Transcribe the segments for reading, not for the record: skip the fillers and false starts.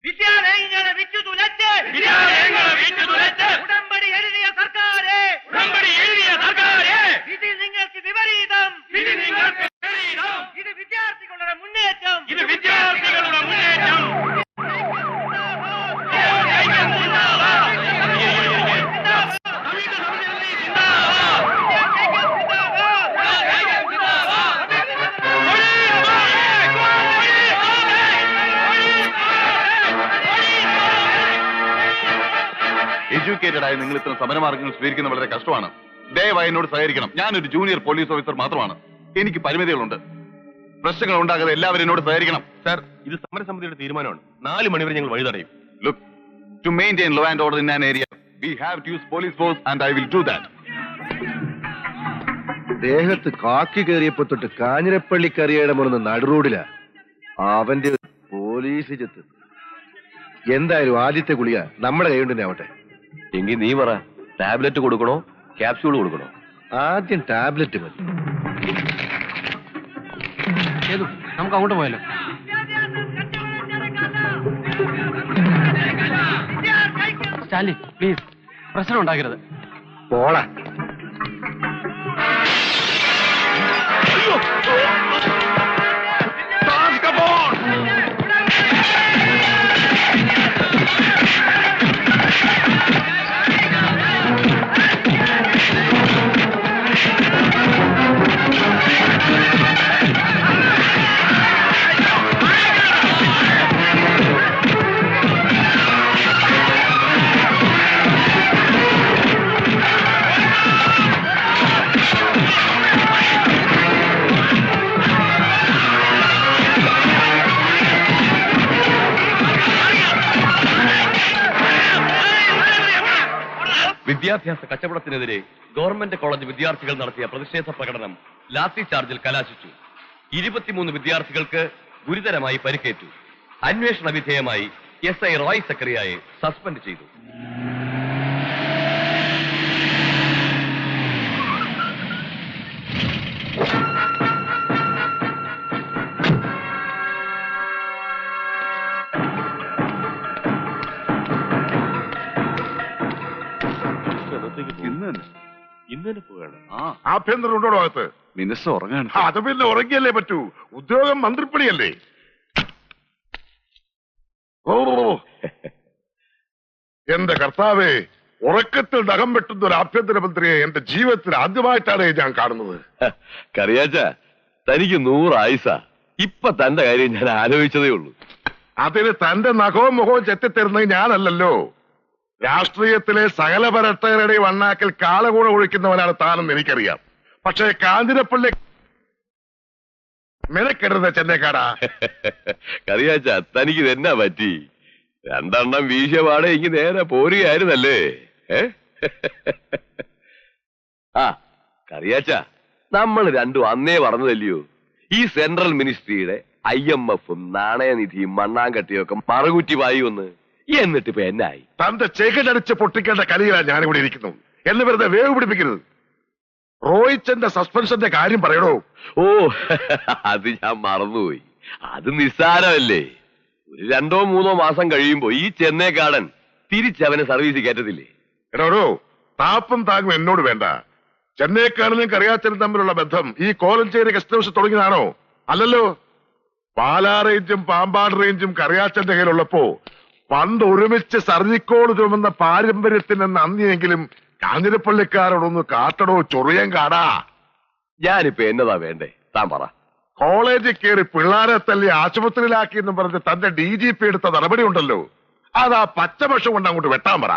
വിദ്യാലയങ്ങളെ വിറ്റുതുലച്ച് ഉടമ്പടി എഴുതിയ സർക്കാരെ ഇതിൽ നിങ്ങൾക്ക് വിപരീതം. ഇത് വിദ്യാർത്ഥികളുടെ മുന്നേറ്റം. എഡ്യൂക്കേറ്റഡ് ആയി നിങ്ങൾ ഇത്തരം സമരമാർഗങ്ങൾ സ്വീകരിക്കുന്ന വളരെ കഷ്ടമാണ്. ദയവായി എന്നോട് സഹകരിക്കണം. ഞാനൊരു ജൂനിയർ പോലീസ് ഓഫീസർ മാത്രമാണ്. എനിക്ക് പരിമിതികളുണ്ട്. പ്രശ്നങ്ങൾ ഉണ്ടാകാതെ എല്ലാവരും എന്നോട് സഹകരിക്കണം. സർ, ഇത് സമരസമിതിയുടെ തീരുമാനമാണ്. 4 മണിവരെ ഞങ്ങൾ വഴി തടയും. Look, to maintain law and order in an area, we have to use police force and I will do that. ദേഹത്ത് കാക്കി കയറിയപ്പോ തൊട്ട് കാഞ്ഞിരപ്പള്ളിക്കറിയുടെ മുറിന്ന് നടുറോഡിലാ അവന്റെ പോലീസ് ചെത്ത്. എന്തായാലും ആദ്യത്തെ ഗുളിക നമ്മുടെ കൈകൊണ്ട് തന്നെ ആവട്ടെ. എങ്കിൽ നീ പറ, ടാബ്ലറ്റ് കൊടുക്കണോ ക്യാപ്സ്യൂൾ കൊടുക്കണോ? ആദ്യം ടാബ്ലറ്റ് മതി. നമുക്ക് അങ്ങോട്ട് പോയാലോ? സ്റ്റാൻലി പ്ലീസ്, പ്രശ്നം ഉണ്ടാക്കരുത്. പോളാ. വിദ്യാഭ്യാസ കച്ചവടത്തിനെതിരെ ഗവൺമെന്റ് കോളേജ് വിദ്യാർത്ഥികൾ നടത്തിയ പ്രതിഷേധ പ്രകടനം ലാത്തി ചാർജിൽ കലാശിച്ചു. 23 വിദ്യാർത്ഥികൾക്ക് ഗുരുതരമായി പരിക്കേറ്റു. അന്വേഷണ വിധേയമായി SI റോയ് സക്കറിയയെ സസ്പെൻഡ് ചെയ്തു. ഇന്നെ പോവുകയാണ്. ആഭ്യന്തരം ഉണ്ടോ അകത്ത്? മിനിസ്റ്റർ ഉറങ്ങാണ്. അത് പിന്നെ ഉറങ്ങിയല്ലേ പറ്റൂ. ഉദ്യോഗം മന്ത്രിപ്പണിയല്ലേ. ഓ എന്റെ കർത്താവേ, ഉറക്കത്തിൽ നഖം വെട്ടുന്ന ഒരു ആഭ്യന്തരമന്ത്രിയെ എന്റെ ജീവിതത്തിൽ ആദ്യമായിട്ടാണ് ഞാൻ കാണുന്നത്. കറിയാച്ച, തനിക്ക് 100 ആയുസ. ഇപ്പൊ തന്റെ കാര്യം ഞാൻ ആലോചിച്ചതേ ഉള്ളൂ. അതിന് തന്റെ നഖവും മുഖവും ചെത്തിത്തരുന്നത് ഞാനല്ലല്ലോ. രാഷ്ട്രീയത്തിലെ സകല ഭരണയുടെയും വണ്ണാക്കൽ കാളകൂട ഒഴിക്കുന്നവനാണ് താനെന്ന് എനിക്കറിയാം. പക്ഷേ കാഞ്ഞിരപ്പള്ളി മെനക്കെടുന്ന ചെന്നൈക്കാടാ. കറിയാച്ച, തനിക്ക് ഇതെന്നാ പറ്റി? 2 എണ്ണം വീശിയ പാടെ ഇങ്ങ് നേരെ പോരുകയായിരുന്നല്ലേ? ആ കറിയാച്ച, നമ്മൾ രണ്ടും അന്നേ പറഞ്ഞതല്ലയോ, ഈ സെൻട്രൽ മിനിസ്ട്രിയുടെ IMF-ഉം നാണയനിധിയും മണ്ണാങ്കട്ടിയൊക്കെ മറുകുറ്റി വായുവെന്ന്. എന്നിട്ട് ഇപ്പൊ എന്നായി? തന്റെ ചെകിടടിച്ച് പൊട്ടിക്കേണ്ട കലിയിലാണ് ഞാനിവിടെ ഇരിക്കുന്നു. എന്ന് വെറുതെ വേവ് പിടിപ്പിക്കരുത്. റോയിച്ചന്റെ സസ്പെൻഷന്റെ കാര്യം പറയണോ? ഓ, അത് ഞാൻ മറന്നുപോയി. അത് നിസ്സാരമല്ലേ. ഒരു 2-3 മാസം കഴിയുമ്പോ ഈ ചെന്നൈക്കാടൻ തിരിച്ചവനെ സർവീസ് കയറ്റത്തില്ലേ? എടോ, താപ്പും താങ്ങും എന്നോട് വേണ്ട. ചെന്നൈക്കാടനും കറിയാച്ചനും തമ്മിലുള്ള ബന്ധം ഈ കോലഞ്ചേരി ഗസ്റ്റ് ഹൗസ് തുടങ്ങിയതാണോ? അല്ലല്ലോ. പാലാ റേഞ്ചും പാമ്പാട് റേഞ്ചും കറിയാച്ചന്റെ കയ്യിലുള്ളപ്പോ പണ്ട് ഒരുമിച്ച് സർജിക്കോട് ചുമന്ന പാരമ്പര്യത്തിന് നന്ദിയെങ്കിലും കാഞ്ഞിരപ്പള്ളിക്കാരോടൊന്ന് കാട്ടടോ ചൊറിയാൻ കാടാ. ഞാനിപ്പോ എന്നതാ വേണ്ടേ, താൻ പറ. കോളേജിൽ കയറി പിള്ളാരെ തല്ലി ആശുപത്രിയിലാക്കി എന്നും പറഞ്ഞ് തന്റെ DGP എടുത്ത നടപടി ഉണ്ടല്ലോ, അതാ പച്ചപക്ഷം കൊണ്ട് അങ്ങോട്ട് വെട്ടാൻ പറ.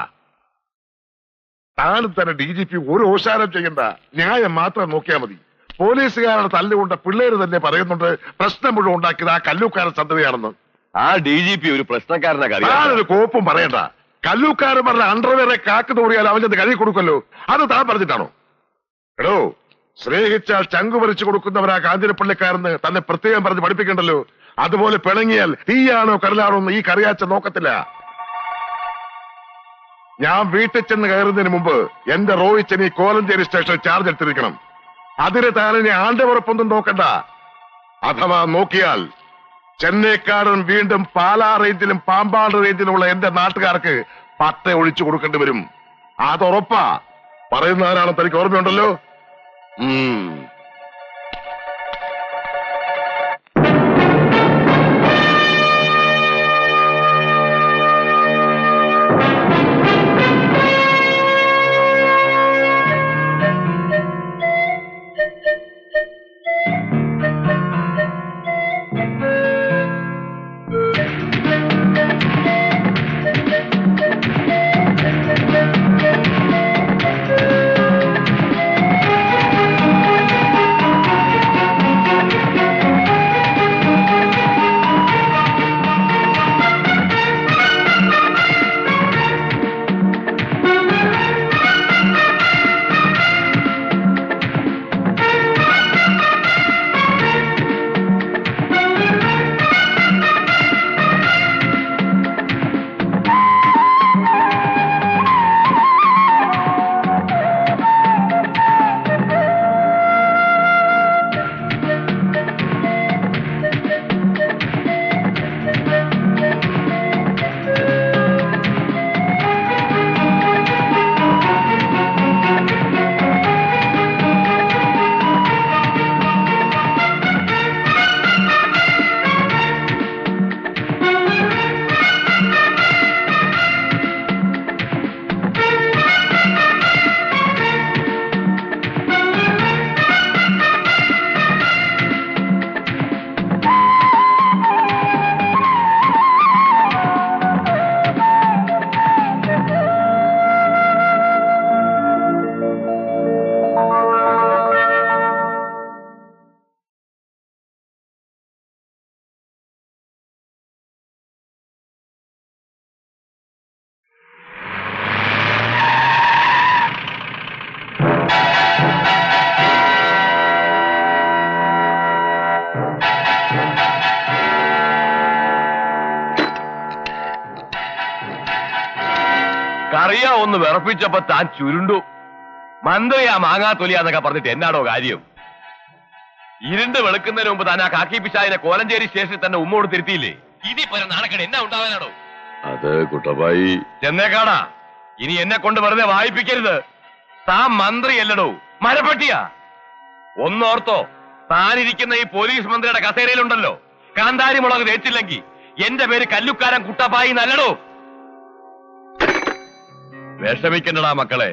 താനും തന്നെ DGP ഒരു ഓശാരം ചെയ്യണ്ട, ന്യായം മാത്രം നോക്കിയാൽ മതി. പോലീസുകാരുടെ തല്ലുകൊണ്ട് പിള്ളേര് തന്നെ പറയുന്നുണ്ട് പ്രശ്നം മുഴുവൻ ഉണ്ടാക്കിയത് ആ കല്ലൂക്കാരൻ സന്തതിയാണെന്ന്. ആ DGP ഒരു പ്രശ്നക്കാരനെ ഞാനൊരു കോപ്പും പറയണ്ട. കല്ലൂക്കാരന്മാരുടെ അണ്ടർവെയറെ കാക്ക് തോറിയാൽ അവനത് കഴുകി കൊടുക്കല്ലോ. അത് താൻ പറഞ്ഞിട്ടാണോ? എടോ, സ്നേഹിച്ചാൽ ചങ്കു പറിച്ചു കൊടുക്കുന്നവരാ കാഞ്ഞിരപ്പള്ളിക്കാരെന്ന് തന്നെ പ്രത്യേകം പറഞ്ഞ് പഠിപ്പിക്കണ്ടല്ലോ. അതുപോലെ പിണങ്ങിയാൽ തീയാണോ കടലാണോ എന്ന് ഈ കറിയാച്ച നോക്കത്തില്ല. ഞാൻ വീട്ടിൽ ചെന്ന് കയറുന്നതിന് മുമ്പ് എന്റെ റോയിച്ചൻ ഈ കോലഞ്ചേരി സ്റ്റേഷൻ ചാർജ് എടുത്തിരിക്കണം. അതിന് താനെ ആന്റെ ഉറപ്പൊന്നും നോക്കണ്ട. അഥവാ നോക്കിയാൽ ചെന്നൈക്കാരൻ വീണ്ടും പാലാ റേഞ്ചിലും പാമ്പാട് റേഞ്ചിലുമുള്ള എന്റെ നാട്ടുകാർക്ക് പട്ട ഒഴിച്ചു കൊടുക്കേണ്ടി വരും. അതുറപ്പാ. പറയുന്ന ആരാണെന്ന് തനിക്ക് ഓർമ്മയുണ്ടല്ലോ. കറിയ ഒന്ന് വിറപ്പിച്ചപ്പോ താൻ ചുരുണ്ടു. മന്ത്രിയാ മാങ്ങാ തൊലിയാന്നൊക്കെ പറഞ്ഞിട്ട് എന്നാടോ കാര്യം? ഇരുണ്ട് വെളുക്കുന്നതിന് മുമ്പ് താൻ ആ കാക്കി പിശാചിനെ കോലഞ്ചേരി സ്റ്റേഷനിൽ തന്നെ ഉമ്മോട് തിരുത്തിയില്ലേ? ഇനി പല നാണക്കേട് എന്നാ ഉണ്ടാവാനാണോ? അത് കുട്ടപ്പായി ചെന്നേക്കാടാ, ഇനി എന്നെ കൊണ്ട് വെറുതെ വായിപ്പിക്കരുത്. താൻ മന്ത്രിയല്ലടോ, മരപ്പട്ടിയാ. ഒന്നോർത്തോ, താനിരിക്കുന്ന ഈ പോലീസ് മന്ത്രിയുടെ കസേരയിലുണ്ടല്ലോ, കാന്താരി മുളക് തേച്ചില്ലെങ്കിൽ എന്റെ പേര് കല്ലുക്കാരൻ കുട്ടപ്പായി നല്ലടോ. വിഷമിക്കണ്ടടാ മക്കളെ,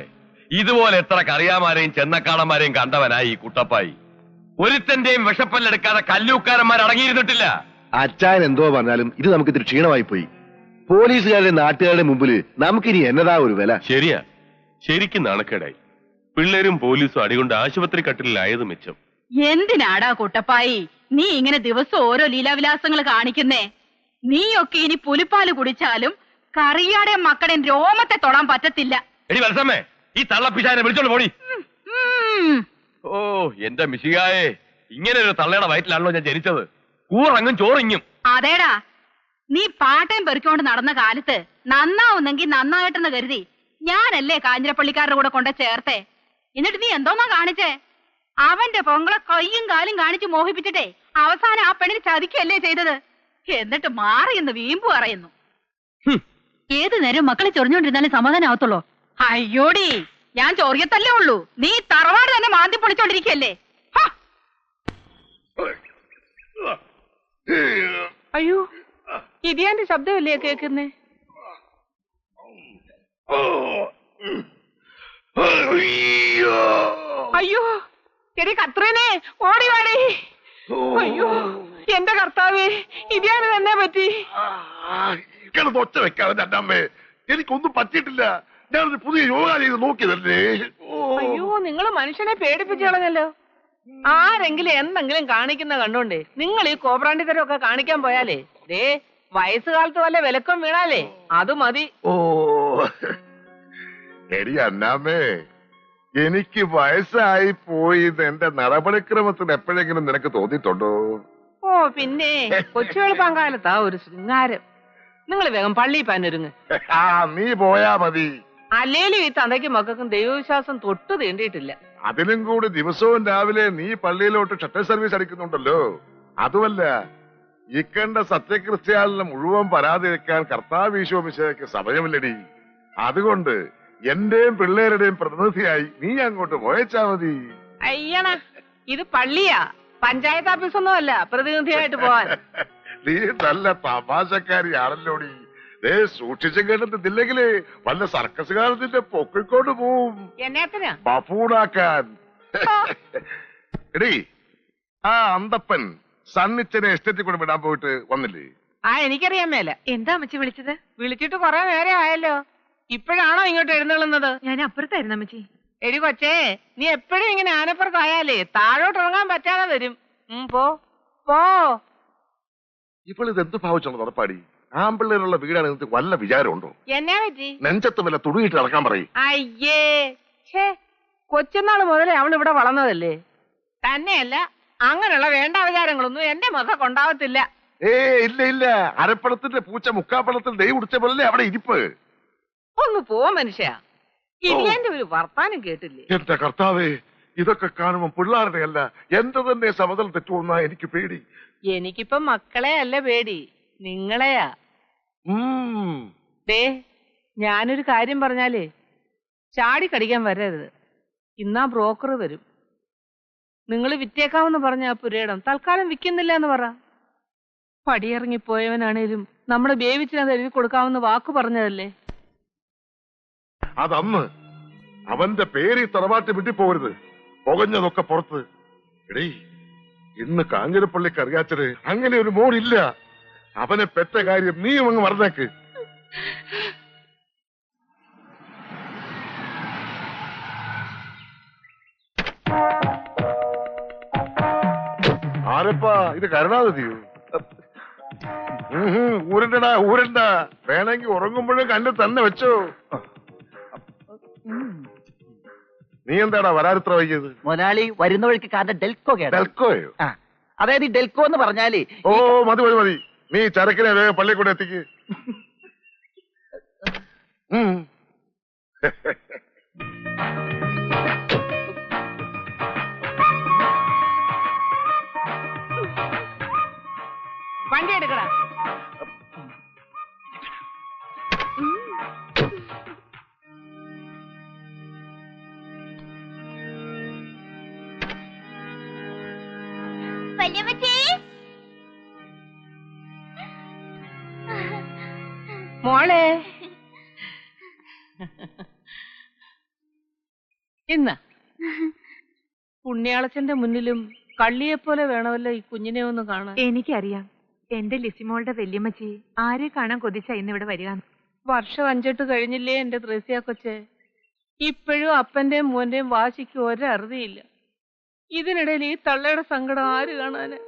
ഇതുപോലെ എത്ര കറിയാമാരെയും ചെന്നക്കാടന്മാരെയും കണ്ടവനായി ഈ കുട്ടപ്പായി. ഒരുത്തന്റെയും വിഷപ്പല്ലെടുക്കാതെ കല്ലൂക്കാരന്മാർ അടങ്ങിയിരുന്നിട്ടില്ല. അച്ചായൻ എന്തോ പറഞ്ഞാലും ഇത് നമുക്ക് ഇത്തിരി ക്ഷീണമായി പോയി. പോലീസുകാരുടെ നാട്ടുകാരുടെ മുമ്പിൽ നമുക്കിനി എന്നതാ ഒരു വില? ശരിയാ, ശരിക്കും നാണക്കേടായി. പിള്ളേരും പോലീസും അടികൊണ്ട് ആശുപത്രി കട്ടിലായത് മെച്ചം. എന്തിനാടാ കുട്ടപ്പായി നീ ഇങ്ങനെ ദിവസം ഓരോ ലീലാവിലാസങ്ങൾ കാണിക്കുന്നേ? നീയൊക്കെ ഇനി പുലിപ്പാല് കുടിച്ചാലും കറിയാടെ മക്കളുടെ രോമത്തെ തൊടാൻ പറ്റത്തില്ല. എടി വത്സമ്മേ, ഈ തള്ളപ്പിശാനെ വിളിച്ചോണ്ട് പോടി. ഓ എന്റെ മിശികായെ, ഇങ്ങനെ ഒരു തള്ളയുടെ വയറ്റിലാണല്ലോ ഞാൻ ജനിച്ചത്. കൂറങ്ങും ചോറിങ്ങും. അതേടാ, നീ പാട്ടയും പെറുക്കൊണ്ട് നടന്ന കാലത്ത് നന്നാവുന്നെങ്കിൽ നന്നായിട്ടെന്ന് കരുതി ഞാനല്ലേ കാഞ്ഞിരപ്പള്ളിക്കാരുടെ കൂടെ കൊണ്ട് ചേർത്തേ. എന്നിട്ട് നീ എന്തോന്നാ കാണിച്ചേ? അവന്റെ പൊങ്കളെ കയ്യും കാലും കാണിച്ചു മോഹിപ്പിച്ചിട്ടേ അവസാനം ആ പെണ്ണിന് ചതിക്കല്ലേ ചെയ്തത്. എന്നിട്ട് മാറി എന്ന് വീമ്പു പറയുന്നു. ഏതു നേരം മക്കളെ ചൊറിഞ്ഞോണ്ടിരുന്നാലും സമാധാനം ആവത്തുള്ളൂ. അയ്യോടി, ഞാൻ ചൊറിയത്തല്ലേ ഉള്ളൂ, നീ തറവാട് തന്നെ മാന്തി പൊളിച്ചോണ്ടിരിക്കല്ലേ. അയ്യോ, ഇതിയാന്റെ ശബ്ദമല്ലേ കേക്കുന്നേ? അയ്യോ എടി കത്രേനെ, ഓടി വാടി. അയ്യോ എന്റെ കർത്താവേ, ഇതിയാന് തന്നെ പറ്റി. ഒച്ച വെക്കാതെ എന്റെ അമ്മേ, എനിക്കൊന്നും പറ്റിയിട്ടില്ല. ഞാനൊരു പുതിയ യോഗ ചെയ്ത് നോക്കിയതല്ലേ. അയ്യോ, നിങ്ങൾ മനുഷ്യനെ പേടിപ്പിച്ചു കളഞ്ഞല്ലോ. ആരെങ്കിലും എന്തെങ്കിലും കാണിക്കുന്ന കണ്ടോണ്ടേ നിങ്ങൾ ഈ കോപ്രാണ്ടിത്തരമൊക്കെ കാണിക്കാൻ പോയാലേ ദേ വയസ്സുകാലത്ത് വല്ല വിലക്കം വീണാലേ അത് മതി. ഓ എടി അന്നാമ്മേ, എനിക്ക് വയസ്സായി പോയി എന്റെ നടപടിക്രമത്തിന് എപ്പോഴെങ്കിലും നിനക്ക് തോന്നിയിട്ടുണ്ടോ? ഓ പിന്നെ, കൊച്ചു വെളുപ്പാൻ കാലത്താ ഒരു ശൃംഗാരം. നിങ്ങൾ വേഗം പള്ളിയിൽ പാനൊരുങ്ങ്. നീ പോയാ മതി. അല്ലേലും ഈ തന്തയ്ക്കും മക്കൾക്കും ദൈവവിശ്വാസം തൊട്ടു തീണ്ടിയിട്ടില്ല. അതിനും കൂടി ദിവസവും രാവിലെ നീ പള്ളിയിലോട്ട് ഷട്ടർ സർവീസ് അടിക്കുന്നുണ്ടല്ലോ. അതുമല്ല, ഇക്കണ്ട സത്യക്രിസ്ത്യാനിനെ മുഴുവൻ പരാതി വെക്കാൻ കർത്താവ് ഈശോമിശിഹായ്ക്ക് സമയമില്ലടി. അതുകൊണ്ട് എന്റെയും പിള്ളേരുടെയും പ്രതിനിധിയായി നീ അങ്ങോട്ട് പോയച്ചാ മതി. അയ്യണ, ഇത് പള്ളിയാ, പഞ്ചായത്ത് ഓഫീസൊന്നും അല്ല പ്രതിനിധിയായിട്ട് പോവാൻ. നീ നല്ല തമാശക്കാരിയാണല്ലോടി. സൂക്ഷിച്ചും കേട്ടിട്ടില്ലെങ്കില് വല്ല സർക്കസ് കാലത്തിന്റെ പൊക്കിക്കൊണ്ട് പോവും. എന്നത്തിനാ? ബഫൂണാക്കാൻ. എടീ, ആ അന്തപ്പൻ സണ്ണിച്ചനെ എസ്റ്റേറ്റിൽ കൊണ്ട് വിടാൻ പോയിട്ട് വന്നില്ലേ? ആ, എനിക്കറിയാൻ മേല. എന്താ അമ്മച്ചി വിളിച്ചത്? വിളിച്ചിട്ട് കൊറേ നേരം ആയല്ലോ. ഇപ്പോഴാണോ ഇങ്ങോട്ട് എഴുന്നള്ളുന്നത്? ഞാൻ അപ്പുറത്തായിരുന്നു അമ്മച്ചി. എടി കൊച്ചേ, നീ എപ്പോഴും ഇങ്ങനെ ആനപ്പുറത്തായാലേ താഴോട്ട് ഇറങ്ങാൻ പറ്റാതെ വരും. പോ പോ. ഇപ്പോൾ ഇത് എന്ത് ഭാവിച്ചുള്ളത് ഉറപ്പാടി? ആമ്പിള്ളേരുള്ള വീടാണ് നിങ്ങൾക്ക് വല്ല വിചാരമുണ്ടോ? എന്നാ പറ്റി? നെഞ്ചത്ത് വല്ല തുണിയിട്ട് ഇറക്കാൻ പറയും. അയ്യേ, ഛേ, കൊച്ചുനാള് മുതലേ അവൾ ഇവിടെ വളർന്നതല്ലേ. തന്നെയല്ല, അങ്ങനെയുള്ള വേണ്ട വിചാരങ്ങളൊന്നും എന്റെ മക്കൾക്ക് ഉണ്ടാവത്തില്ല. ഇല്ല ഇല്ല, അരപ്പണത്തിന്റെ പൂച്ച മുക്കാപ്പണത്തിൽ നെയ് കുടിച്ച പോലെ അവിടെ ഇരിപ്പ്. ഒന്ന് പോ മനുഷ്യ. ഇല്ലെന്റെ ഒരു വർത്താനം കേട്ടില്ലേ? എന്റെ കർത്താവേ, ഇതൊക്കെ കാണുമ്പോ പിള്ളേരുടെ അല്ല എന്റെ തന്നെ സമതൽ തെറ്റുമെന്നാ എനിക്ക് പേടി. എനിക്കിപ്പോ മക്കളെ അല്ല പേടി, നിങ്ങളെയാ. ദേ, ഞാനൊരു കാര്യം പറഞ്ഞാലേ ചാടി കടിക്കാൻ വരരുത്. ഇന്നാ ബ്രോക്കർ വരും. നിങ്ങൾ വിറ്റേക്കാമെന്ന് പറഞ്ഞ ആ പുരയിടം തൽക്കാലം വിൽക്കുന്നില്ല എന്ന് പറ. പടിയിറങ്ങിപ്പോയവനാണേലും നമ്മുടെ ബേവിച്ചിനത് എഴുതി കൊടുക്കാമെന്ന് വാക്ക് പറഞ്ഞതല്ലേ. അതന്ന് അവന്റെ പേര് തറവാട്ട് വിട്ടിപ്പോകരുത്. പുകഞ്ഞതൊക്കെ പുറത്ത്. എടീ, ഇന്ന് കാഞ്ഞിരപ്പള്ളിക്ക് അറിയാച്ചത് അങ്ങനെ ഒരു മോടില്ല. അവനെ പെറ്റ കാര്യം നീയും അങ്ങ് മറന്നേക്ക്. ആരപ്പാ ഇത്? കരുണാനിധിയോ? ഊരണ്ടടാ ഊരണ്ട. വേണമെങ്കിൽ ഉറങ്ങുമ്പോഴും കണ്ടു തന്നെ വെച്ചോ. നീ എന്താടാ വരാരിത്ര വൈകിയത്? മൊലാളി വരുന്ന വഴിക്ക് കാരണം ഡെൽക്കോ കേട്ടോ. ഡെൽക്കോയോ? അതായത് ഈ ഡെൽക്കോ എന്ന് പറഞ്ഞാല് ഓ മതി മതി മതി. നീ ചരക്കിനെ വേഗം പള്ളിയിൽ കൂടെ എത്തിക്ക്. വണ്ടി എടുക്കടാ. മോളെ, ഇന്ന് പുണ്യാളച്ചന്റെ മുന്നിലും കള്ളിയെപ്പോലെ വേണമല്ലോ ഈ കുഞ്ഞിനെ ഒന്ന് കാണാൻ. എനിക്കറിയാം, എന്റെ ലിസിമോളുടെ വല്യമ്മച്ചി ആരെ കാണാൻ കൊതിച്ച ഇന്നിവിടെ വരിക. വർഷം 5-8 കഴിഞ്ഞില്ലേ എന്റെ ത്രേസ്യ കൊച്ചെ. ഇപ്പോഴും അപ്പന്റെയും മോന്റെയും വാശിക്ക് ഒരറുതിയില്ല. ഇതിനിടയിൽ ഈ തള്ളയുടെ സങ്കടം ആര് കാണാന്?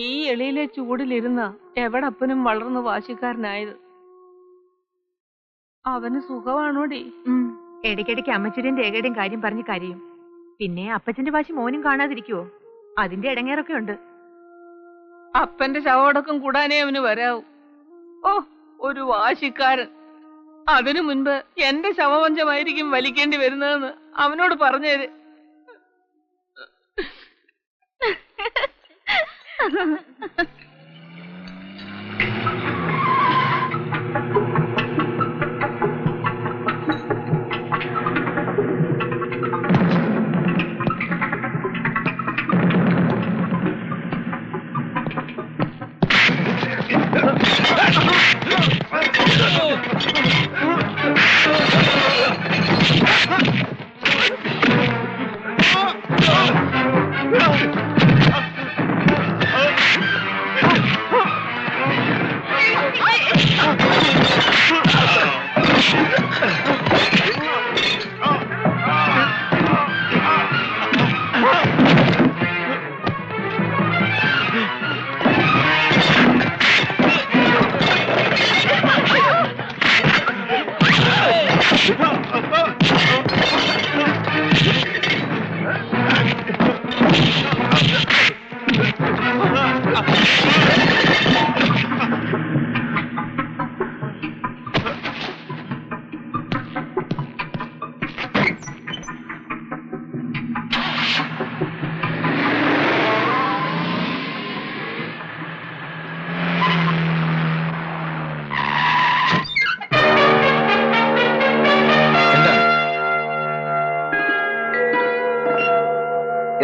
ഈ എളിയിലെ ചൂടിലിരുന്ന എവിടെ അപ്പനും വളർന്ന് വാശിക്കാരനായത്. അവന് സുഖമാണോടി? ഇടയ്ക്കിടയ്ക്ക് അമ്മച്ചിയുടെയും രേഖയുടെയും കാര്യം പറഞ്ഞ് കരയും. പിന്നെ അപ്പച്ചന്റെ വാശി മോനും കാണാതിരിക്കുവോ? അതിന്റെ ഇടങ്ങേറൊക്കെ ഉണ്ട്. അപ്പന്റെ ശവടക്കം കൂടാനേ അവന് വരാവൂ. ഓ, ഒരു വാശിക്കാരൻ. അതിനു മുൻപ് എന്റെ ശവപഞ്ചമായിരിക്കും വലിക്കേണ്ടി വരുന്നതെന്ന് അവനോട് പറഞ്ഞേര്.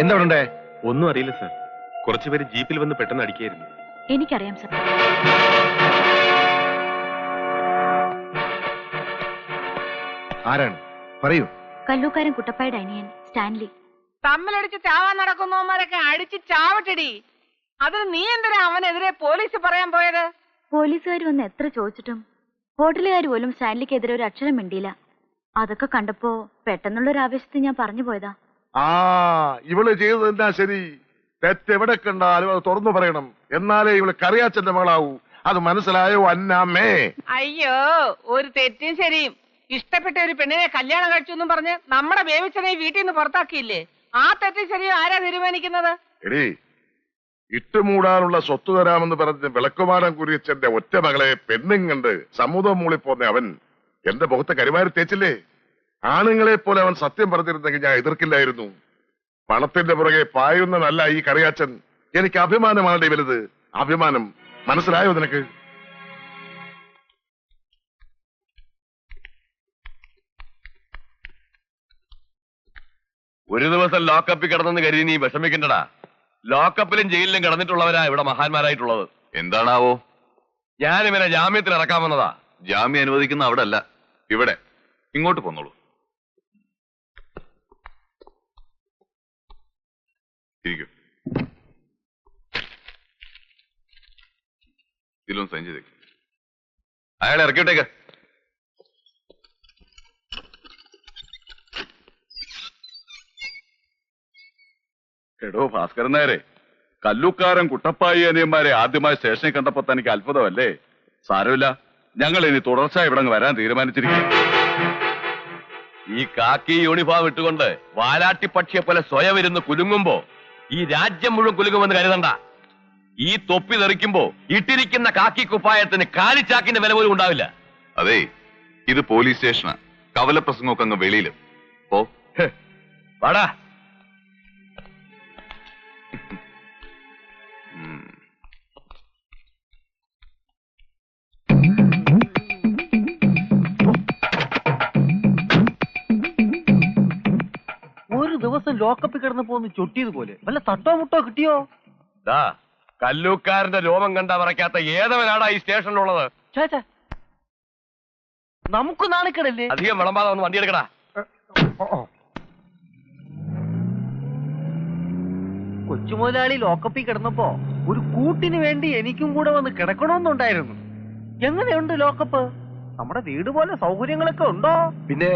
എന്താ ഉണ്ടേ? ഒന്നും അറിയില്ല സർ. കുറച്ചുപേര് ജീപ്പിൽ വന്ന് പെട്ടെന്ന് അടിക്കായിരുന്നു. എനിക്കറിയാം സർ. ആരാണ്? പറയൂ. കല്ലൂക്കാരൻ കുട്ടപ്പായുടെ അനിയൻ സ്റ്റാൻലി. തമ്മിലടിച്ച് ചാവാൻ നടക്കുന്നവന്മാരൊക്കെ അടിച്ച് ചാവട്ടടി. അതിന് നീ എന്തിനാ അവനെതിരെ പോലീസ് പറയാൻ പോയത്? പോലീസുകാർ വന്ന് എത്ര ചോദിച്ചിട്ടും ഹോട്ടലുകാർ പോലും സ്റ്റാൻലിക്കെതിരെ ഒരു അക്ഷരം മിണ്ടിയില്ല. അതൊക്കെ കണ്ടപ്പോ പെട്ടെന്നുള്ളൊരു ആവേശത്തിൽ ഞാൻ പറഞ്ഞു പോയതാ. ഇവള് ചെയ്തത് എന്താ ശരി? തെറ്റെവിടെ കണ്ടാലും അത് തുറന്നു പറയണം. എന്നാലേ ഇവള് കറിയാച്ചന്റെ മകളാവൂ. അത് മനസ്സിലായോ അന്നാമ്മേ? അയ്യോ, ഒരു തെറ്റും ശരിയും. ഇഷ്ടപ്പെട്ട ഒരു പെണ്ണിനെ കല്യാണം കഴിച്ചു എന്നും പറഞ്ഞ് നമ്മുടെ ബേബിച്ചനെ വീട്ടിൽ നിന്ന് പുറത്താക്കിയില്ലേ? ആ തെറ്റും ശരിയും ആരാ തീരുമാനിക്കുന്നത്? എടീ, ഇട്ടുമൂടാനുള്ള സ്വത്ത് തരാമെന്ന് പറഞ്ഞ് വിളക്കുമാടം കുരിയച്ചന്റെ ഒറ്റ മകളെ പെണ്ണും കണ്ട് സമുദ്രം മൂളിപ്പോന്ന അവൻ എന്റെ മുഖത്തെ കരിവാരി തേച്ചില്ലേ? ആണുങ്ങളെ പോലെ അവൻ സത്യം പറഞ്ഞിരുന്നെങ്കിൽ ഞാൻ എതിർക്കില്ലായിരുന്നു. പണത്തിന്റെ പുറകെ പായുന്നതല്ല ഈ കറിയാച്ചൻ. എനിക്ക് അഭിമാനമാണ് വലുത്. അഭിമാനം. മനസ്സിലായോ നിനക്ക്? ഒരു ദിവസം ലോക്കപ്പിൽ കിടന്നെന്ന് കരുതി നീ വിഷമിക്കണ്ടടാ. ലോക്കപ്പിലും ജയിലിലും കിടന്നിട്ടുള്ളവരാ ഇവിടെ മഹാന്മാരായിട്ടുള്ളത്. എന്താണാവോ? ഞാൻ ഇവനെ ജാമ്യത്തിൽ ഇറക്കാൻ വന്നതാ. ജാമ്യം അനുവദിക്കുന്ന അവിടെ അല്ല, ഇവിടെ. ഇങ്ങോട്ട് പോന്നോളൂ. ഇരിക്കൂ. ഇതിലൊന്ന് സൈൻ ചെയ്തേക്ക്. അയാളെ ഇറക്കിവിട്ടേക്ക്. എടോ ഭാസ്കരൻ നായരെ, കല്ലൂക്കാരൻ കുട്ടപ്പായി അനിയന്മാരെ ആദ്യമായി സ്റ്റേഷനിൽ കണ്ടപ്പോ തനിക്ക് അത്ഭുതമല്ലേ? സാരമില്ല, ഞങ്ങൾ ഇനി തുടർച്ചയായി ഇവിടെ വരാൻ തീരുമാനിച്ചിരിക്കും. ഈ കാക്കി യൂണിഫോം ഇട്ടുകൊണ്ട് വാലാട്ടിപ്പക്ഷിയെ പോലെ സ്വയം ഇരുന്ന് കുലുങ്ങുമ്പോ ഈ രാജ്യം മുഴുവൻ കുലുങ്ങുമെന്ന് കരുതണ്ട. ഈ തൊപ്പി തെറിക്കുമ്പോ ഇട്ടിരിക്കുന്ന കാക്കി കുപ്പായത്തിന് കാലിച്ചാക്കിന്റെ വില പോലും ഉണ്ടാവില്ല. അതെ, ഇത് പോലീസ് സ്റ്റേഷനാ. കവലപ്രസംഗമൊക്കെ അങ്ങ് വെളിയിലും. ഓ വാടാ. ഒരു ദിവസം ലോക്കപ്പിൽ കിടന്ന് പോന്ന് ചൊട്ടിയതുപോലെ വല്ല തട്ടോ മുട്ടോ കിട്ടിയോ? കല്ലൂക്കാരന്റെ രോമം കണ്ടാ പറയ്ക്കാത്ത ഏതവനാടാ ഈ സ്റ്റേഷനിലുള്ളത്? ചേച്ചാ, നമുക്ക് നാണിക്കടല്ലേ? അധികം വിളമ്പാതെ ഒന്ന് വണ്ടി എടുക്കടാ. കൊച്ചുമുതലാളി ലോക്കപ്പിൽ കിടന്നപ്പോ ഒരു കൂട്ടിന് വേണ്ടി എനിക്കും കൂടെ വന്ന് കിടക്കണമെന്നുണ്ടായിരുന്നു. എങ്ങനെയുണ്ട് ലോക്കപ്പ്? നമ്മുടെ വീട് പോലെ സൗകര്യങ്ങളൊക്കെ ഉണ്ടോ? പിന്നെ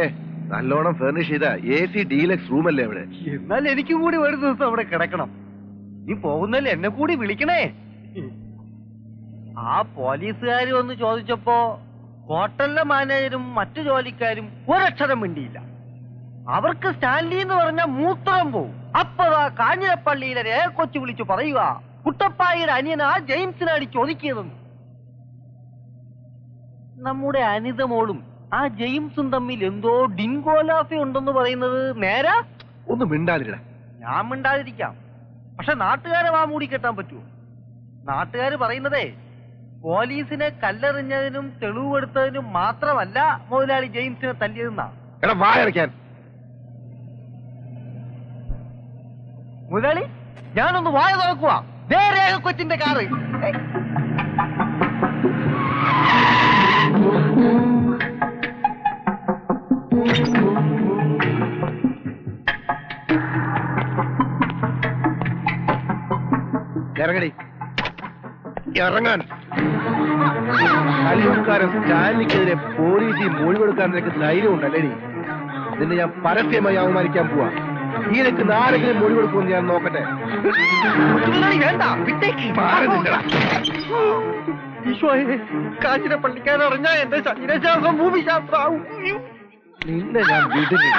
നല്ലോണം ഫർണിഷ് ചെയ്ത AC ഡീലക്സ് റൂമല്ലേ അവിടെ. എന്നാൽ എനിക്കും കൂടി ഒരു ദിവസം അവിടെ കിടക്കണം. നീ പോകുന്നല്ലേ എന്നെ കൂടി വിളിക്കണേ. ആ പോലീസുകാർ വന്ന് ചോദിച്ചപ്പോ ഹോട്ടലിലെ മാനേജരും മറ്റു ജോലിക്കാരും ഒരക്ഷരം മിണ്ടിയില്ല. അവർക്ക് സ്റ്റാൻലി എന്ന് പറഞ്ഞ മൂത്രം പോവും. അപ്പതാ കാഞ്ഞിരപ്പള്ളിയിലെ രേഖക്കൊച്ചു വിളിച്ചു പറയുക, കുട്ടപ്പായിയുടെ അനിയനാ ജെയിംസിനെ അടിച്ച് ഒതുക്കിയതെന്ന്. നമ്മുടെ അനിതമോളും ആ ജെയിംസും തമ്മിൽ എന്തോ ഡിൻഗോലാഫി ഉണ്ടെന്ന് പറയുന്നത് നേരാ? ഒന്ന് മിണ്ടാതിരിടാ. ഞാൻ മിണ്ടാതിരിക്കാം, പക്ഷെ നാട്ടുകാരെ വാ മൂടി കെട്ടാൻ പറ്റുമോ? നാട്ടുകാര് പറയുന്നതേ പോലീസിനെ കല്ലെറിഞ്ഞതിനും തെളിവെടുത്തതിനും മാത്രമല്ല മുതലാളി ജെയിംസിനെ തല്ലിയതെന്നാ. എടാ വായടയ്ക്കാൻ. മുതലാളി, ഞാനൊന്ന് വായ തുറക്കുക. രേഖ കൊച്ചിന്റെ കാറ്. ഇറങ്ങടി. ഇറങ്ങാൻ. കല്ലൂക്കാരൻ സ്റ്റാൻലിക്കെതിരെ പോലീസിൽ മൊഴി കൊടുക്കാൻ നിനക്ക് ധൈര്യം ഉണ്ടല്ലേടി? നിന്നെ ഞാൻ പരസ്യമായി അവമാനിക്കാൻ പോവാ. ഈ നിനക്ക് ആരെങ്കിലും മൊഴി കൊടുക്കുമെന്ന് ഞാൻ നോക്കട്ടെ. വേണ്ട, വിട്ടേക്ക്. ഈശോയെ, കാഞ്ഞിരപ്പള്ളിക്കാരറിഞ്ഞ എന്റെ ശരീരശാസ്ത്രം ഭൂമിശാസ്ത്രാവും. നിന്നെ ഞാൻ വിടില്ല.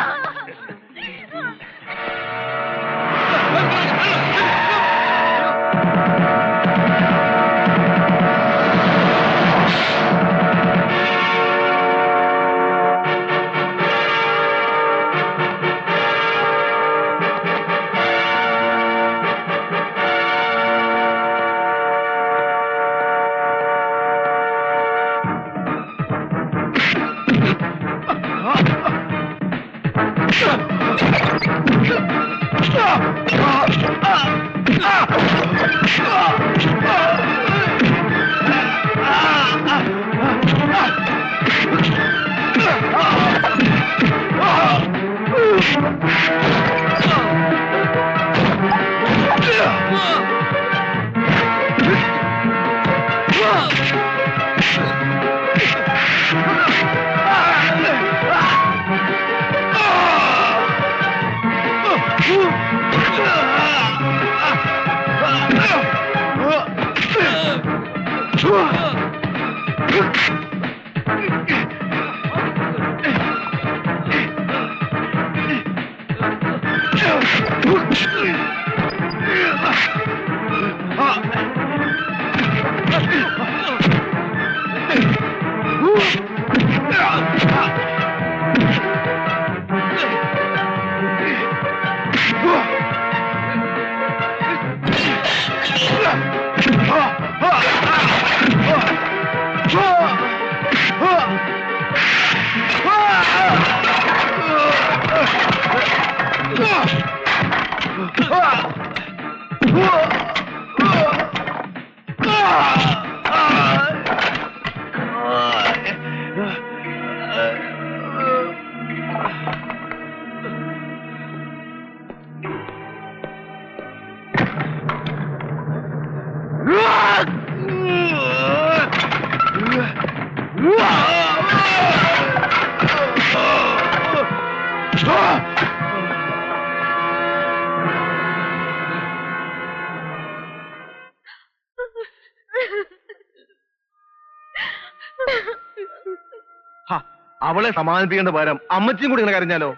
അവളെ സമാധാനിപ്പിക്കേണ്ട പകരം അമ്മച്ചിയും കൂടി ഇങ്ങനെ കരഞ്ഞാലോ?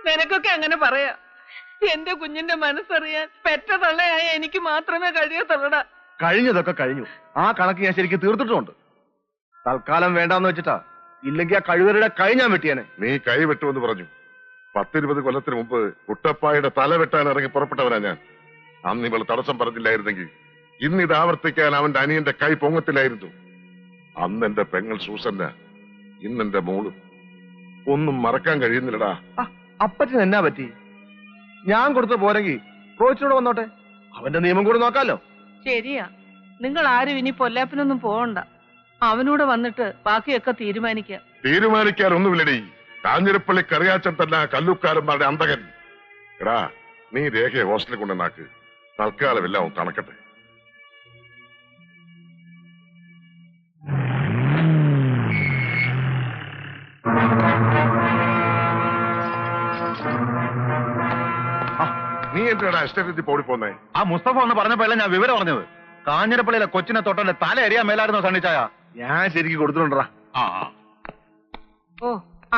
നിനക്കൊക്കെ അങ്ങനെ പറയാ. എന്റെ കുഞ്ഞിന്റെ മനസ്സറിയാൻ പെറ്റ തള്ളയായ എനിക്ക് മാത്രമേ കഴിയത്തുള്ളടാ. കഴിഞ്ഞതൊക്കെ കഴിഞ്ഞു. ആ കണക്ക് ഞാൻ ശരിക്കും തീർത്തിട്ടുണ്ട്. തൽക്കാലം വേണ്ടാന്ന് വെച്ചിട്ടാ. ഇല്ലെങ്കിൽ ആ കഴിവരുടെ കൈ ഞാൻ വെട്ടിയാനെ. നീ കൈ വെട്ടുമെന്ന് പറഞ്ഞു. 10-20 കൊല്ലത്തിന് മുമ്പ് കുട്ടപ്പായുടെ തല വെട്ടാൻ ഇറങ്ങി പുറപ്പെട്ടവനാ ഞാൻ. അന്ന് ഇവൾ തടസ്സം പറഞ്ഞില്ലായിരുന്നെങ്കിൽ ഇന്ന് ഇത് ആവർത്തിക്കാൻ അവന്റെ അനിയന്റെ കൈ പൊങ്ങത്തില്ലായിരുന്നു. അന്ന് എന്റെ പെങ്ങൾ സൂസന്ന, ഇന്നെന്റെ മോളും. ഒന്നും മറക്കാൻ കഴിയുന്നില്ലടാ. അപ്പച്ചൻ എന്നാ പറ്റി? ഞാൻ കൊടുത്ത പോരെങ്കിൽ റോച്ചിനോട് വന്നോട്ടെ. അവന്റെ നിയമം കൂടെ നോക്കാലോ. ശരിയാ, നിങ്ങൾ ആരും ഇനി പൊല്ലാപ്പിനൊന്നും പോകണ്ട. അവനൂടെ വന്നിട്ട് ബാക്കിയൊക്കെ തീരുമാനിക്കാൻ ഒന്നുമില്ലടി. കാഞ്ഞിരപ്പള്ളി കറിയാച്ചൻ തന്നെ കല്ലുക്കാരന്മാരുടെ അന്തകൻ. എടാ, നീ രേഖയെ ഹോസ്റ്റലിൽ കൊണ്ടുവന്നാക്ക്. തൽക്കാലം എല്ലാം തണക്കട്ടെ. നീ എന്തിനാ എസ്റ്റേറ്റ് പോടിപ്പോന്നേ? ആ മുസ്തഫ എന്ന് പറഞ്ഞപ്പോഴല്ല ഞാൻ വിവരം പറഞ്ഞത്. കാഞ്ഞിരപ്പള്ളിയിലെ കൊച്ചിനെ തൊട്ടന്റെ തല എറിയാൻ മേലായിരുന്നോ സണ്ണിച്ചായ? ഞാൻ ശരിക്കും കൊടുത്തിട്ടുണ്ടാ. ഓ,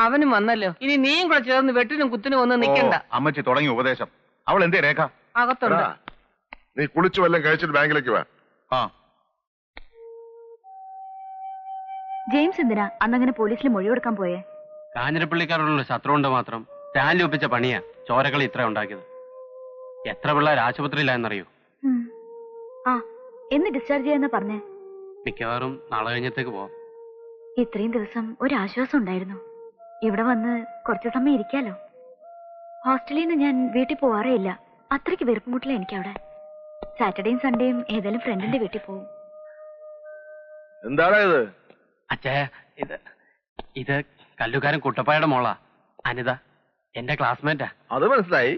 അവനും വന്നല്ലോ. ഇനി നീയും കൂടെ ചേർന്ന് വെട്ടിനും കുത്തിനും ഒന്നും നിൽക്കണ്ട. അമ്മച്ചി തുടങ്ങി ഉപദേശം. അവൾ എന്തേ രേഖ? അകത്തുണ്ട്. നീ കുളിച്ചു വല്ലതും കഴിച്ചിട്ട് ബാങ്കിലേക്ക് വാ. ജെയിംസ് എന്തിനാ അന്നങ്ങനെ പോലീസിൽ മൊഴി കൊടുക്കാൻ പോയേ? കാഞ്ഞിരപ്പള്ളിക്കാരോടുള്ള ശത്രു കൊണ്ട് മാത്രം സ്റ്റാൻലി ഒപ്പിച്ച പണിയാ ചോരകളി ഇത്ര ഉണ്ടാക്കിയത്. എത്ര പിള്ളേർ ആശുപത്രിയിലായെന്നറിയോ? ആ, എന്ന് ഡിസ്ചാർജ് ചെയ്യാന്ന് പറഞ്ഞേ? മിക്കവാറും നാളെ കഴിഞ്ഞത്തേക്ക് പോവാം. ഇത്രയും ദിവസം ഒരു ആശ്വാസം ഉണ്ടായിരുന്നു. ഇവിടെ വന്ന് കുറച്ചു സമയം ഇരിക്കാലോ. ഹോസ്റ്റലിൽ നിന്ന് ഞാൻ വീട്ടിൽ പോവാറേ ഇല്ല. അത്രയ്ക്ക് വെറുപ്പുമുട്ടില്ല എനിക്കവിടെ. സാറ്റർഡേയും സൺഡേയും ഏതായാലും ഫ്രണ്ടിന്റെ വീട്ടിൽ പോകും. എന്താടാ ഇത്? അച്ഛാ, ഇത് കല്ലുകാരൻ കുട്ടപ്പായുടെ മോളാ അനിത, എന്റെ ക്ലാസ്മേറ്റാ. അത് മനസ്സിലായി.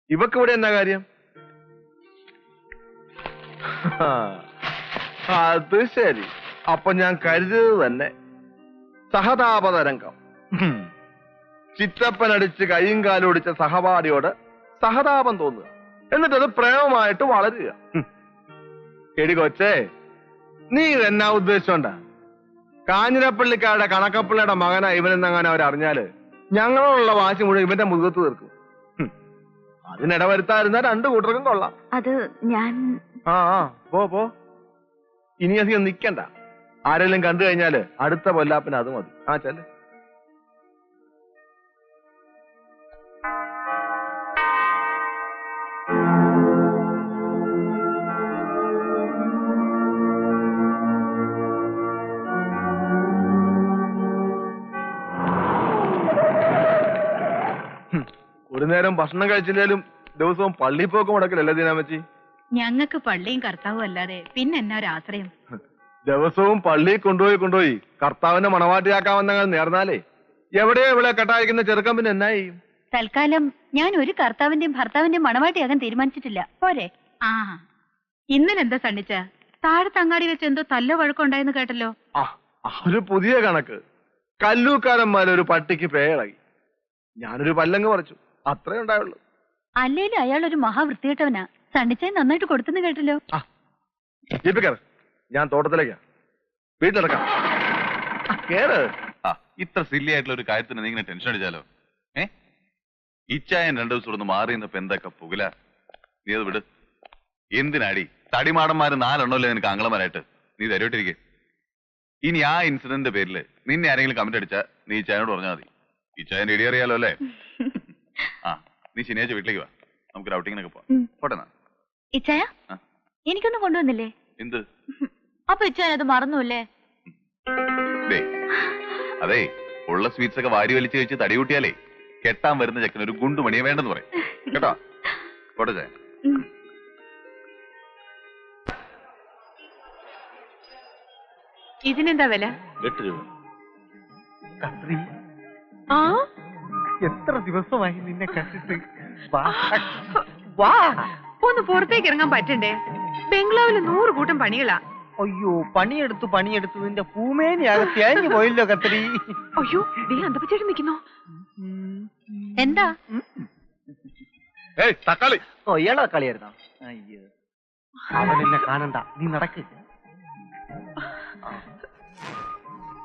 ഇവക്ക് ഇവിടെ എന്നാ കാര്യം? അത് ശരി. അപ്പൊ ഞാൻ കരുതിയത് തന്നെ സഹതാപതരംഗം. ചിറ്റപ്പനടിച്ച് കൈയും കാലും ഒടിച്ച സഹപാഠിയോട് സഹതാപം തോന്നുക, എന്നിട്ടത് പ്രേമമായിട്ട് വളരുക. എടി കൊച്ചേ, നീ ഇതെന്നാ ഉദ്ദേശിച്ചോണ്ടാ? കാഞ്ഞിരപ്പള്ളിക്കാരുടെ കണക്കപ്പിള്ളയുടെ മകനാ ഇവനെന്നങ്ങനെ അവരറിഞ്ഞാല് ഞങ്ങളോടുള്ള വാശി മുഴുവൻ ഇവന്റെ മുഖത്ത് തീർക്കും. അതിനിടവരുത്തായിരുന്ന രണ്ടു കൂട്ടർക്കും കൊള്ളാം. അത് ഞാൻ പോ. ഇനി അധികം നിക്കണ്ട. ആരെങ്കിലും കണ്ടു കഴിഞ്ഞാല് അടുത്ത പൊല്ലാപ്പിന് അത് മതി. ചെല്ല്. ഒരു നേരം ഭക്ഷണം കഴിച്ചില്ലേലും ദിവസവും പള്ളി പോക്ക് മുടക്കില്ലല്ലേ ദീനാമച്ചി? ഞങ്ങൾക്ക് പള്ളിയും കർത്താവും അല്ലാതെ പിന്നെ എന്നാ ഒരു ആശ്രയം. ദിവസവും പള്ളിയിൽ കൊണ്ടുപോയി കർത്താവിന്റെ മണവാട്ടിയാക്കാമെന്ന നേർന്നാലേ എവിടെയോ ഇവിടെ കെട്ടായിരിക്കുന്ന ചെറുക്കം പിന്നെ എന്നാ ചെയ്യും? തൽക്കാലം ഞാൻ ഒരു കർത്താവിന്റെയും ഭർത്താവിന്റെയും മണവാട്ടിയാകാൻ തീരുമാനിച്ചിട്ടില്ല. പോരെ? ആ ഇന്നലെ എന്താ സണ്ണിച്ച താഴത്തങ്ങാടി വെച്ച് എന്തോ തല്ലോ വഴക്കുണ്ടായെന്ന് കേട്ടല്ലോ. ഒരു പുതിയ കണക്ക്. കല്ലൂക്കാരന്മാരൊരു പട്ടിക്ക് പേളകി. ഞാനൊരു പല്ലങ്ങ് പറിച്ചു, അത്രേ ഉണ്ടായുള്ളൂ. അല്ലേലും അയാൾ ഒരു മഹാവൃത്തികെട്ടവനാ. സണ്ണിച്ചായി നന്നായിട്ട് കൊടുത്തെന്ന് കേട്ടല്ലോ. ജീപ്പിക്കാർ, ഞാൻ തോട്ടത്തിലേക്കാ. വീട്ടിലിറക്കാം. കേറ്. ഇത്ര സില്ലി ആയിട്ടുള്ള ഒരു കാര്യത്തിന് നീ ഇങ്ങനെ ടെൻഷൻ അടിച്ചാലോ? ഇച്ചായൻ 2 ദിവസം ഒന്ന് മാറി നിന്നപ്പോ എന്തൊക്കെ പുകല. നീ അത് വിട്. എന്തിനാടി? തടിമാടന്മാര് 4 എണ്ണമല്ലേ നിനക്ക് ആംഗളമാരായിട്ട്? നീ തരോട്ടിരിക്കെ. ഇനി ആ ഇൻസിഡന്റിന്റെ പേരില് നിന്നെ ആരെങ്കിലും കമന്റ് അടിച്ചാ നീ ഇച്ചായനോട് പറഞ്ഞാൽ മതി. ഇച്ചായന്റെ ഇടി അറിയാലോ അല്ലേ? നീ ശനിയാഴ്ച വീട്ടിലേക്ക് വാ, നമുക്ക് ഔട്ടിങ്ങിനൊക്കെ പോവാം. പോട്ടെന്നാ. ഇച്ചായ എനിക്കൊന്നും കൊണ്ടുവന്നില്ലേ? എന്ത്? അപ്പൊ ഇച്ചായൻ അത് മറന്നുല്ലേ? അതെ, ഉള്ള സ്വീറ്റ്സ് ഒക്കെ വാരി വലിച്ചു വെച്ച് തടി കൂട്ടിയാലേ കെട്ടാൻ വരുന്ന ചെക്കന് ഒരു ഗുണ്ടുമണിയെ വേണ്ടെന്ന് പറയും കേട്ടോ. പോട്ടെ ചായ. ഇതിനെന്താ വില? 8 രൂപ. എത്ര ദിവസമായി നിന്നെ കണ്ടിട്ട്? ഒന്ന് പുറത്തേക്ക് ഇറങ്ങാൻ പറ്റണ്ടേ? ബംഗ്ലാവില് 100 കൂട്ടം പണികളാ. അയ്യോ, പണിയെടുത്ത് നിന്റെ പൂമേനിയാകെ തേഞ്ഞു പോയില്ലോ കത്രി. അയ്യോ, അന്തപ്പച്ചേട്ടൻ നിൽക്കുന്നോ? എന്താ? തക്കാളി. ഓ, ഇയാളെ കളിയായിരുന്നോ? അയ്യോ, അവൻ എന്നെ കാണണ്ട, നീ നടക്ക്.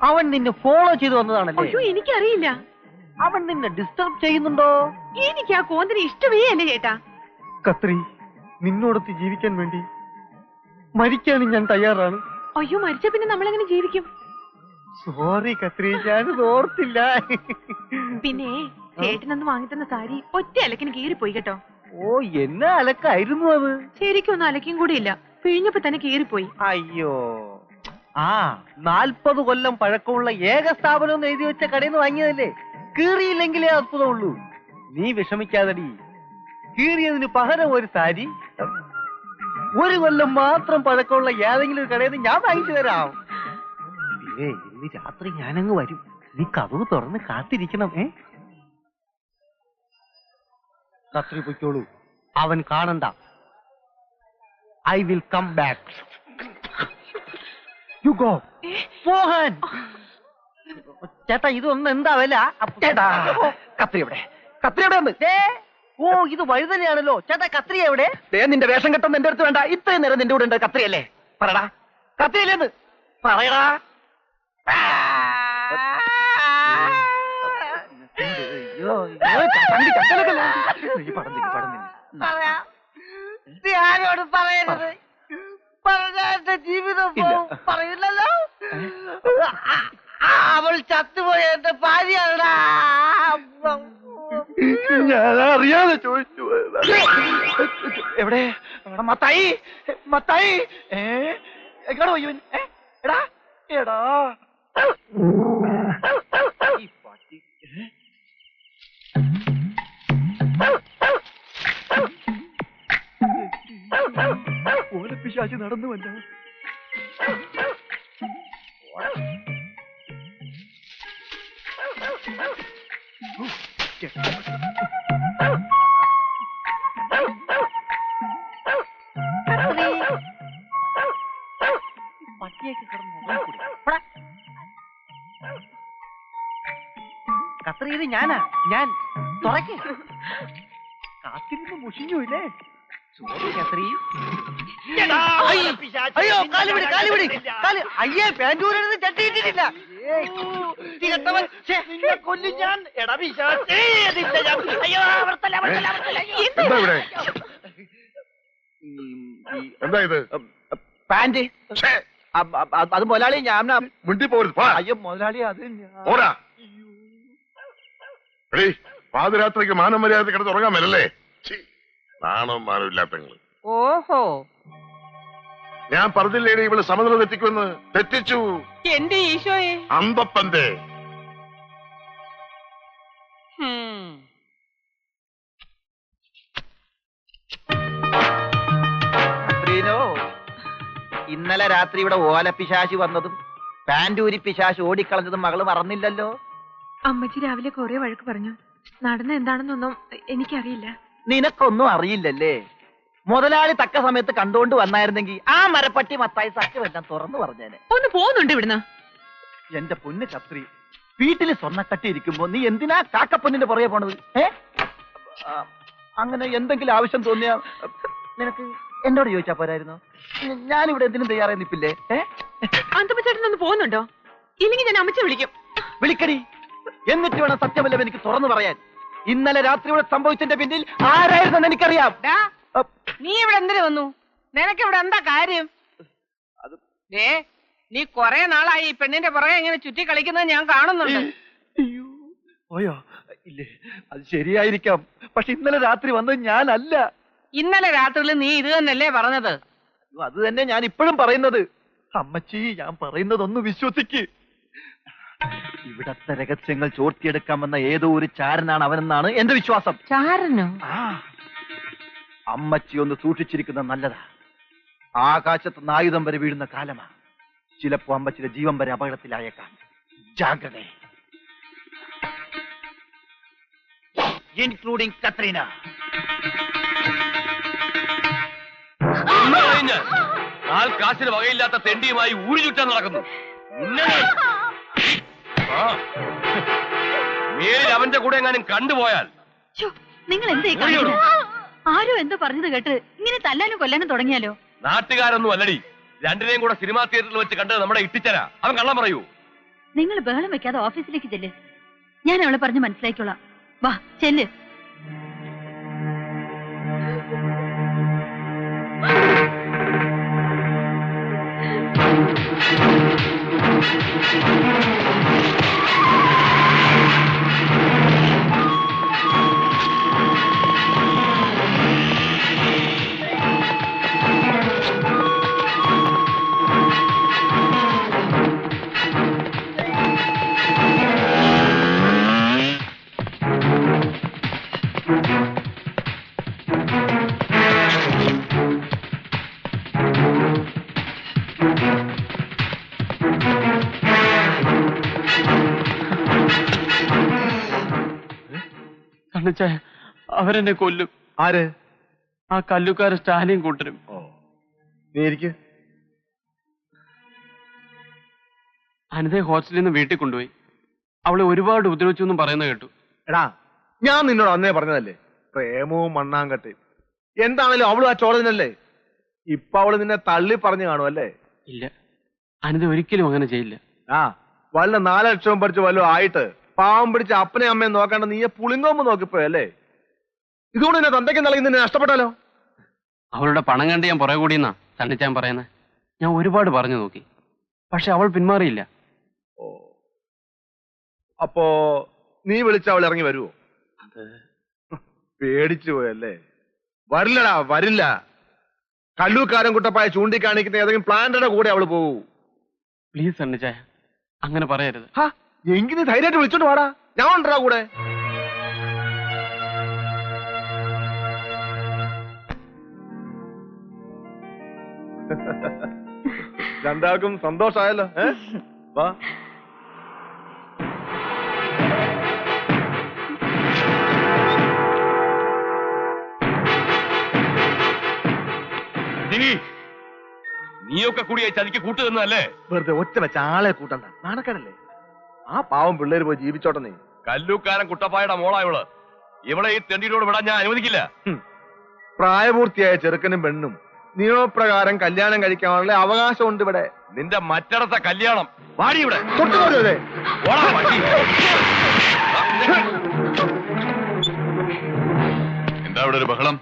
അവൻ നിന്നെ ഫോളോ ചെയ്തു വന്നതാണല്ലേ? അയ്യോ, എനിക്കറിയില്ല. അവൻ നിന്നെ ഡിസ്റ്റർബ് ചെയ്യുന്നുണ്ടോ? എനിക്ക് ആ കോന്തിന് ഇഷ്ടമേ അല്ലേ ചേട്ടാ. കത്രി, നിന്നോടൊത്ത് ജീവിക്കാൻ വേണ്ടി മരിക്കാനും ഞാൻ തയ്യാറാണ്. അയ്യോ, മരിച്ച പിന്നെ നമ്മളെങ്ങനെ ജീവിക്കും? സോറി കത്രി, ഞാനിത് ഓർത്തില്ല. പിന്നെ ചേട്ടനൊന്ന് വാങ്ങിത്തന്ന സാരി ഒറ്റ അലക്കിന് കീറിപ്പോയി കേട്ടോ. ഓ, എന്നാ അലക്കായിരുന്നു അത്? ശരിക്കും ഒന്നും അലക്കും കൂടി ഇല്ല, പിഴിഞ്ഞപ്പോ തന്നെ കീറിപ്പോയി. അയ്യോ, 40 കൊല്ലം പഴക്കമുള്ള ഏക സ്ഥാപനം എഴുതി വെച്ച കടയിൽ നിന്ന് വാങ്ങിയതല്ലേ? കീറിയില്ലെങ്കിലേ അത്ഭുതമുള്ളൂ. നീ വിഷമിക്കാതടി, കീറിയതിന് പകരം ഒരു സാരി 1 കൊല്ലം മാത്രം പഴക്കമുള്ള ഏതെങ്കിലും ഒരു കടയിൽ നിന്ന് ഞാൻ വാങ്ങിച്ചു തരാം. ഇന്ന് രാത്രി ഞാനങ്ങ് വരും, നീ കതവ് തുറന്ന് കാത്തിരിക്കണം. കത്രി പൊയ്ക്കോളൂ, അവൻ കാണണ്ട. I will come back. You go. Mohan ചേട്ടാ, ഇതൊന്നും എന്താ വില? ചേട്ടാ, കത്രി എവിടെ? കത്രി എവിടെ? ഓ, ഇത് വഴുതനെയാണല്ലോ. ചേട്ടാ, കത്രി എവിടെ? നിന്റെ വേഷം കെട്ടൊന്നും എന്റെ അടുത്ത് വേണ്ട. ഇത്രയും നേരം നിന്റെ കൂടെ ഉണ്ട്. കത്രിയല്ലേ? പറടാ, കത്രിയല്ലേന്ന് പറയടാ. ആരോട് പറയരുത്, പറഞ്ഞ എന്റെ ജീവിതം പറയില്ലല്ലോ. അവൾ ചത്തുപോയ എന്റെ ഭാര്യയാണടാ. ഞാൻ അറിയാതെ ചോദിച്ചു. എവിടെ മത്തായി? മത്തായി എങ്ങോട്ട് പോയി? എടാ എടാ, ഓലപ്പിശാചി നടന്നുവല്ലോ. പട്ടിയൊക്കെ കിടന്നു. കത്രി, ഇത് ഞാനാ. ഞാൻ തുറക്ക്. കാത്തിരുന്ന് മുഷിഞ്ഞു ഇല്ലേ? കത്രി. അയ്യോ, കാലുപിടി കാലുപിടി. അയ്യേ, പാൻറ്റൂരെടുത്ത് ചട്ടിയിട്ടിട്ടില്ല. കൊല്ലും ഞാൻ. എന്താ ഇത്? പാന്റ്. അത് മുതലാളി ഞാൻ മുണ്ടി പോരുത്. അയ്യോ മുതലാളി, അത് ഓടാ. പാതിരാത്രിക്ക് മാനം മര്യാദ കിടന്ന് ഉറങ്ങാൻ മേലല്ലേ? നാണോ മാനം ഇല്ലാത്തങ്ങള്. ഓഹോ, ഞാൻ പറഞ്ഞില്ലേടി ഇവള് സമനില തെറ്റിക്കുമെന്ന്. തെറ്റിച്ചു. എന്റെ ഈശോയെ. അമ്പപ്പന്റെ ഇന്നലെ രാത്രി ഇവിടെ ഓലപ്പിശാശി വന്നതും പാൻഡൂരി പിശാശി ഓടിക്കളഞ്ഞതും മകള് മറന്നില്ലല്ലോ. അമ്മച്ചി രാവിലെ കുറെ വഴക്ക് പറഞ്ഞു. നടന്ന എന്താണെന്നൊന്നും എനിക്കറിയില്ല. നിനക്കൊന്നും അറിയില്ലല്ലേ? മുതലാളി തക്ക സമയത്ത് കണ്ടുകൊണ്ട് വന്നായിരുന്നെങ്കിൽ ആ മരപ്പട്ടി മത്തായി സത്യമെല്ലാം തുറന്നു പറഞ്ഞേനെ. ഒന്ന് പോകുന്നുണ്ട് ഇവിടുന്ന്. എന്റെ പൊന്ന് കത്രി, വീട്ടില് സ്വർണ്ണക്കട്ടി ഇരിക്കുമ്പോ നീ എന്തിനാ കാക്കപ്പൊന്നിന്റെ പുറകെ പോണത്? അങ്ങനെ എന്തെങ്കിലും ആവശ്യം തോന്നിയാ നിനക്ക് എന്നോട് ചോദിച്ചാ പോരായിരുന്നു? ഞാനിവിടെ എന്തിനും തയ്യാറായി നിൽപ്പില്ലേ? അന്തപ്പച്ചേട്ടനൊന്ന് പോകുന്നുണ്ടോ? ഇല്ലെങ്കിൽ ഞാൻ അമ്മച്ചെ വിളിക്കും. വിളിക്കടി, എന്നിട്ട് വേണം സത്യമെല്ലാം എനിക്ക് തുറന്നു പറയാൻ. ഇന്നലെ രാത്രി ഇവിടെ സംഭവിച്ചതിന്റെ പിന്നിൽ ആരായിരുന്നെന്ന് എനിക്കറിയാം. നീ ഇവിടെ എന്തിനു വന്നു? നിനക്ക് ഇവിടെ എന്താ കാര്യം? നീ കൊറേ നാളായി ഈ പെണ്ണിന്റെ പുറകെ ഇങ്ങനെ ചുറ്റി കളിക്കുന്നത് ഞാൻ കാണുന്നുണ്ട്. ഓയോ ഇല്ലേ, അത് ശരിയായിരിക്കാം. പക്ഷെ ഇന്നലെ രാത്രി വന്നത് ഞാനല്ല. ഇന്നലെ രാത്രിയിൽ നീ ഇത് തന്നെയല്ലേ പറഞ്ഞത്? അത് തന്നെ ഞാൻ ഇപ്പോഴും പറയുന്നത്. അമ്മച്ചി, ഞാൻ പറയുന്നതൊന്ന് വിശ്വസിക്ക്. ഇവിടത്തെ രഹസ്യങ്ങൾ ചോർത്തിയെടുക്കാമെന്ന ഏതോ ഒരു ചാരനാണ് അവനെന്നാണ് എന്റെ വിശ്വാസം. ചാരനോ? അമ്മച്ചി ഒന്ന് സൂക്ഷിച്ചിരിക്കുന്നത് നല്ലതാ. ആകാശത്ത് ആയുധം വരെ വീഴുന്ന കാലമാ. ചിലപ്പോ അമ്മച്ചിയുടെ ജീവൻ വരെ അപകടത്തിലായേക്കാം. ജാഗ്രത. ഇൻക്ലൂഡിംഗ് കത്രീന. കാശിന് വകയില്ലാത്ത തെണ്ടിയുമായി ഊരി ചുറ്റാൻ നടക്കുന്നു. മേലിൽ അവന്റെ കൂടെ എങ്ങാനും കണ്ടുപോയാൽ നിങ്ങൾ എന്തേ ആരോ എന്തോ പറഞ്ഞത് കേട്ട് ഇങ്ങനെ തല്ലാനും കൊല്ലാനും തുടങ്ങിയാലോ? നാട്ടുകാരൊന്നും അല്ലടി, രണ്ടിനെയും കൂടെ സിനിമാ തിയേറ്ററിൽ വെച്ച് കണ്ടത് നമ്മുടെ ഇട്ടിച്ചരാ. അവൻ കള്ളം പറയൂ. നിങ്ങൾ ബഹളം വെക്കാതെ ഓഫീസിലേക്ക് ചെല്ല്. ഞാൻ അവളെ പറഞ്ഞ് മനസ്സിലാക്കിക്കോളാം. വാ ചെല്ല്. അവരെന്നെ കൊല്ലും. ആര്? ആ കല്ലുക്കാര് സ്റ്റാലിൻ കൂട്ടരും. നീ ഇരിക്ക്. അനിതയെ ഹോസ്റ്റലിൽ നിന്ന് വീട്ടിൽ കൊണ്ടുപോയി. അവളെ ഒരുപാട് ഉപദ്രവിച്ചു എന്നും പറയുന്ന കേട്ടു. എടാ, ഞാൻ നിന്നോട് അന്നേ പറഞ്ഞതല്ലേ, പ്രേമവും മണ്ണാങ്കട്ടയും. എന്താണേലും അവളും ആ ചോളനല്ലേ. ഇപ്പൊ അവള് നിന്നെ തള്ളി പറഞ്ഞു കാണുമല്ലേ? ഇല്ല, അനിത ഒരിക്കലും അങ്ങനെ ചെയ്യില്ല. വല്ല 4 ലക്ഷവും പഠിച്ച് വല്ലതും ആയിട്ട് പാവം പിടിച്ച് അപ്പനെ അമ്മയും നോക്കാണ്ട് നീയെ പുളിങ്ങോമ്പ് നോക്കിപ്പോയല്ലേ? ഇതുകൊണ്ട് നിന്നെ തന്തയ്ക്ക് നൽകി നിന്നെ നഷ്ടപ്പെട്ടാലോ? അവളുടെ പണം കണ്ട് ഞാൻ പുറകെ കൂടിയെന്നാ തണ്ണിച്ചാൻ പറയുന്നത്. ഞാൻ ഒരുപാട് പറഞ്ഞു നോക്കി, പക്ഷെ അവൾ പിന്മാറിയില്ല. അപ്പോ നീ വിളിച്ച അവൾ ഇറങ്ങി വരുവോ? അത് പേടിച്ചു പോയല്ലേ? വരില്ലടാ, വരില്ല. കല്ലൂക്കാരൻ കുട്ടപ്പായ ചൂണ്ടിക്കാണിക്കുന്ന ഏതെങ്കിലും പ്ലാന്റയുടെ കൂടെ അവള് പോകൂ. പ്ലീസ് തണ്ണിച്ചായ, അങ്ങനെ പറയരുത്. എങ്കിൽ നീ ധൈര്യമായിട്ട് വിളിച്ചോണ്ട് വാടാ, ഞാൻ ഉണ്ടടാ കൂടെ. രണ്ടാൾക്കും സന്തോഷമായല്ലോ. വാ. നീയൊക്കെ കൂടി ചതിക്ക് കൂട്ടുതന്നല്ലേ? വെറുതെ ഒറ്റ വെച്ച ആളെ കൂട്ടണ്ട, നാണക്കാരല്ലേ? ആ പാവം പിള്ളേര് പോയി ജീവിച്ചോട്ടെ. നീ കല്ലൂക്കാരൻ കുട്ടപ്പായുടെ മോളായവള്. ഇവളെ ഈ തെണ്ടിയോട് വിടാൻ ഞാൻ അനുവദിക്കില്ല. പ്രായപൂർത്തിയായ ചെറുക്കനും പെണ്ണും നിയമപ്രകാരം കല്യാണം കഴിക്കാനുള്ള അവകാശമുണ്ട് ഇവിടെ. നിന്റെ മറ്റടത്തെ കല്യാണം വാടി ഇവിടെ. എന്താ ഇവിടെ ഒരു ബഹളം?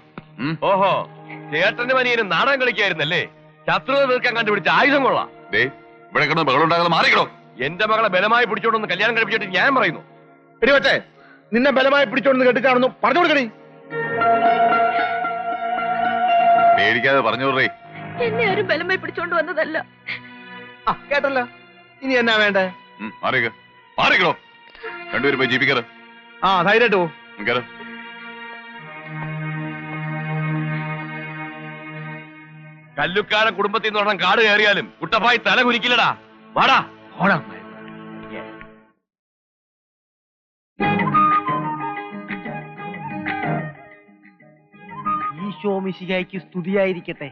ഓഹോ, ചേട്ടന്റെ മനിയന് നാടകം കളിക്കായിരുന്നല്ലേ? ശത്രുത തീർക്കാൻ കണ്ടുപിടിച്ച ആയുധം കൊള്ളാം. ഇവിടെ കിടന്ന് ബഹളം ഉണ്ടാകാതെ മാറിക്കണോ. എന്റെ മകളെ ബലമായി പിടിച്ചോണ്ടൊന്ന് കല്യാണം കഴിപ്പിച്ചിട്ട് ഞാൻ പറയുന്നു. എടിവട്ടെ, നിന്നെ ബലമായി പിടിച്ചോണ്ട് കെട്ടിച്ചാണെന്നു പറഞ്ഞു കൊടുക്കണേ. പേടിക്കാതെ പറഞ്ഞു വിടേ. എന്നെ ആരും ബലമായി പിടിച്ചോണ്ട് വന്നതല്ല. കേട്ടല്ലോ, ഇനി എന്നാ വേണ്ടേ? മാറിക്കണോ. രണ്ടുപേരും പോയി ജീവിക്കാറ്. ധൈര്യമായിട്ട് പോ. കല്ലുക്കാരൻ കുടുംബത്തിൽ നിന്ന് പറഞ്ഞ കാട് കയറിയാലും കുട്ടപ്പായി തല കുലിക്കില്ലടാ. വാടാ. ഈശോ മിശിഹായ്ക്ക് സ്തുതിയായിരിക്കട്ടെ.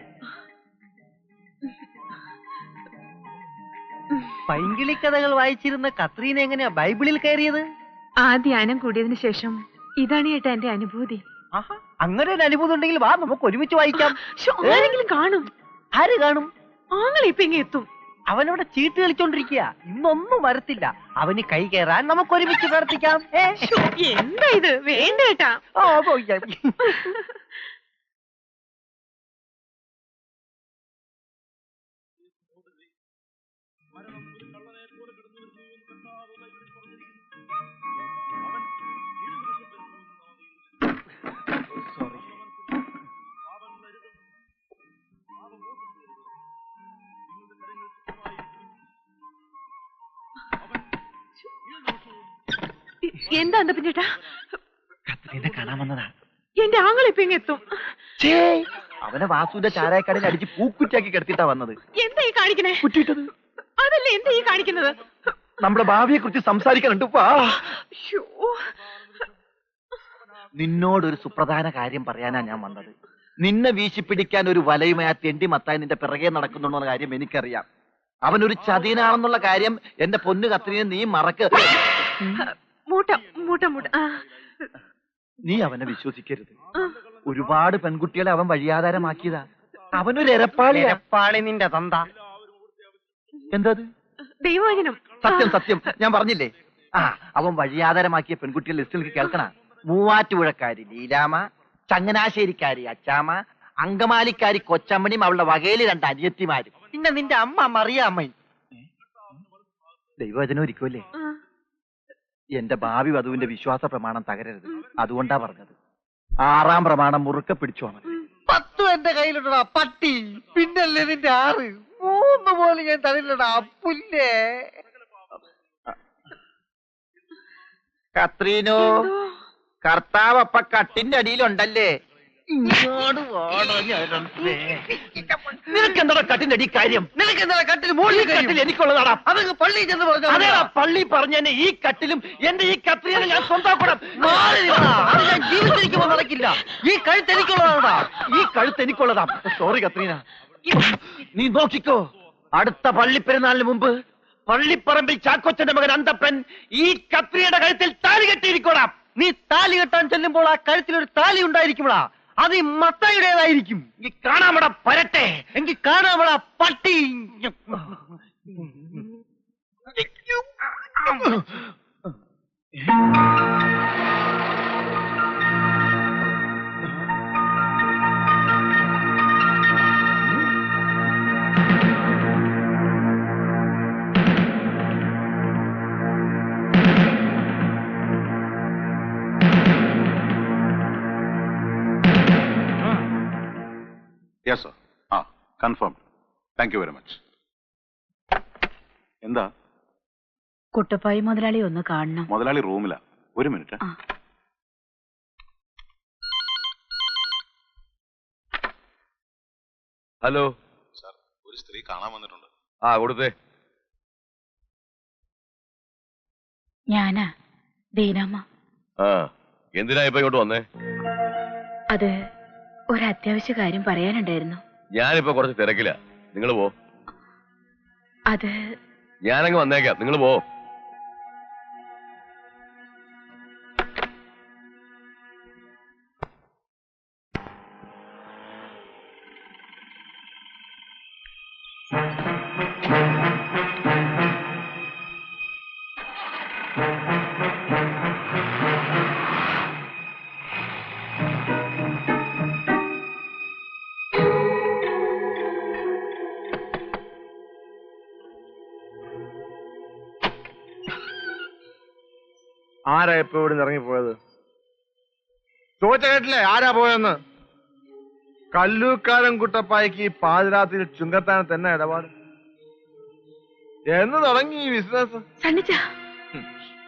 പൈങ്കിളി കഥകൾ വായിച്ചിരുന്ന കത്രീന എങ്ങനെയാ ബൈബിളിൽ കയറിയത്? ആ ധ്യാനം കൂടിയതിനു ശേഷം ഇതാണ് ഏട്ടാ എന്റെ അനുഭൂതി. അങ്ങനെ ഒരു അനുഭൂതി ഉണ്ടെങ്കിൽ വാ, നമുക്ക് ഒരുമിച്ച് വായിക്കാം. ആരെങ്കിലും കാണും. ആര് കാണും? ആങ്ങളെ ഇപ്പൊ ഇങ്ങ് എത്തും. അവനവിടെ ചീട്ട് കളിച്ചോണ്ടിരിക്കുക. ഇന്നൊന്നും വരത്തില്ല. അവന് കൈ കയറാൻ നമുക്ക് ഒരുമിച്ച് പ്രാർത്ഥിക്കാം. എന്താ ഇത്? വേണ്ട ഏട്ടാ. എന്താ പിന്നേട്ടാ? കത്രീനെ കാണാൻ വന്നതാ. എന്റെ ആങ്ങളെ ഇപ്പൊ ഇങ്ങ് എത്തും. അവനെ വാസുവിന്റെ ചാരായക്കടയിൽ അടിച്ച് പൂക്കുറ്റാക്കി കിടത്തിട്ടാ വന്നത്. എന്താ ഈ കാണിക്കണേ? കുറ്റിയിട്ടത് അതല്ലേ എന്താ ഈ കാണിക്കുന്നത്? നമ്മുടെ ഭാവിയെ കുറിച്ച് സംസാരിക്കാനുണ്ട്. നിന്നോടൊരു സുപ്രധാന കാര്യം പറയാനാ ഞാൻ വന്നത്. നിന്നെ വീശിപ്പിടിക്കാൻ ഒരു വലയുമായി ആ തെണ്ടി മത്തായി നിന്റെ പിറകെ നടക്കുന്നുണ്ടോ എന്ന കാര്യം എനിക്കറിയാം. അവനൊരു ചതിയനാണെന്നുള്ള കാര്യം എന്റെ പൊന്നു കത്രീനെ നീ മറക്ക. നീ അവനെ വിശ്വസിക്കരുത്. ഒരുപാട് പെൺകുട്ടികളെ അവൻ വഴിയാധാരമാക്കിയതാ. അവനൊരു എരപ്പാളി നിന്റെ തന്ത. എന്താ ദൈവവചനം? സത്യം സത്യം, ഞാൻ പറഞ്ഞില്ലേ. അവൻ വഴിയാധാരമാക്കിയ പെൺകുട്ടികൾ ലിസ്റ്റിലേക്ക് കേൾക്കണ. മൂവാറ്റുപുഴക്കാരി ലീലാമ, ചങ്ങനാശ്ശേരിക്കാരി അച്ചാമ്മ, അങ്കമാലിക്കാരി കൊച്ചമ്മണിയും അവളുടെ വകയില് 2 അനിയത്തിമാരും, പിന്നെ നിന്റെ അമ്മ മറിയാമ്മയും. ദൈവവചനം ഒരിക്കുമല്ലേ? എന്റെ ഭാവി വധുവിന്റെ വിശ്വാസ പ്രമാണം തകരരുത്. അതുകൊണ്ടാ പറഞ്ഞത്. 6-ാം പ്രമാണം മുറുക്കെ പിടിച്ചോണം. 10 എന്റെ കയ്യിലുണ്ടടാ പട്ടി. പിന്നല്ലേ നിന്റെ 6. 3 പോലും ഞാൻ തന്നില്ലടാ പുല്ലേ. കത്രീനോ, കർത്താവ് അപ്പ കട്ടിന്റെ അടിയിലുണ്ടല്ലേ? ഇങ്ങോട്ട് നിനക്കെന്താ കട്ടിന്റെ അടി കാര്യം? നിനക്കെന്താ കട്ടിൽ മുകളിൽ കട്ടിൽ എനിക്കുള്ളതാടാ. അതങ്ങ് പള്ളി ചെന്ന് പറഞ്ഞു. അതേടാ പള്ളി പറഞ്ഞെന്നെ ഈ കട്ടിലും എന്റെ ഈ കത്രീനെ ഞാൻ സ്വന്തമാക്കണം. ഞാൻ ജീവിച്ചിരിക്കുമ്പോ നടക്കില്ല. ഈ കഴുത്ത് എനിക്കുള്ളതാടാ. ഈ കഴുത്ത് എനിക്കുള്ളതാ. സോറി കത്രീന. നീ നോക്കിക്കോ, അടുത്ത പള്ളിപ്പെരുന്നാളിന് മുമ്പ് പള്ളിപ്പറമ്പിൽ ചാക്കോച്ചന്റെ മകൻ അന്തപ്പൻ ഈ കത്രിയുടെ കഴുത്തിൽ താലി കെട്ടിയിരിക്കോടാ. നീ താലി കെട്ടാൻ ചെല്ലുമ്പോൾ ആ കഴുത്തിലൊരു താലി ഉണ്ടായിരിക്കുമ്പോഴാ അത് ഈ മത്തായിയുടേതായിരിക്കും. ഈ കാണാമട പരട്ടെ. എങ്കിൽ കാണാമട പട്ടി. Yes sir. Confirm. Thank you very much. എന്താ? കുട്ടപ്പായി മുതലാളി ഒന്ന് കാണണം. മുതലാളി റൂമിലാ. 1 മിനിറ്റ്. ഹലോ സാർ, ഒരു സ്ത്രീ കാണാൻ വന്നിട്ടുണ്ട്. കൊടുത്തേ. ഞാനാ ദീനാമ്മ. എന്തിനാ ഇപ്പൊ ഇങ്ങോട്ട് വന്നേ? അത് ഒരു അത്യാവശ്യ കാര്യം പറയാനുണ്ടായിരുന്നു. ഞാനിപ്പോ കുറച്ച് തിരക്കില്ല. നിങ്ങൾ പോ. അത് ഞാനങ്ങ് വന്നേക്കാം. നിങ്ങൾ പോ. ആരാ ഇപ്പൊ ഇവിടെ നിന്ന് ഇറങ്ങിപ്പോയത്? ചോദിച്ച കേട്ടില്ലേ ആരാ പോയെന്ന്? കല്ലൂക്കാരൻ കുട്ടപ്പായ്ക്ക് ഈ പാതിരാത്രിയിൽ ചുങ്കത്താൻ തന്നെ ഇടപാട്. എന്ന് തുടങ്ങി ഈ ബിസിനസ്?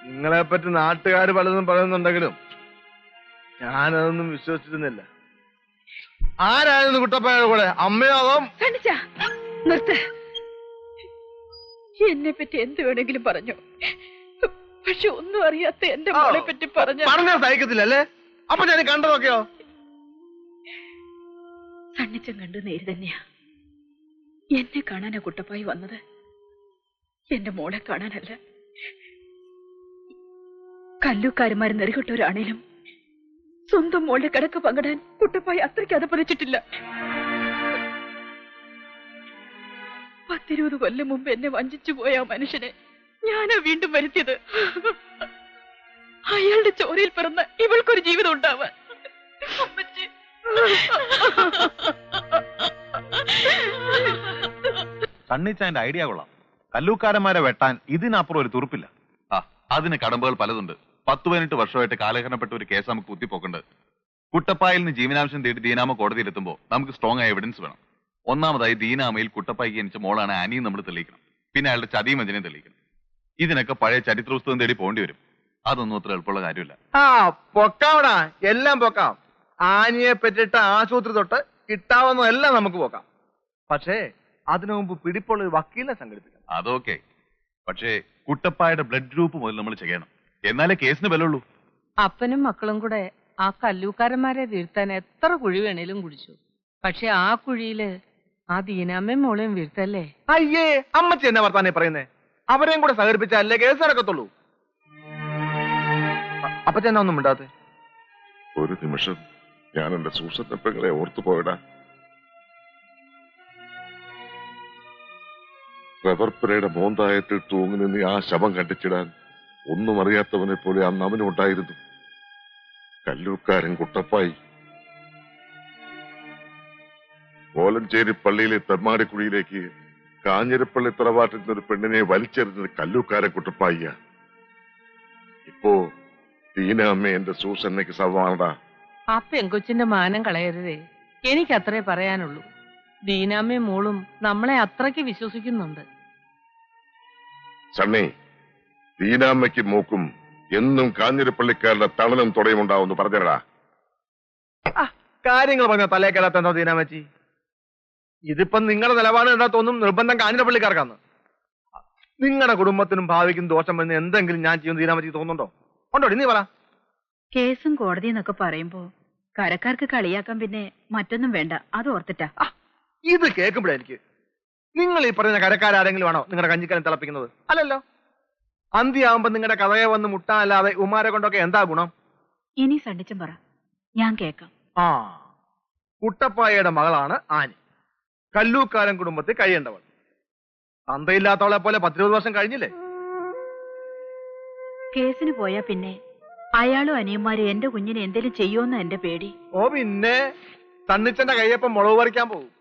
നിങ്ങളെ പറ്റി നാട്ടുകാർ പലതും പറയുന്നുണ്ടെങ്കിലും ഞാനതൊന്നും വിശ്വസിച്ചിരുന്നില്ല. ആരായിരുന്നു കുട്ടപ്പായുടെ കൂടെ? അമ്മയോ അതോ? നിർത്ത്. എന്നെ പറ്റി എന്ത് വേണമെങ്കിലും പറഞ്ഞു, പക്ഷെ ഒന്നും അറിയാത്ത എന്റെ മോളെ പറ്റി പറഞ്ഞാൽ സഹിക്കത്തില്ലല്ലേ? അപ്പൊ ഞാൻ കണ്ടതൊക്കെയോ? സണ്ണിച്ചൻ കണ്ടു നേര് തന്നെയാ. എന്നെ കാണാനാ കുട്ടപ്പായി വന്നത്, എന്റെ മോളെ കാണാനല്ല. കല്ലൂക്കാരന്മാർ നെറികെട്ടവരാണേലും സ്വന്തം മോളുടെ കിടക്ക് പങ്കിടാൻ കുട്ടപ്പായി അത്രയ്ക്ക് അതപ്പറിച്ചിട്ടില്ല. 10-20 കൊല്ലം മുമ്പ് എന്നെ വഞ്ചിച്ചു പോയ ആ മനുഷ്യനെ ഞാനാ വീണ്ടും വരുത്തിയത്. അയാളുടെ ചോരയിൽ പിറന്ന ഇവൾക്കൊരു ജീവിതം ഉണ്ടാവാൻ. സണ്ണിച്ചാന്റെ ഐഡിയ കൊള്ളാം. കല്ലൂക്കാരന്മാരെ വെട്ടാൻ ഇതിനപ്പുറം ഒരു തുറുപ്പില്ല. അതിന് കടമ്പകൾ പലതുണ്ട്. 10-18 വർഷമായിട്ട് കാലഹരണപ്പെട്ട ഒരു കേസ് നമുക്ക് കുത്തിപ്പോക്കുണ്ട്. കുട്ടപ്പായിൽ നിന്ന് ജീവനാംശം തേടി ദീനാമ കോടതിയിലെത്തുമ്പോൾ നമുക്ക് സ്ട്രോങ് ആയ എവിഡൻസ് വേണം. ഒന്നാമതായി ദീനാമയിൽ കുട്ടപ്പായിക്ക് ജനിച്ച മോളാണ് ആനിയും നമ്മൾ തെളിയിക്കണം. പിന്നെ അയാളുടെ ചതിയും വഞ്ചനയും തെളിയിക്കണം. ഇതിനൊക്കെ പഴയ ചരിത്ര പുസ്തകം തേടി പോകേണ്ടി വരും. അതൊന്നും അത്ര എളുപ്പമുള്ള കാര്യമില്ല. പൊക്കാവടാ, എല്ലാം പൊക്കാം. ആനിയെ പറ്റിയിട്ട് ആശുപത്രി തൊട്ട് കിട്ടാവുന്നതെല്ലാം നമുക്ക് പോക്കാം. പക്ഷേ അതിനു മുമ്പ് പിടിപ്പുള്ള ഒരു വക്കീലിനെ സംഘടിപ്പിക്കണം. അതൊക്കെ, പക്ഷേ കുട്ടപ്പായുടെ ബ്ലഡ് ഗ്രൂപ്പ് മുതൽ നമ്മൾ ചെയ്യണം. എന്നാലേ കേസിന് ബലമുള്ളൂ. അപ്പനും മക്കളും കൂടെ ആ കല്ലൂക്കാരന്മാരെ വീഴ്ത്താൻ എത്ര കുഴി വേണേലും കുടിച്ചു. പക്ഷെ ആ കുഴിയില് ആ ദീനാമ്മയും മോളെയും വീഴ്ത്തല്ലേ? അയ്യേ, അമ്മച്ചി എന്നാ വർത്താനേ പറയുന്നേ? അവരെയും കൂടെ സഹകരിപ്പിച്ചല്ലേ കേസ് നടക്കത്തുള്ളൂ. അപ്പച്ചെന്നാ ഒന്നും മിണ്ടാത്തെ? ഒരു നിമിഷം ഞാൻ എന്റെ സൂസന്റെ പെങ്ങളെ ഓർത്തു പോയടാ. റബ്ബർ പുരയുടെ മോന്തായത്തിൽ തൂങ്ങി നിന്ന് ആ ശവം കണ്ടിച്ചിടാൻ ഒന്നും അറിയാത്തവനെ പോലെ അന്ന് അവനും ഉണ്ടായിരുന്നു. കല്ലൂക്കാരൻ കുട്ടപ്പായി. കോലഞ്ചേരി പള്ളിയിലെ തെമ്മാടിക്കുഴിയിലേക്ക് കാഞ്ഞിരപ്പള്ളി തറവാട്ടിൽ നിന്ന് ഒരു പെണ്ണിനെ വലിച്ചെറിഞ്ഞത് കല്ലൂക്കാരൻ കുട്ടപ്പായിയ. ഇപ്പോ ദീനാമ്മ എന്റെ സൂസന്നയ്ക്ക് സവാണടാ. ആ പെങ്കൊച്ചിന്റെ മാനം കളയരുതേ. എനിക്കത്രേ പറയാനുള്ളൂ. ദീനാമ്മയും മോളും നമ്മളെ അത്രയ്ക്ക് വിശ്വസിക്കുന്നുണ്ട്. സണ്ണി, ദീനാമ്മയ്ക്ക് മൂക്കും എന്നും കാഞ്ഞിരപ്പള്ളിക്കാരുടെ തണലും തുടയും ഉണ്ടാവുമെന്ന് പറഞ്ഞടാ. കാര്യങ്ങൾ പറഞ്ഞ തലേ കേളാത്തോ ദീനാമച്ചി? ഇതിപ്പം നിങ്ങളുടെ നിലപാട് കണ്ടാത്തൊന്നും നിർബന്ധം കാഞ്ഞിരപ്പള്ളിക്കാർക്കാന്ന്. നിങ്ങളുടെ കുടുംബത്തിനും ഭാവിക്കും ദോഷം വരുന്ന എന്തെങ്കിലും ഞാൻ ചെയ്യുന്ന ദീനാമച്ചി തോന്നുന്നുണ്ടോ? ഉണ്ടോ? നീ പറ. കേസും കോടതി എന്നൊക്കെ പറയുമ്പോ കരക്കാർക്ക് കളിയാക്കാൻ പിന്നെ മറ്റൊന്നും വേണ്ട, അത് ഓർത്തിട്ടാ. ഇത് കേൾക്കുമ്പോഴേ എനിക്ക് നിങ്ങൾ ഈ പറയുന്ന കരക്കാരെങ്കിലും ആണോ നിങ്ങളുടെ കഞ്ഞിക്കാലം തിളപ്പിക്കുന്നത്? അല്ലല്ലോ. അന്തിയാവുമ്പോ നിങ്ങളുടെ കഥയെ വന്ന് മുട്ടാനല്ലാതെ ഉമാരെ കൊണ്ടൊക്കെ എന്താ ഗുണം? ഇനി സണ്ണിച്ചൻ പറ, ഞാൻ കേക്കാം. കുട്ടപ്പായയുടെ മകളാണ് ആനി. കല്ലൂക്കാരൻ കുടുംബത്തിൽ കഴിയേണ്ടവൾ. തന്തയില്ലാത്തവളെ പോലെ 10-20 വർഷം കഴിഞ്ഞില്ലേ? കേസിന് പോയാ പിന്നെ അയാളും അനിയന്മാരും എന്റെ കുഞ്ഞിനെ എന്തെങ്കിലും ചെയ്യുമെന്ന എന്റെ പേടി. ഓ പിന്നെ തണ്ണിച്ചന്റെ കയ്യപ്പം മുളക് പറിക്കാൻ പോകും.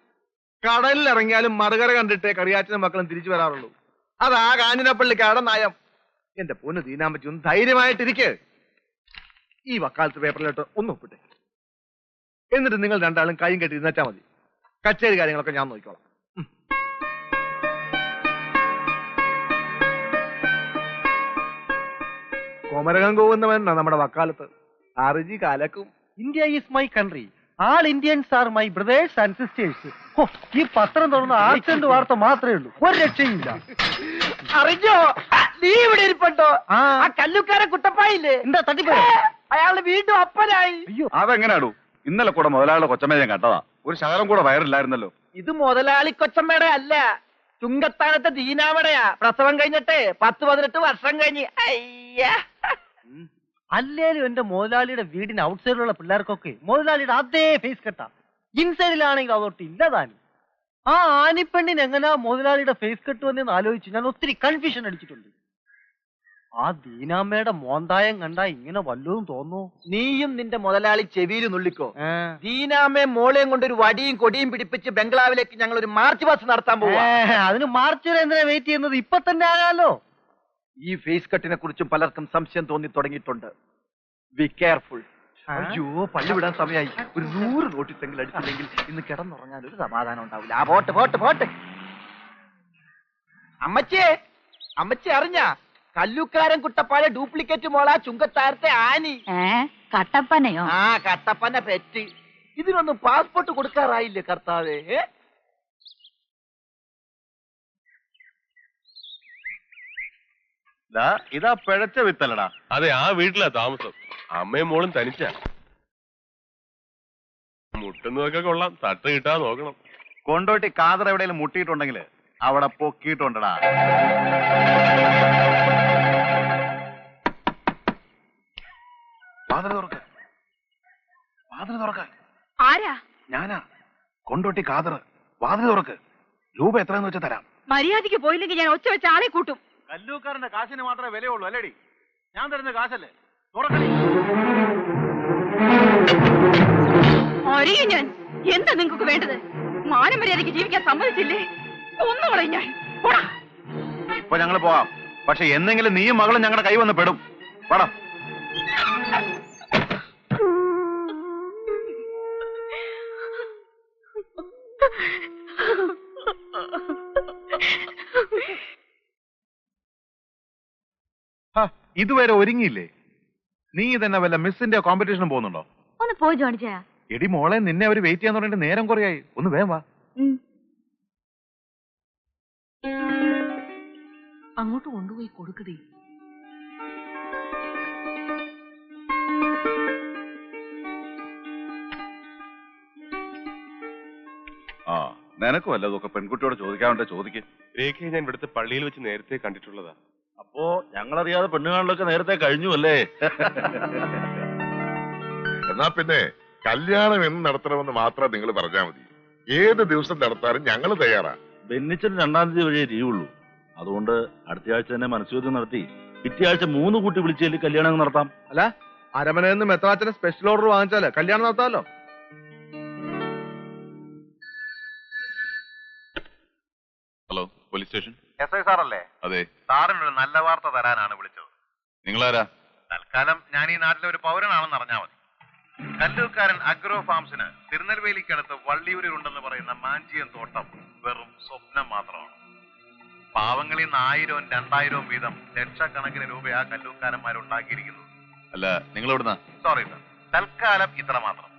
കടലിൽ ഇറങ്ങിയാലും മറുകര കണ്ടിട്ടേ കറിയാച്ചനും മക്കളും തിരിച്ചു വരാറുള്ളൂ. അതാ കാഞ്ഞിരപ്പള്ളിക്കാരുടെ നയം. എന്റെ പൊന്ന് ദീനാമ്പറ്റി, ഒന്ന് ധൈര്യമായിട്ടിരിക്കെ. ഈ വക്കാലത്ത് പേപ്പറിലിട്ട് ഒന്ന് ഒപ്പിട്ടെ. എന്നിട്ട് നിങ്ങൾ രണ്ടാളും കൈയും കെട്ടി ഇരുന്നേച്ചാ മതി. കച്ചേരി കാര്യങ്ങളൊക്കെ ഞാൻ നോക്കിക്കോളാം. കോമരകം പോകുന്നവൻ നമ്മുടെ വക്കാലത്ത് ആർജി കാലക്കും. India is my country. All Indians are my brothers and sisters. ഈ പത്രം തുറന്ന ആക്സിഡന്റ് വാർത്ത മാത്രമേ ഉള്ളൂ, ഒരു രക്ഷയില്ല. അറിഞ്ഞോ? നീ ഇവിടെ ഇരിപ്പുണ്ടോ? ആ കല്ലുക്കാരൻ കുട്ടപ്പായില്ലേ? എന്താ തട്ടിപ്പോ? അയാള് വീണ്ടും അപ്പനായി. അയ്യോ, അതെങ്ങനെയാടൂ? ഇന്നലെ കൂടെ മുതലാളിയുടെ കൊച്ചമ്മ ഞാൻ കണ്ടതാ. ഒരു ശകലം കൂടെ വയറില്ലായിരുന്നല്ലോ. ഇത് മുതലാളി കൊച്ചമ്മയുടെ അല്ല, ചുങ്കത്താനത്തെ ദീനാമടയാ. പ്രസവം കഴിഞ്ഞിട്ട് 10-18 വർഷം കഴിഞ്ഞ്. അയ്യാ, അല്ലേലും എന്റെ മുതലാളിയുടെ വീടിന് ഔട്ട്സൈഡിലുള്ള പിള്ളേർക്കൊക്കെ മുതലാളിയുടെ അതേ ഫേസ് കെട്ടാ. ഇൻസൈഡിലാണെങ്കിൽ അതോട്ട് ഇല്ലതാനും. ആ ആനിപ്പെണ്ണിന് എങ്ങനെയാ മുതലാളിയുടെ ഫേസ് കെട്ട് വന്നെന്ന് ആലോചിച്ച് ഞാൻ ഒത്തിരി കൺഫ്യൂഷൻ അടിച്ചിട്ടുണ്ട്. ആ ദീനാമ്മയുടെ മോന്തായം കണ്ടാ ഇങ്ങനെ വല്ലതും തോന്നൂ? നീയും നിന്റെ മുതലാളി ചെവിയിൽ നുള്ളിക്കോ. ദീനാമ്മയും മോളെയും കൊണ്ട് ഒരു വടിയും കൊടിയും പിടിപ്പിച്ച് ബംഗ്ലാവിലേക്ക് ഞങ്ങൾ ഒരു മാർച്ച് പാസ് നടത്താൻ പോവാ. അതിന് മാർച്ച് വരെ എന്തിനാ വെയിറ്റ് ചെയ്യുന്നത്? ഇപ്പൊ തന്നെ ആകാലോ. ഈ ഫേസ് കട്ടിനെ കുറിച്ചും പലർക്കും സംശയം തോന്നി തുടങ്ങിയിട്ടുണ്ട്. Be careful. അയ്യോ, പള്ളി വിടാൻ സമയമായി. ഒരു 100 നോട്ടീസെങ്കിലും അടിച്ചില്ലെങ്കിൽ ഇന്ന് കിടന്നുറങ്ങാൻ ഒരു സമാധാനം ഉണ്ടാവില്ല. ആ പോട്ടെ പോട്ടെ പോട്ടെ. അമ്മച്ചേ, അമ്മച്ചി അറിഞ്ഞ കല്ലുക്കാരൻ കുട്ടപ്പാടെ ഡ്യൂപ്ലിക്കേറ്റ് മോളാ ചുങ്കത്താരത്തെ ആനി. കട്ടപ്പനയോ? ആ കട്ടപ്പന പെറ്റ്. ഇതിനൊന്നും പാസ്പോർട്ട് കൊടുക്കാറായില്ലേ കർത്താവേ? ഇതാ പിഴച്ച വിത്തല്ലടാ. അതെ, ആ വീട്ടിലാ താമസം. അമ്മയും മോളും തനിച്ച. മുട്ടുന്നതൊക്കെ കൊള്ളാം, തട്ട് കിട്ടാതെ നോക്കണം. കൊണ്ടോട്ടി കാതർ എവിടെയെങ്കിലും മുട്ടിയിട്ടുണ്ടെങ്കിൽ അവിടെ പൊക്കിയിട്ടുണ്ടടാ. വാതിൽ തുറക്കാൻ. ആരാ? ഞാനാ, കൊണ്ടോട്ടി കാതർ. വാതിൽ തുറക്ക്. രൂപ എത്രയെന്ന് വെച്ചാൽ തരാം. മര്യാദയ്ക്ക് പോയില്ലെങ്കിൽ ഞാൻ ഒച്ച വെച്ച ആളെ കൂട്ടും. കല്ലൂക്കാരന്റെ കാശിന് മാത്രമേ വിലയുള്ളൂ അല്ലേടി? ഞാൻ തരുന്ന കാശല്ലേ? തുറക്കണേ. അറിയും ഞാൻ. എന്താ നിങ്ങൾക്ക് വേണ്ടത്? മാനം മര്യാദയ്ക്ക് ജീവിക്കാൻ സമ്മതിച്ചില്ലേ? ഒന്നുകളെ ഞാൻ. ഇപ്പൊ ഞങ്ങൾ പോവാം. പക്ഷെ എന്തെങ്കിലും നീയും മകളും ഞങ്ങളുടെ കൈ വന്ന് പെടും. പടാ. ഇതുവരെ ഒരുങ്ങിയില്ലേ? നീ തന്നെ വല്ല മിസ്സിന്റെ കോമ്പറ്റീഷനും പോകുന്നുണ്ടോ? ഒന്ന് പോയി ജോണിച്ചാ. എടി മോളെ, നിന്നെ അവര് വെയിറ്റ് ചെയ്യാൻ തുടങ്ങിയിട്ട് നേരം കുറയായി. ഒന്ന് വേഗം വാ. അങ്ങോട്ട് കൊണ്ടുപോയി കൊടുക്കടി. ആ, നിനക്ക് വല്ലതൊക്കെ പെൺകുട്ടിയോട് ചോദിക്കാറുണ്ട്, ചോദിക്ക്. രേഖയെ ഞാൻ ഇവിടുത്തെ പള്ളിയിൽ വെച്ച് നേരത്തെ കണ്ടിട്ടുള്ളതാ. അപ്പോ ഞങ്ങളറിയാതെ പെണ്ണുകാണലൊക്കെ നേരത്തെ കഴിഞ്ഞു അല്ലേ? എന്നാ പിന്നെ കല്യാണം എന്ന് നടത്തണമെന്ന് മാത്രം നിങ്ങൾ പറഞ്ഞാൽ മതി. ഏത് ദിവസം നടത്താനും ഞങ്ങൾ തയ്യാറാ. ബെന്നിച്ചന് 2-ാം തീയതി വഴിയേ ലീവുള്ളൂ. അതുകൊണ്ട് അടുത്ത ആഴ്ച തന്നെ മനസ്സുചോദ്യം നടത്തി പിറ്റേ ആഴ്ച 3 കൂട്ടി വിളിച്ചേല് കല്യാണം നടത്താം. അല്ല, അരമനയിൽ നിന്ന് മെത്രാച്ചന് സ്പെഷ്യൽ ഓർഡർ വാങ്ങിച്ചാലേ കല്യാണം നടത്താമല്ലോ. Hello, police station. SI സാറല്ലേ? അതെ. സാറിനൊരു നല്ല വാർത്ത തരാനാണ് വിളിച്ചത്. നിങ്ങളാരാ? തൽക്കാലം ഞാൻ ഈ നാട്ടിലെ ഒരു പൗരനാണെന്ന് അറിഞ്ഞാൽ മതി. കല്ലൂക്കാരൻ അഗ്രോ ഫാംസിന് തിരുനെൽവേലിക്കടുത്ത് വള്ളിയൂരിലുണ്ടെന്ന് പറയുന്ന മാഞ്ചിയം തോട്ടം വെറും സ്വപ്നം മാത്രമാണ്. പാവങ്ങളിൽ നിന്ന് 1000-ഉം 2000-ഉം വീതം ലക്ഷക്കണക്കിന് രൂപയാ കല്ലൂക്കാരന്മാരുണ്ടാക്കിയിരിക്കുന്നത്. അല്ല, നിങ്ങൾ എവിടുന്നാ? സോറി സാർ, തൽക്കാലം ഇത്ര മാത്രം.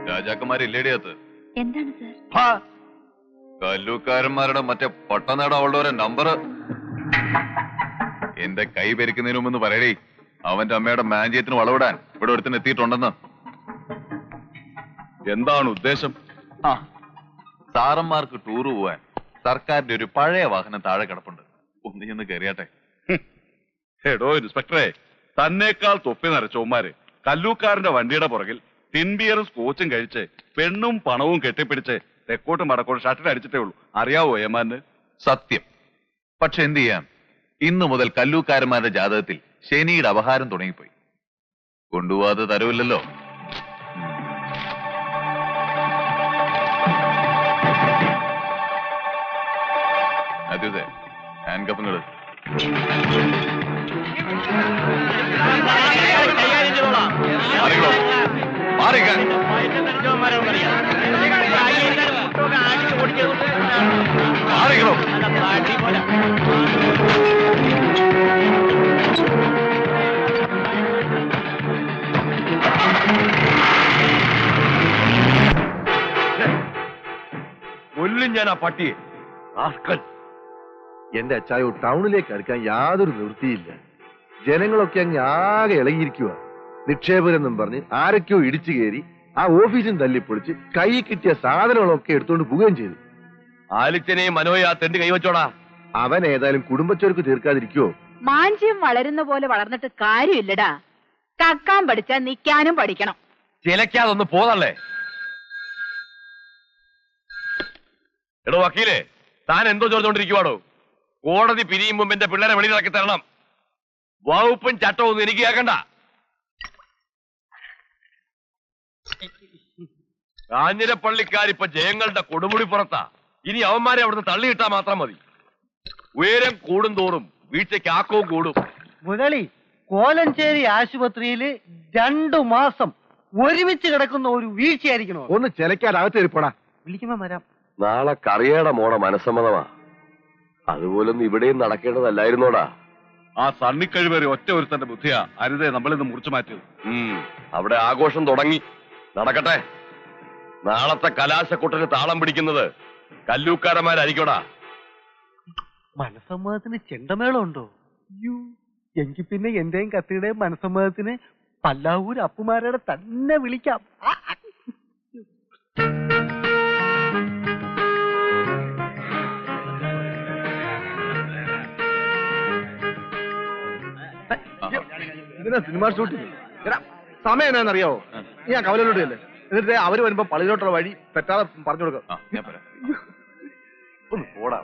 രാജാക്കന്മാരില്ലേടിയത്ത്? എന്താണ് സാർ? കല്ലൂക്കാരന്മാരുടെ മറ്റേ പട്ടനാട് അവളുടെ ഒരു നമ്പർ എന്റെ കൈ പെരിക്കുന്നതിന് മുമ്പ് പറയടി. അവന്റെ അമ്മയുടെ മാഞ്ചയത്തിന് വളവിടാൻ ഇവിടെ ഒരുത്തിന് എത്തിയിട്ടുണ്ടെന്ന്. എന്താണ് ഉദ്ദേശം? ആ, സാറന്മാർക്ക് ടൂറ് പോവാൻ സർക്കാരിന്റെ ഒരു പഴയ വാഹനം താഴെ കിടപ്പുണ്ട്. ഒന്ന് ചെന്ന് കയറിയാട്ടെ. എടോ ഇൻസ്പെക്ടറെ, തന്നേക്കാൾ തൊപ്പി നരച്ചോമാര് കല്ലൂക്കാരന്റെ വണ്ടിയുടെ പുറകിൽ ടിൻബിയറും സ്കോച്ചും കഴിച്ച് പെണ്ണും പണവും കെട്ടിപ്പിടിച്ച് തെക്കോട്ടും വടക്കോട്ടും ഷട്ടിൽ അടിച്ചിട്ടേ ഉള്ളൂ. അറിയാവോ ഏമാന്? സത്യം. പക്ഷെ എന്ത് ചെയ്യാം, ഇന്നു മുതൽ കല്ലൂക്കാരന്മാരുടെ ജാതകത്തിൽ ശനിയുടെ അപഹാരം തുടങ്ങിപ്പോയി. കൊണ്ടുപോവാതെ തരവില്ലല്ലോ. അതെ, ഹാൻഡ് കപ്പുകള് മാറിക്കാൻ. മാറിക്കണോ? കൊല്ലും ഞാൻ ആ പട്ടിയെ. എന്റെ അച്ചായോ, ടൗണിലേക്ക് അടുക്കാൻ യാതൊരു നിവൃത്തിയില്ല. ജനങ്ങളൊക്കെ അങ്ങ് ആകെ ഇളകിയിരിക്കുക. നിക്ഷേപകരെന്നും പറഞ്ഞ് ആരൊക്കെയോ ഇടിച്ചു കയറി ആ ഓഫീസും തല്ലിപ്പൊളിച്ച് കൈ കിട്ടിയ സാധനങ്ങളൊക്കെ എടുത്തുകൊണ്ട് പോവുകയും ചെയ്തു. ആലിച്ചനെയും മനോയെ ആ തെണ്ടി കൈവച്ചോടാ. അവൻ ഏതായാലും കുടുംബച്ചോർക്ക് തീർക്കാതിരിക്കുവോ? മാഞ്ചിയം വളരുന്ന പോലെ വളർന്നിട്ട് കാര്യമില്ലടാ. കക്കാൻ പഠിച്ചാ നിക്കാനും പഠിക്കണം. ചിലക്കാതൊന്ന് പോതല്ലേ. എടോ വക്കീലേ, താൻ എന്തോ ചോദിച്ചോണ്ടിരിക്കുവാടോ? കോടതി പിരിയും മുമ്പ് എന്റെ പിള്ളേരെ വെളിയിലാക്കി തരണം. വകുപ്പും ചട്ടവും ഒന്നും എനിക്ക് കേൾക്കണ്ട. കാഞ്ഞിരപ്പള്ളിക്കാരിപ്പോ ജയങ്ങളുടെ കൊടുമുടി പുറത്താ. ഇനി അവന്മാരെ അവിടുന്ന് തള്ളിയിട്ടാ മാത്രം മതി. ഉയരം കൂടും തോറും വീഴ്ചയ്ക്ക് ആക്കവും കൂടും. മുരളി, കോലഞ്ചേരി ആശുപത്രിയിൽ 2 മാസം ഒരുമിച്ച് കിടക്കുന്ന ഒരു വീഴ്ചയായിരിക്കണോ? ഒന്ന് ചിലക്കാതെ അകത്ത് കയറിപ്പോടാ. വിളിക്കുമ്പോ വരാം. നാളെ കറിയയുടെ മോടെ മനസ്സമ്മതമാ. അതുപോലൊന്നും ഇവിടെയും നടക്കേണ്ടതല്ലായിരുന്നോടാ. ആ സണ്ണിക്കഴിവേറി ഒറ്റ ഒരുത്തന്റെ ബുദ്ധിയാ അരുതേ നമ്മളിന്ന് മുറിച്ചു മാറ്റിയത്. അവിടെ ആഘോഷം തുടങ്ങി. നടക്കട്ടെ. നാളത്തെ കലാശക്കൊട്ടിന് താളം പിടിക്കുന്നത് കല്ലൂക്കാരന്മാരായിരിക്കോടാ. മനസ്സമ്മതത്തിന് ചെണ്ടമേളം ഉണ്ടോ? എങ്കിൽ പിന്നെ എന്റെയും കത്തിയുടെയും മനസ്സമ്മതത്തിന് പല്ലാവൂർ അപ്പുമാരുടെ തന്നെ വിളിക്കാം. ഇതിനാ സിനിമ ഷൂട്ടിങ്. സമയം എന്നാന്നറിയാവോ? ഞാൻ കവലയിലോട്ടല്ലേ, എന്നിട്ട് അവര് വരുമ്പോ പള്ളിയിലോട്ടുള്ള വഴി തെറ്റാതെ പറഞ്ഞു കൊടുക്കാം. ഒന്ന് പോടാ.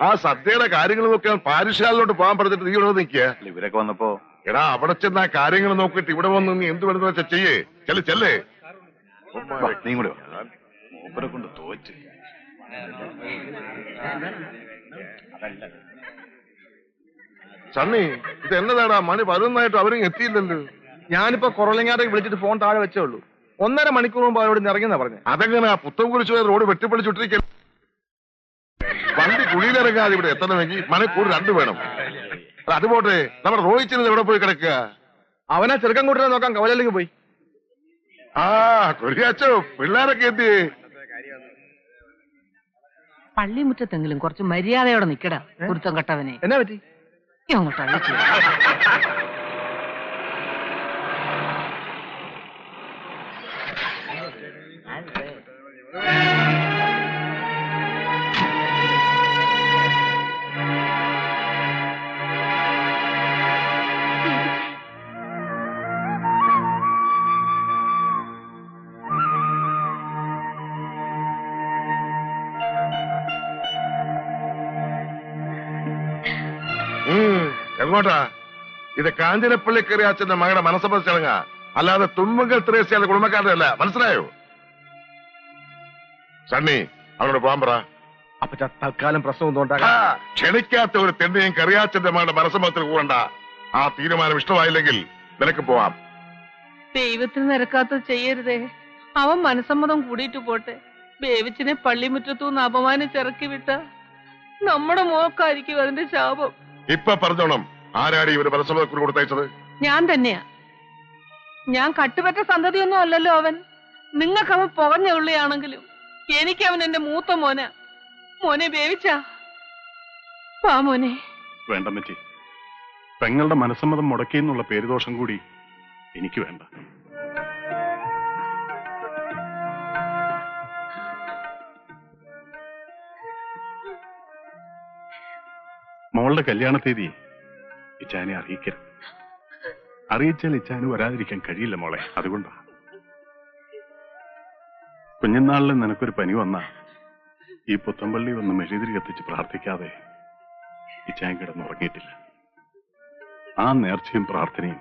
ആ സദ്യയുടെ കാര്യങ്ങൾ നോക്കാൻ പാരിശാലിലോട്ട് പോകാൻ പറഞ്ഞിട്ട് നീ ഇവിടെ നിൽക്കുക. ഇവരൊക്കെ വന്നപ്പോ എടാ അവിടെ ചെന്ന് ആ കാര്യങ്ങൾ നോക്കിയിട്ട് ഇവിടെ വന്ന് നീ എന്ത് വേണമെന്ന് വെച്ചാ ചെയ്യേ. ചെല്ലേ നീ കൂടെ മൂപ്പരെ കൊണ്ട് തോറ്റ്. സണ്ണി, ഇത് എന്നതാടാ മണി 11 അവരും എത്തിയില്ലല്ലോ. ഞാനിപ്പോ കുറലങ്ങാടേക്ക് വിളിച്ചിട്ട് ഫോൺ താഴെ വെച്ചേ ഉള്ളൂ. 1.5 മണിക്കൂർ മുമ്പ് അവരോട് ഇറങ്ങിയെന്നാ പറഞ്ഞത്. അതെങ്ങനെ പുത്തംകുരിശ് റോഡ് വെട്ടിപ്പൊളിച്ചുട്ടിരിക്കൽ വണ്ടി കുഴിയിലിറങ്ങാതെ ഇവിടെ എത്തണമെങ്കിൽ മണിക്കൂർ 2 വേണം. അത് പോട്ടെ, നമ്മുടെ റോഹിച്ചിന് എവിടെ പോയി കിടക്കുക? അവനാ ചെറുക്കൻ കൂട്ടിനെ നോക്കാൻ കവലയിലേക്ക് പോയി. ആ കൊരിയാച്ചോ, പിള്ളേരൊക്കെ എന്തിയേ? പള്ളിമുറ്റത്തെങ്കിലും കുറച്ച് മര്യാദയോടെ നിക്കടാ കുരുത്തം കെട്ടവനെ. എന്നാ പറ്റി? അങ്ങോട്ട് അഴിച്ചു. എങ്ങോട്ടാ? ഇത് കാഞ്ചനപ്പള്ളി കറിയാച്ചന്റെ മകളുടെ മനസ്സമ്മത ചടങ്ങാ, അല്ലാതെ തുമ്പങ്കൽ ത്രേസ്യയുടെ കുടുംബക്കാരുടെ അല്ല. മനസ്സിലായോ? സണ്ണി, അവരോട് പോകാൻ പറ. അപ്പൊ തൽക്കാലം പ്രശ്നമൊന്നും ഉണ്ടാകാം. ക്ഷണിക്കാത്ത ഒരു തെന്നെയും കറിയാച്ചന്റെ മകളുടെ മനസ്സമ്മതത്തിൽ കൂടണ്ട. ആ തീരുമാനം ഇഷ്ടമായില്ലെങ്കിൽ നിനക്ക് പോവാം. ദൈവത്തിന് നിരക്കാത്ത ചെയ്യരുതേ. അവൻ മനസ്സമ്മതം കൂടിയിട്ട് പോട്ടെ. ബേവിച്ചിനെ പള്ളിമുറ്റത്തുനിന്ന് അപമാനിച്ചിറക്കി വിട്ട നമ്മുടെ മോക്കായിരിക്കും അതിന്റെ ശാപം. ഇപ്പൊ പറഞ്ഞോണം, ആരാടി ഇവര് മനസ്സമ്മതക്കുറി കൊടുത്തയച്ചത്? ഞാൻ തന്നെയാ. ഞാൻ കട്ടുപറ്റ സന്തതിയൊന്നും അല്ലല്ലോ അവൻ. നിങ്ങൾക്ക് അവൻ പുകഞ്ഞ ഉള്ളിയാണെങ്കിലും എനിക്ക് അവൻ എന്റെ മൂത്ത മോന. മോനെ ബേവിച്ചാ പാ മോനെ. വേണ്ട മച്ചി, പെങ്ങളുടെ മനസ്സമ്മതം മുടക്കിയെന്നുള്ള പേരുദോഷം കൂടി എനിക്ക് വേണ്ട. മോളുടെ കല്യാണ തീയതി ഇച്ചാനെ അറിയിക്കരുത്. അറിയിച്ചാൽ ഇച്ചാന് വരാതിരിക്കാൻ കഴിയില്ല മോളെ. അതുകൊണ്ടാ. കുഞ്ഞുനാളിൽ നിനക്കൊരു പനി വന്നാ ഈ പുത്തമ്പള്ളി ഒന്ന് മെഴുതിരി കത്തിച്ച് പ്രാർത്ഥിക്കാതെ ഇച്ചാൻ കിടന്നുറങ്ങിയിട്ടില്ല. ആ നേർച്ചയും പ്രാർത്ഥനയും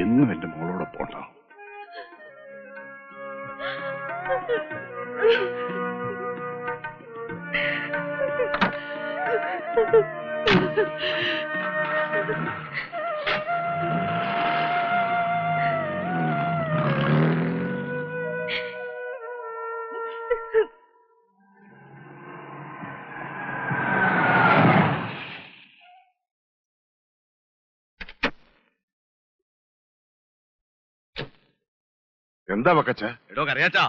എന്നും എന്റെ മോളോടൊപ്പം ഉണ്ടാവും. എന്താ വക്കച്ച? എടോ കറിയാച്ചാ,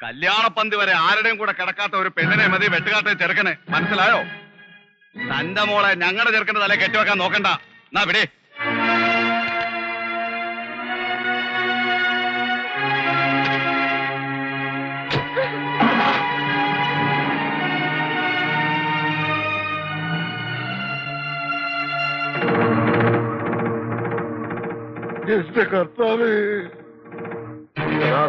കല്യാണപ്പന്തി വരെ ആരുടെയും കൂടെ കിടക്കാത്ത ഒരു പെണ്ണിനെ മതി വെട്ടുകാട്ടെ ചെറുക്കനെ. മനസ്സിലായോ? തന്റെ മോളെ ഞങ്ങളുടെ ചെറുക്കന്റെ തല കെട്ടിവെക്കാൻ നോക്കണ്ട. എന്നാ വിടെ. എന്റെ കർത്താവേ,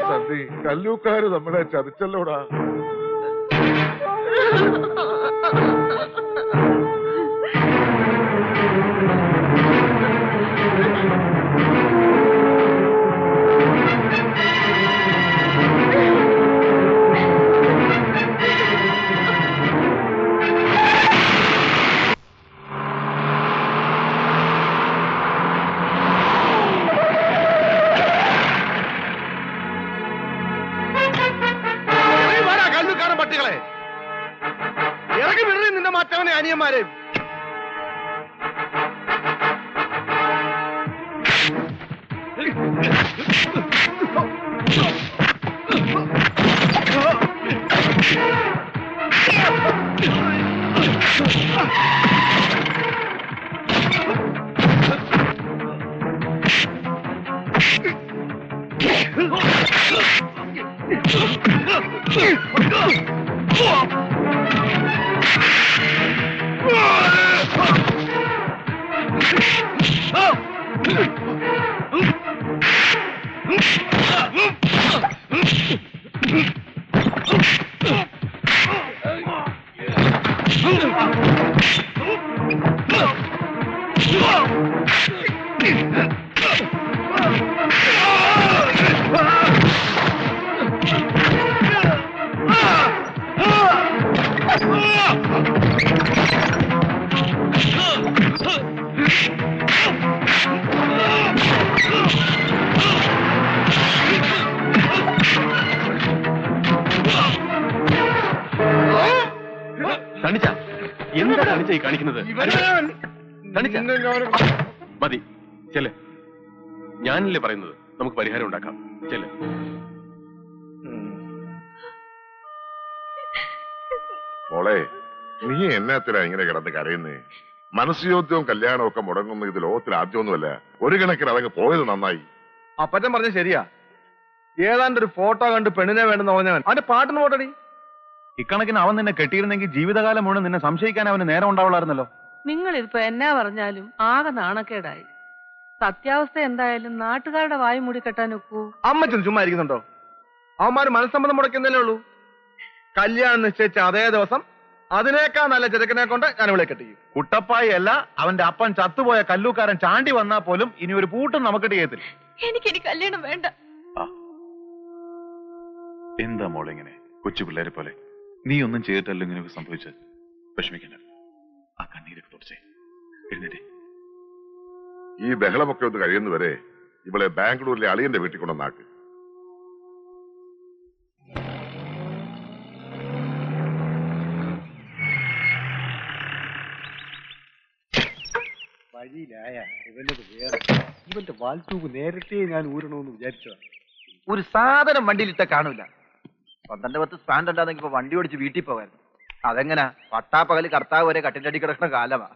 സന്ധി കല്ലൂക്കാര് നമ്മളെ ചതിച്ചല്ലോടാ. മാറ്റവനെ അനിയന്മാരെ. തണിച്ച എന്താ തണിച്ച ഈ കാണിക്കുന്നത്? മതി ചെല്ലേ, ഞാനല്ലേ പറയുന്നത്, നമുക്ക് പരിഹാരം ഉണ്ടാക്കാം. ചെല്ലേ. മോളെ, നീ എന്നാത്തിനാ ഇങ്ങനെ കിടന്ന് കരയുന്നേ? മനസ്സുയോദ്യവും കല്യാണവും ഒക്കെ മുടങ്ങുന്ന ഇത് ലോകത്തിൽ ആദ്യമൊന്നുമല്ല. ഒരു കണക്കിന് അതങ്ങ് പോയത് നന്നായി. അപ്പച്ചൻ പറഞ്ഞ ശരിയാ. ഏതാണ്ട് ഒരു ഫോട്ടോ കണ്ട് പെണ്ണിനെ വേണ്ടെന്ന് പറഞ്ഞവൻ അവന്റെ പാട്ടിന് പോട്ടടി. ഇക്കണക്കിന് അവൻ നിന്നെ കെട്ടിയിരുന്നെങ്കിൽ ജീവിതകാലം മുഴുവൻ നിന്നെ സംശയിക്കാൻ അവന് നേരം ഉണ്ടാവുള്ളായിരുന്നല്ലോ. നിങ്ങൾ ഇതിപ്പോ എന്നാ പറഞ്ഞാലും ആകെ നാണക്കേടായി. സത്യാവസ്ഥ എന്തായാലും നാട്ടുകാരുടെ വായു മൂടി കെട്ടാനൊക്കൂ. അമ്മച്ചൻ ചുമ്മാ ഇരിക്കുന്നുണ്ടോ? അവന്മാര് മനസ്സമ്മതം മുടക്കുന്നല്ലേ ഉള്ളൂ. കല്യാണം നിശ്ചയിച്ച അതേ ദിവസം അതിനേക്കാൾ നല്ല ചെറുക്കനെ കൊണ്ട് ഞാൻ ഇവിടെ കെട്ടിക്കും. കുട്ടപ്പായി അല്ല, അവന്റെ അപ്പൻ ചത്തുപോയ കല്ലൂക്കാരൻ ചാണ്ടി വന്നാൽ പോലും ഇനി ഒരു പൂട്ടും നമുക്ക് ചെയ്യത്തില്ല. എനിക്കിനി കല്യാണം വേണ്ട. എന്താ മോളെ ഇങ്ങനെ കൊച്ചു പിള്ളേരെ പോലെ? നീ ഒന്നും ചെയ്തിട്ടല്ലോ ഇങ്ങനെയൊക്കെ സംഭവിച്ചത്. വിഷമിക്കണ്ട, ആ കണ്ണീരൊക്കെ തുടച്ചേ. എഴുന്നേറ്റേ. ഈ ബഹളമൊക്കെ ഒന്ന് കഴിയുന്നവരെ ഇവളെ ബാംഗ്ലൂരിലെ അളിയന്റെ വീട്ടിൽ കൊണ്ടുവന്നാക്ക്. വഴിയിലായ ഇവന്റെ വേറെ ഇവന്റെ വാൽത്തൂക്ക് നേരത്തെ ഞാൻ ഊരണമെന്ന് വിചാരിച്ചതാ. ഒരു സാധനം വണ്ടിയിലിട്ട കാണൂല. 12-10 സ്പാൻഡ് ഉണ്ടാകുന്നെങ്കിൽ ഇപ്പൊ വണ്ടി ഓടിച്ച് വീട്ടിൽ പോകായിരുന്നു. അതെങ്ങനാ പട്ടാപ്പകല് കർത്താവ് വരെ കട്ടിന്റെ അടി കിടക്കുന്ന കാലമാ.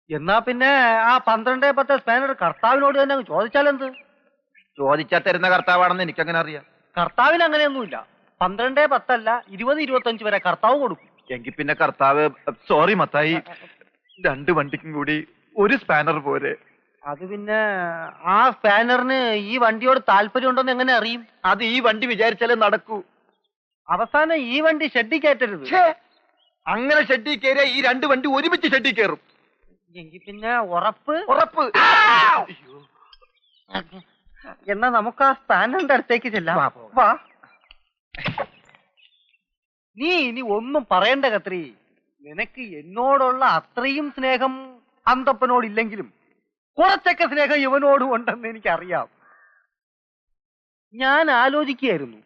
എന്നാ പിന്നെ ആ 12-10 സ്പാനർ കർത്താവിനോട് തന്നെ ചോദിച്ചാലെന്ത്? ചോദിച്ചാ തരുന്ന കർത്താവാണെന്ന് എനിക്കങ്ങനെ അറിയാം. കർത്താവിന് അങ്ങനെയൊന്നുമില്ല. 12-10 അല്ല 20-25 വരെ കർത്താവ് കൊടുക്കും. എങ്കിൽ പിന്നെ കർത്താവ് സോറി മത്തായി, 2 വണ്ടിക്കും കൂടി ഒരു സ്പാനർ പോരെ. അത് പിന്നെ ആ സ്പാനറിന് ഈ വണ്ടിയോട് താല്പര്യം ഉണ്ടെന്ന് എങ്ങനെ അറിയും? അത് ഈ വണ്ടി വിചാരിച്ചാലേ നടക്കൂ. അവസാനം ഈ വണ്ടി ഷെഡിൽ കയറ്റരുത്. അങ്ങനെ ഷെഡിൽ കയറിയ ഈ 2 വണ്ടി ഒരുമിച്ച് ഷെഡിൽ കയറും. എങ്കിൽ പിന്നെ ഉറപ്പ് ഉറപ്പ്. എന്നാ നമുക്ക് ആ സ്പാനറിന്റെ അടുത്തേക്ക് ചെല്ലാം. വാ. നീ ഇനി ഒന്നും പറയണ്ട കത്രി. നിനക്ക് എന്നോടുള്ള അത്രയും സ്നേഹം അന്തപ്പനോടില്ലെങ്കിലും കുറച്ചൊക്കെ സ്നേഹം ഇവനോടും ഉണ്ടെന്ന് എനിക്കറിയാം. ഞാൻ ആലോചിക്കുകയായിരുന്നു,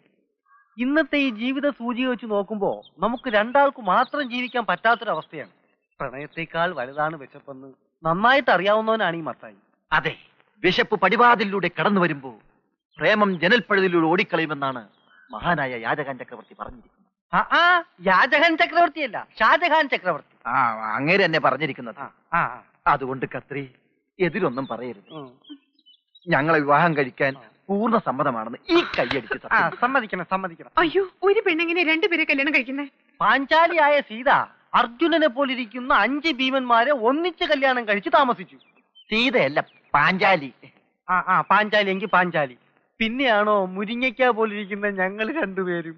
ഇന്നത്തെ ഈ ജീവിത സൂചിക വെച്ച് നോക്കുമ്പോ നമുക്ക് രണ്ടാൾക്ക് മാത്രം ജീവിക്കാൻ പറ്റാത്തൊരവസ്ഥയാണ്. പ്രണയത്തെക്കാൾ വലുതാണ് വിശപ്പെന്ന് നന്നായിട്ട് അറിയാവുന്നവനാണ് ഈ മത്തായി. അതെ, വിശപ്പ് പടിവാതിലൂടെ കടന്നു വരുമ്പോ പ്രേമം ജനൽപ്പഴുതിലൂടെ ഓടിക്കളയുമെന്നാണ് മഹാനായ യാചകൻ ചക്രവർത്തി പറഞ്ഞിരിക്കുന്നത്. യാചകൻ ചക്രവർത്തിയല്ല, ഷാജഹാൻ ചക്രവർത്തി. അങ്ങേര് തന്നെ പറഞ്ഞിരിക്കുന്നത്. അതുകൊണ്ട് കത്രി എതിരൊന്നും പറയരുത്. ഞങ്ങളെ വിവാഹം കഴിക്കാൻ പൂർണ്ണ സമ്മതമാണെന്ന് ഈ കൈയടിച്ച് സമ്മതിക്കണം, സമ്മതിക്കണം. അയ്യോ, ഒരു പെണ്ണെങ്ങനെ 2 പേരെ കല്യാണം കഴിക്കുന്നേ? പാഞ്ചാലിയായ സീത അർജുനനെ പോലിരിക്കുന്ന 5 ഭീമന്മാരെ ഒന്നിച്ച് കല്യാണം കഴിച്ച് താമസിച്ചു. സീതയല്ല, പാഞ്ചാലി. പാഞ്ചാലി എങ്കിൽ പാഞ്ചാലി. പിന്നെയാണോ മുരിങ്ങയ്ക്ക പോലിരിക്കുന്ന ഞങ്ങൾ 2 പേരും.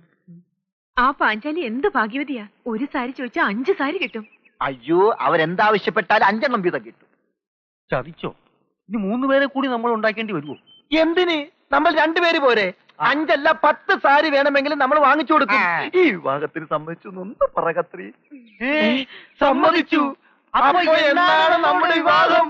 ആ പാഞ്ചാലി എന്ത് ഭാഗ്യവതിയാ. ഒരു സാരി ചോദിച്ചാൽ 5 സാരി കിട്ടും. അയ്യോ, അവരെന്താവശ്യപ്പെട്ടാൽ 5 എണ്ണം വീതം കിട്ടും. ചതിച്ചോ? ഇനി 3 പേരെ കൂടി നമ്മൾ ഉണ്ടാക്കേണ്ടി വരുമോ? എന്തിന്? നമ്മൾ 2 പേര് പോരെ? 5 അല്ല 10 സാരി വേണമെങ്കിലും നമ്മൾ വാങ്ങിച്ചു കൊടുക്കും. ഈ വിവാഹത്തിന് സമ്മതിച്ചു ഒന്ന് പറ കത്രി. സമ്മതിച്ചു. അപ്പൊ എന്താണ് നമ്മുടെ വിവാഹം?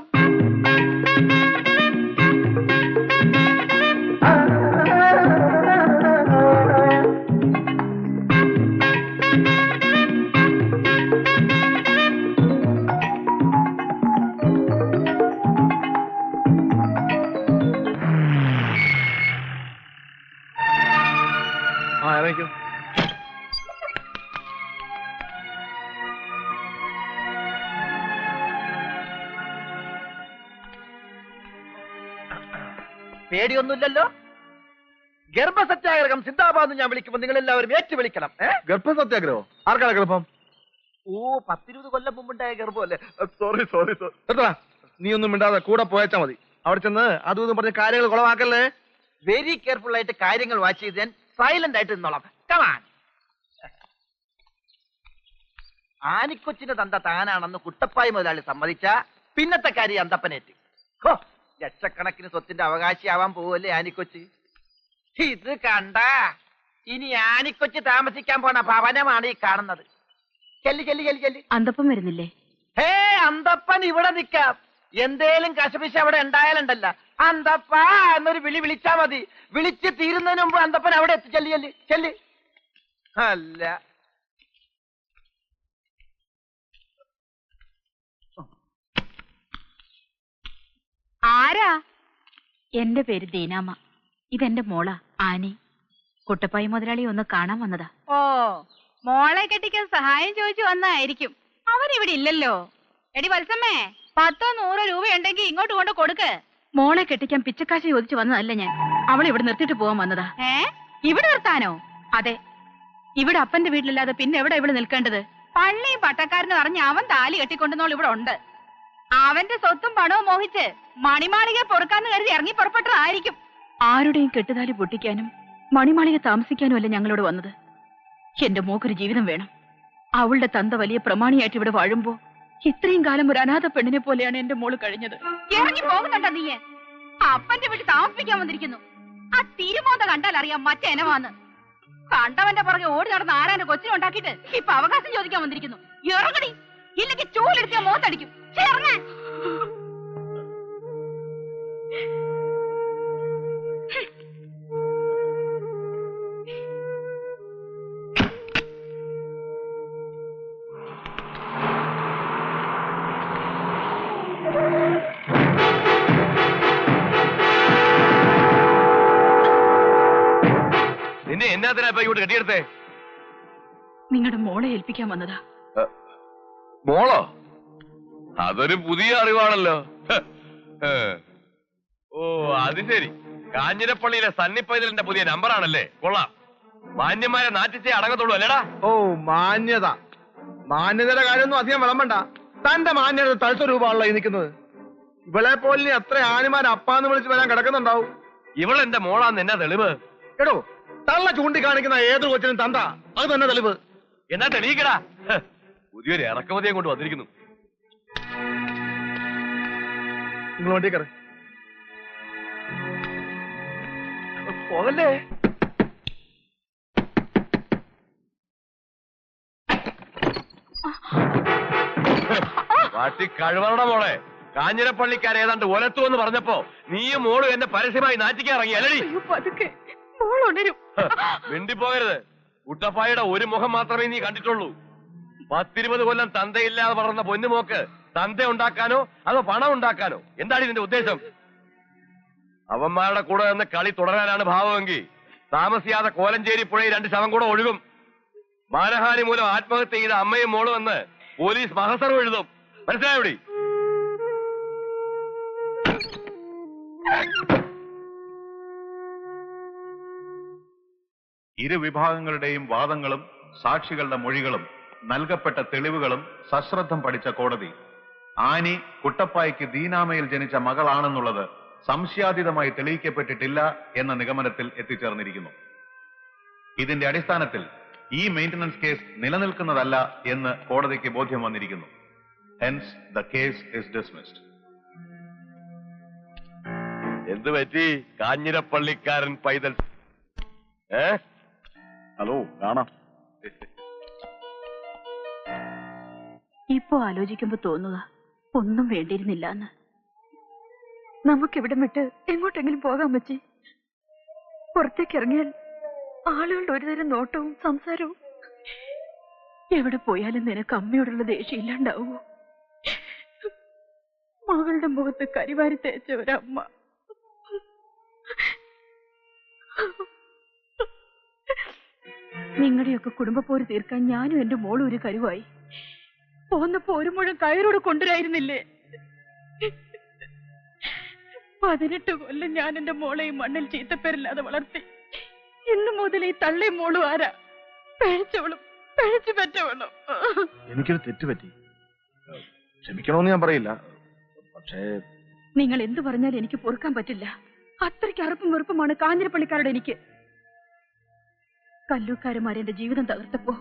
ഇറങ്ങിക്കോ. പേടിയൊന്നുമില്ലല്ലോ. ഗർഭസത്യാഗ്രഹം സിന്ദാബാദ് ഞാൻ വിളിക്കുമ്പോൾ നിങ്ങൾ എല്ലാവരും ഏറ്റു വിളിക്കണം. ഗർഭസത്യാഗ്രഹോ? ആർക്കാണ് ഗർഭം? ഓ 10-20 കൊല്ലം മുമ്പുണ്ടായ ഗർഭമല്ലേ? Sorry sorry sorry. എത്ര നീ ഒന്നും മിണ്ടാതെ കൂടെ പോയച്ചാ മതി. അവിടെ ചെന്ന് അതും ഇതും പറഞ്ഞ കാര്യങ്ങൾ കുളമാക്കല്ലേ. വെരി കെയർഫുൾ ആയിട്ട് കാര്യങ്ങൾ വാച്ച് ചെയ്ത് ഞാൻ സൈലന്റ് ആയിട്ട് നിന്നോളാം. കമാൻ. ആനിക്കൊച്ചിന്റെ തന്ത താനാണെന്ന് കുട്ടപ്പായി മുതലാളി സമ്മതിച്ച പിന്നത്തെ കാര്യം അന്തപ്പനേറ്റ്. ഹോ, ലക്ഷക്കണക്കിന് സ്വത്തിന്റെ അവകാശിയാവാൻ പോവല്ലേ ആനിക്കൊച്ചി. ഇത് കണ്ട ഇനി ആനിക്കൊച്ചി താമസിക്കാൻ പോണ ഭവനമാണ് ഈ കാണുന്നത്. ചെല്ലി ചെല്ലി ചെല്ലി ചെല്ലി. അന്തപ്പം വരുന്നില്ലേ? ഹേ, അന്തപ്പൻ ഇവിടെ നിക്കാം. എന്തേലും കശപിശ അവിടെ ഉണ്ടായാലുണ്ടല്ല, അന്തപ്പ എന്നൊരു വിളി വിളിച്ചാ മതി. വിളിച്ച് തീരുന്നതിന് മുമ്പ് അന്തപ്പൻ അവിടെ എത്തി. ചെല്ലി ചെല്ലി ചെല്ലി. അല്ല, ആരാ? എന്റെ പേര് ദീനാമ്മ. ഇതെന്റെ മോളാ ആനി. കുട്ടപ്പായി മുതലാളി ഒന്ന് കാണാൻ വന്നതാ. ഓ, മോളെ കെട്ടിക്കാൻ സഹായം ചോദിച്ചു വന്നതായിരിക്കും. അവനിവിടെ ഇല്ലല്ലോ. എടി വത്സമ്മേ, 10-100 രൂപയുണ്ടെങ്കിൽ ഇങ്ങോട്ട് കൊണ്ട് കൊടുക്ക്. മോളെ കെട്ടിക്കാൻ പിച്ചക്കാശ് ചോദിച്ചു വന്നതല്ല ഞാൻ. അവളെ ഇവിടെ നിർത്തിട്ട് പോവാൻ വന്നതാ. ഇവിടെ നിർത്താനോ? അതെ, ഇവിടെ അപ്പന്റെ വീട്ടിലല്ലാതെ പിന്നെ എവിടെ ഇവിടെ നിൽക്കേണ്ടത്? പള്ളിയും പട്ടക്കാരനും അറിഞ്ഞ് അവൻ താലി കെട്ടിക്കൊണ്ടുവന്നോൾ ഇവിടെ ഉണ്ട്. അവന്റെ സ്വത്തും പണവും മോഹിച്ച് മണിമാളിക പൊറുക്കാന്ന് കരുതി ഇറങ്ങി പുറപ്പെട്ടതായിരിക്കും. ആരുടെയും കെട്ടുതാലി പൊട്ടിക്കാനും മണിമാളിക താമസിക്കാനും അല്ല ഞങ്ങളോട് വന്നത്. എന്റെ മോക്കൊരു ജീവിതം വേണം. അവളുടെ തന്ത വലിയ പ്രമാണിയായിട്ട് ഇവിടെ വാഴുമ്പോ ഇത്രയും കാലം ഒരു അനാഥ പെണ്ണിനെ പോലെയാണ് എന്റെ മോള് കഴിഞ്ഞത്. ഇറങ്ങി പോകുന്നുണ്ടോ നീ? അപ്പന്റെ വീട്ടിൽ താമസിപ്പിക്കാൻ വന്നിരിക്കുന്നു. ആ തിരുമോന്ത കണ്ടാൽ അറിയാം മറ്റേനവാന്ന്. കണ്ടവന്റെ പുറകെ ഓടി നടന്ന ആരാന്റെ കൊച്ചിനെ ഉണ്ടാക്കിയിട്ട് ഇപ്പൊ അവകാശം ചോദിക്കാൻ വന്നിരിക്കുന്നു. ഇറങ്ങടി, ഇല്ലെങ്കിൽ ചൂലെടുക്കാൻ മോത്തടിക്കും. ഇറങ്ങാൻ. നിന്നെ എന്നാത്തിനാ ഇപ്പൊ ഇങ്ങോട്ട് കെട്ടിയെടുത്തേ? നിങ്ങളുടെ മോളെ ഏൽപ്പിക്കാൻ വന്നതാ. മോളോ? അതൊരു പുതിയ അറിവാണല്ലോ. ഓ, അത് ശരി. കാഞ്ഞിരപ്പള്ളിയിലെ സണ്ണിപ്പൈതലിന്റെ പുതിയ നമ്പറാണല്ലേ? കൊള്ളാം. മാന്യന്മാരെ നാറ്റിച്ചേ അടങ്ങത്തുള്ളൂ അല്ലേടാ? ഓ, മാന്യത. മാന്യതയുടെ കാര്യമൊന്നും അധികം വിളമ്പണ്ട. തന്റെ മാന്യത തളിച്ച രൂപമാണല്ലോ ഈ നിൽക്കുന്നത്. ഇവളെ പോലെ എത്ര ആനിമാർ അപ്പാന്ന് വിളിച്ച് വരാൻ കിടക്കുന്നുണ്ടാവും. ഇവളെന്റെ മോളാന്ന് എന്നാ തെളിവ്? എടോ, തള്ള ചൂണ്ടിക്കാണിക്കുന്ന ഏതൊരു കൊച്ചിനും തന്ത, അത് തന്നെ തെളിവ്. എന്നാ തെളിയിക്കടാ. പുതിയൊരു ഇറക്കുമതിയെ കൊണ്ട് വന്നിരിക്കുന്നു. നിങ്ങൾ വണ്ടി കയറി പോകല്ലേ. വാട്ടി കഴിവറട മോളെ. കാഞ്ഞിരപ്പള്ളിക്കാരെ ഏതാണ്ട് ഒലത്തു എന്ന് പറഞ്ഞപ്പോ നീയും മോളും എന്നെ പരസ്യമായി നാറ്റിക്കാൻ ഇറങ്ങി അല്ലടി? മിണ്ടിപ്പോകരുത്. കുട്ടപ്പായുടെ ഒരു മുഖം മാത്രമേ നീ കണ്ടിട്ടുള്ളൂ. 10-20 കൊല്ലം തന്തയില്ലാതെ വളർന്ന പൊന്നുമോക്ക് തന്ത ഉണ്ടാക്കാനോ അതോ പണം ഉണ്ടാക്കാനോ? എന്താണ് ഇതിന്റെ ഉദ്ദേശം? അവന്മാരുടെ കൂടെ നിന്ന് കളി തുടരാനാണ് ഭാവമെങ്കിൽ താമസിയാതെ കോലഞ്ചേരി പുഴയിൽ 2 ശവം കൂടെ ഒഴുകും. മാനഹാനി മൂലം ആത്മഹത്യ ചെയ്ത അമ്മയും മോളും എന്ന് പോലീസ് മഹസറും എഴുതും. മനസ്സിലായോടി? ഇരുവിഭാഗങ്ങളുടെയും വാദങ്ങളും സാക്ഷികളുടെ മൊഴികളും നൽകപ്പെട്ട തെളിവുകളും സശ്രദ്ധം പഠിച്ച കോടതി ആനി കുട്ടപ്പായ്ക്ക് ദീനാമയിൽ ജനിച്ച മകളാണെന്നുള്ളത് സംശയാതീതമായി തെളിയിക്കപ്പെട്ടിട്ടില്ല എന്ന നിഗമനത്തിൽ എത്തിച്ചേർന്നിരിക്കുന്നു. ഇതിന്റെ അടിസ്ഥാനത്തിൽ ഈ മെയിന്റനൻസ് കേസ് നിലനിൽക്കുന്നതല്ല എന്ന് കോടതിക്ക് ബോധ്യം വന്നിരിക്കുന്നു. Hence the case is dismissed. എന്ത് പറ്റി കാഞ്ഞിരപ്പള്ളിക്കാരൻ പൈതൽ? ഹലോ, കാണാം. ഇപ്പോ ആലോചിക്കുമ്പോ തോന്നുക ഒന്നും വേണ്ടിയിരുന്നില്ല എന്ന്. നമുക്കിവിടം വിട്ട് എങ്ങോട്ടെങ്കിലും പോകാൻ പറ്റി. പുറത്തേക്ക് ഇറങ്ങിയാൽ ആളുകളുടെ ഒരുതരം നോട്ടവും സംസാരവും. എവിടെ പോയാലും നിനക്ക് അമ്മയോടുള്ള ദേഷ്യം ഇല്ലാണ്ടാവുമോ? മകളുടെ മുഖത്ത് കരിവാരി തേച്ച ഒരമ്മ. നിങ്ങളുടെയൊക്കെ കുടുംബപ്പോര് തീർക്കാൻ ഞാനും എന്റെ മോളും ഒരു കരുവായി. പോന്നപ്പോ ഒരു മുഴം കയറോട് കൊണ്ടുവരായിരുന്നില്ലേ? 18 കൊല്ലം ഞാൻ എന്റെ മോളെ ഈ മണ്ണിൽ ചീത്തപ്പേരില്ലാതെ വളർത്തി. ഇന്നു മുതൽ ഈ തള്ളയും മോളും ആരാ? പഴിച്ചവളും പഴിച്ചു പറ്റവളും. എനിക്കൊരു തെറ്റുപറ്റി, ക്ഷമിക്കണമെന്ന് ഞാൻ പറയില്ല. പക്ഷേ നിങ്ങൾ എന്തു പറഞ്ഞാലും എനിക്ക് പൊറുക്കാൻ പറ്റില്ല. അത്രയ്ക്ക് അറുപ്പും വെറുപ്പുമാണ് കാഞ്ഞിരപ്പള്ളിക്കാരുടെ എനിക്ക്. കല്ലൂക്കാരന്മാരെന്റെ ജീവിതം തകർത്തപ്പോ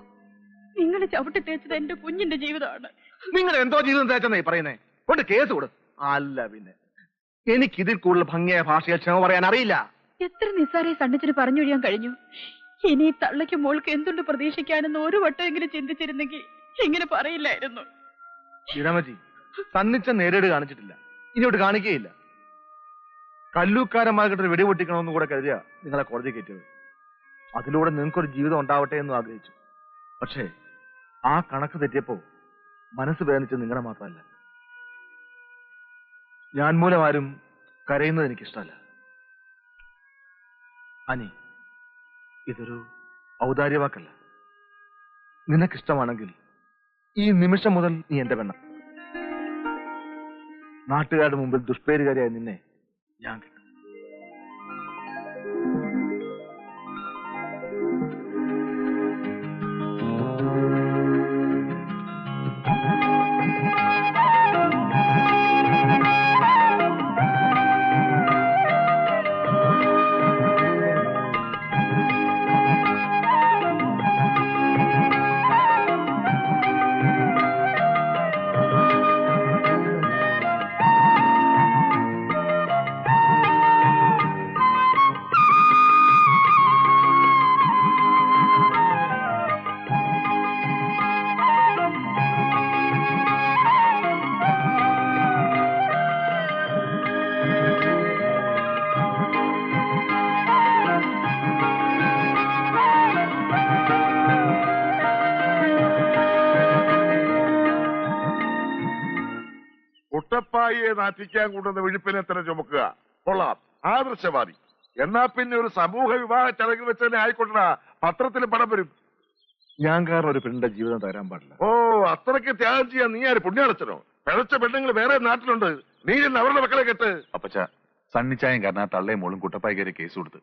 നിങ്ങൾ ചവിട്ടി തേച്ചത് എന്റെ കുഞ്ഞിന്റെ ജീവിതമാണ്. നിങ്ങൾ എന്തോ ജീവിതം തേച്ചെന്നേ പറയുന്നേ? കൊണ്ട് കേസ് കൊടു. അല്ല പിന്നെ എനിക്കിതിൽ കൂടുതൽ ഭംഗിയായ ഭാഷയിൽ ക്ഷമ പറയാൻ അറിയില്ല. എത്ര നിസ്സാരെ സണ്ണിച്ചിന് പറഞ്ഞൊഴിയാൻ കഴിഞ്ഞു. ഇനി തള്ളയ്ക്ക് മോൾക്ക് എന്തുണ്ട് പ്രതീക്ഷിക്കാനെന്ന് ഒരു വട്ടമെങ്കിലും ചിന്തിച്ചിരുന്നെങ്കിൽ ഇങ്ങനെ പറയില്ലായിരുന്നു. ശ്രീരാമജി, സണ്ണിച്ച നേരിട് കാണിച്ചിട്ടില്ല, ഇനിയോട്ട് കാണിക്കുകയില്ല. കല്ലൂക്കാരന്മാർക്കിട്ട് വെടിപൊട്ടിക്കണമെന്നും കൂടെ കരുതിയ നിങ്ങളെ കോടതി കയറ്റിയത്. അതിലൂടെ നിങ്ങൾക്കൊരു ജീവിതം ഉണ്ടാവട്ടെ എന്നും ആഗ്രഹിച്ചു. പക്ഷേ ആ കണക്ക് തെറ്റിയപ്പോ മനസ്സ് വേദനിച്ചത് നിങ്ങളെ മാത്രമല്ല, ഞാൻ മൂലം ആരും കരയുന്നത് എനിക്കിഷ്ടമല്ല. അനി, ഇതൊരു ഔദാര്യവാക്കല്ല. നിനക്കിഷ്ടമാണെങ്കിൽ ഈ നിമിഷം മുതൽ നീ എന്റെ പെണ്ണ. നാട്ടുകാരുടെ മുമ്പിൽ ദുഷ്പേരുകാരിയായ നിന്നെ ഞാൻ കിട്ടും. കുട്ടപ്പായിയെ നാറ്റിക്കാൻ കൊണ്ടുവന്ന വിഴുപ്പിനെ തന്നെ ചുമക്കുക. കൊള്ളാം, ആദർശവാദി. എന്നാ പിന്നെ ഒരു സമൂഹ വിവാഹ ചടങ്ങിൽ വെച്ച് തന്നെ ആയിക്കൊണ്ടാ പത്രത്തിൽ പണം വരും. ഞാൻ കാരണം ഒരു പെണ്ണിന്റെ ജീവിതം തരാൻ പാടില്ല. ഓ, അത്രയ്ക്ക് ത്യാഗം ചെയ്യാൻ നീ ആര് പുണ്യാളച്ചനോ? പിഴച്ച പെണ്ണുങ്ങൾ വേറെ നാട്ടിലുണ്ട്, നീ എന്ന് അവരുടെ മക്കളെ കെട്ട്. അപ്പച്ച, സണ്ണിച്ചായം കാരണം ആ തള്ളയും മോളും കുട്ടപ്പായിക്കാരെ കേസ് കൊടുത്ത്.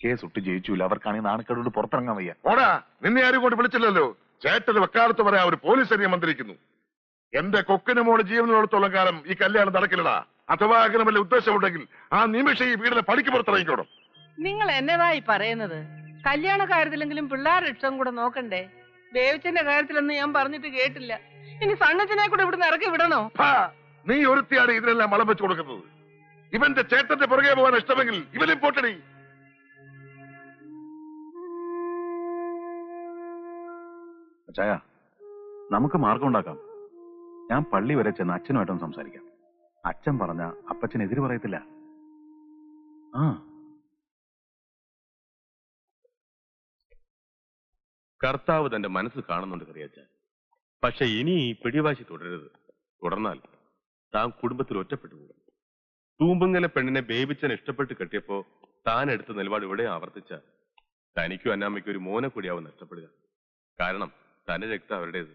കേസ് ഒട്ട് ജയിച്ചില്ല. അവർക്കാണെങ്കിൽ നാണക്കേടോട് പുറത്തിറങ്ങാൻ വയ്യ. ഓടാ, നിന്നെ ആരും കൊണ്ട് വിളിച്ചില്ലല്ലോ. ചേട്ടന് വെക്കാലത്ത് പറയാ ഒരു പോലീസ് സൈന്യം മന്ത്രിക്കുന്നു. എന്റെ കൊക്കിന് മോള് ജീവനോടത്തോളം കാലം ഈ കല്യാണം നടക്കില്ലടാ. അഥവാ അങ്ങനെ വല്ല ഉദ്ദേശമുണ്ടെങ്കിൽ ആ നിമിഷം ഈ വീടിനെ പടിക്ക് പുറത്തിറങ്ങിക്കോണം. നിങ്ങൾ എന്നതായി പറയുന്നത്? കല്യാണ കാര്യത്തിലെങ്കിലും പിള്ളേരുടെ ഇഷ്ടം കൂടെ നോക്കണ്ടേ? ബേവിച്ചന്റെ കാര്യത്തിലൊന്നും ഞാൻ പറഞ്ഞിട്ട് കേട്ടില്ല. ഇനി സണ്ണച്ചനെ കൂടെ ഇവിടുന്ന് ഇറക്കി വിടണോ? നീ ഒരുത്തിയാണ് ഇതിനെല്ലാം മളം വെച്ചു കൊടുക്കുന്നത്. ഇവന്റെ ചേട്ടന്റെ പുറകെ പോകാൻ ഇഷ്ടമെങ്കിൽ ഇവനും പോട്ടടി. അച്ചായ, നമുക്ക് മാർഗം ഉണ്ടാക്കാം. ഞാൻ പള്ളി വരെ ചെന്ന് അച്ഛനുമായിട്ടൊന്ന് സംസാരിക്കാം. അച്ഛൻ പറഞ്ഞ അപ്പച്ചനെതിര് പറയത്തില്ല. ആ, കർത്താവ് തന്റെ മനസ്സ് കാണുന്നുണ്ട് കറിയാച്ച. പക്ഷെ ഇനി ഈ പിടിവാശി തുടരരുത്. തുടർന്നാൽ താൻ കുടുംബത്തിൽ ഒറ്റപ്പെട്ടു പോകും. തൂമ്പുങ്കലെ പെണ്ണിനെ ബേബിച്ചൻ ഇഷ്ടപ്പെട്ട് കെട്ടിയപ്പോ താൻ എടുത്ത നിലപാട് ഇവിടെ ആവർത്തിച്ച തനിക്കും അന്നാമ്മയ്ക്കും ഒരു മോനെ കൂടിയാവും നഷ്ടപ്പെടുക. കാരണം തന്റെ രക്തം അവരുടേത്.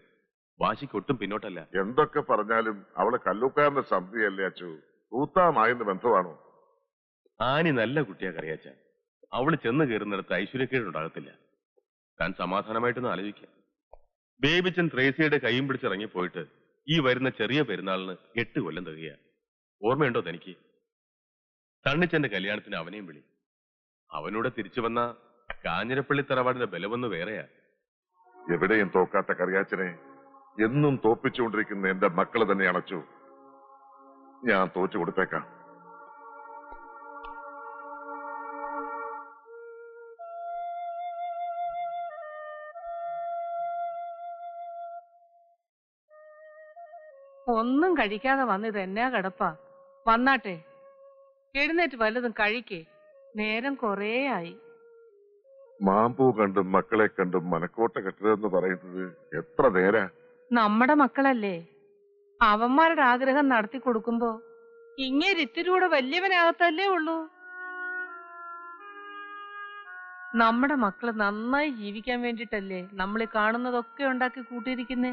വാശിക്കൊട്ടും പിന്നോട്ടല്ല. എന്തൊക്കെ പറഞ്ഞാലും അവളെ കല്ലൂക്കാരന്റെ സന്ധിയല്ലേ അച്ചു? തൂത്താമായെന്ന് ബന്ധമാണോ? ആനി നല്ല കുട്ടിയാ കറിയാച്ച. അവള് ചെന്ന് കയറുന്നിടത്ത് ഐശ്വര്യക്കേടുണ്ടാകത്തില്ല. താൻ സമാധാനമായിട്ടൊന്ന് ആലോചിക്കാം. ബേബിച്ചൻ ത്രേസിയുടെ കൈയും പിടിച്ചിറങ്ങിപ്പോയിട്ട് ഈ വരുന്ന ചെറിയ പെരുന്നാളിന് 8 കൊല്ലം തികയ. ഓർമ്മയുണ്ടോ തനിക്ക്? തണ്ണിച്ചന്റെ കല്യാണത്തിന് അവനെയും വിളി. അവനൂടെ തിരിച്ചു വന്ന കാഞ്ഞിരപ്പള്ളി തറവാടിന്റെ ബലമൊന്ന് വേറെയാ. എവിടെയും തോക്കാത്ത കറിയാച്ചനെ എന്നും തോപ്പിച്ചുകൊണ്ടിരിക്കുന്ന എന്റെ മക്കള് തന്നെ അണച്ചു. ഞാൻ തോറ്റു കൊടുത്തേക്കാം. ഒന്നും കഴിക്കാതെ വന്നത് എന്നാ കിടപ്പാ. വന്നാട്ടെ, എഴുന്നേറ്റ് വല്ലതും കഴിക്കേ. നേരം കൊറേ ആയി. മാമ്പൂ കണ്ടും മക്കളെ കണ്ടും മനക്കോട്ട കെട്ടതെന്ന് പറയുന്നത് എത്ര നേരാ? നമ്മുടെ മക്കളല്ലേ, അവന്മാരുടെ ആഗ്രഹം നടത്തി കൊടുക്കുമ്പോ ഇങ്ങേരിത്തിരൂടെ വലിയവനാകത്തല്ലേ ഉള്ളൂ. നമ്മുടെ മക്കള് നന്നായി ജീവിക്കാൻ വേണ്ടിട്ടല്ലേ നമ്മൾ ഈ കാണുന്നതൊക്കെ ഉണ്ടാക്കി കൂട്ടിയിരിക്കുന്നേ.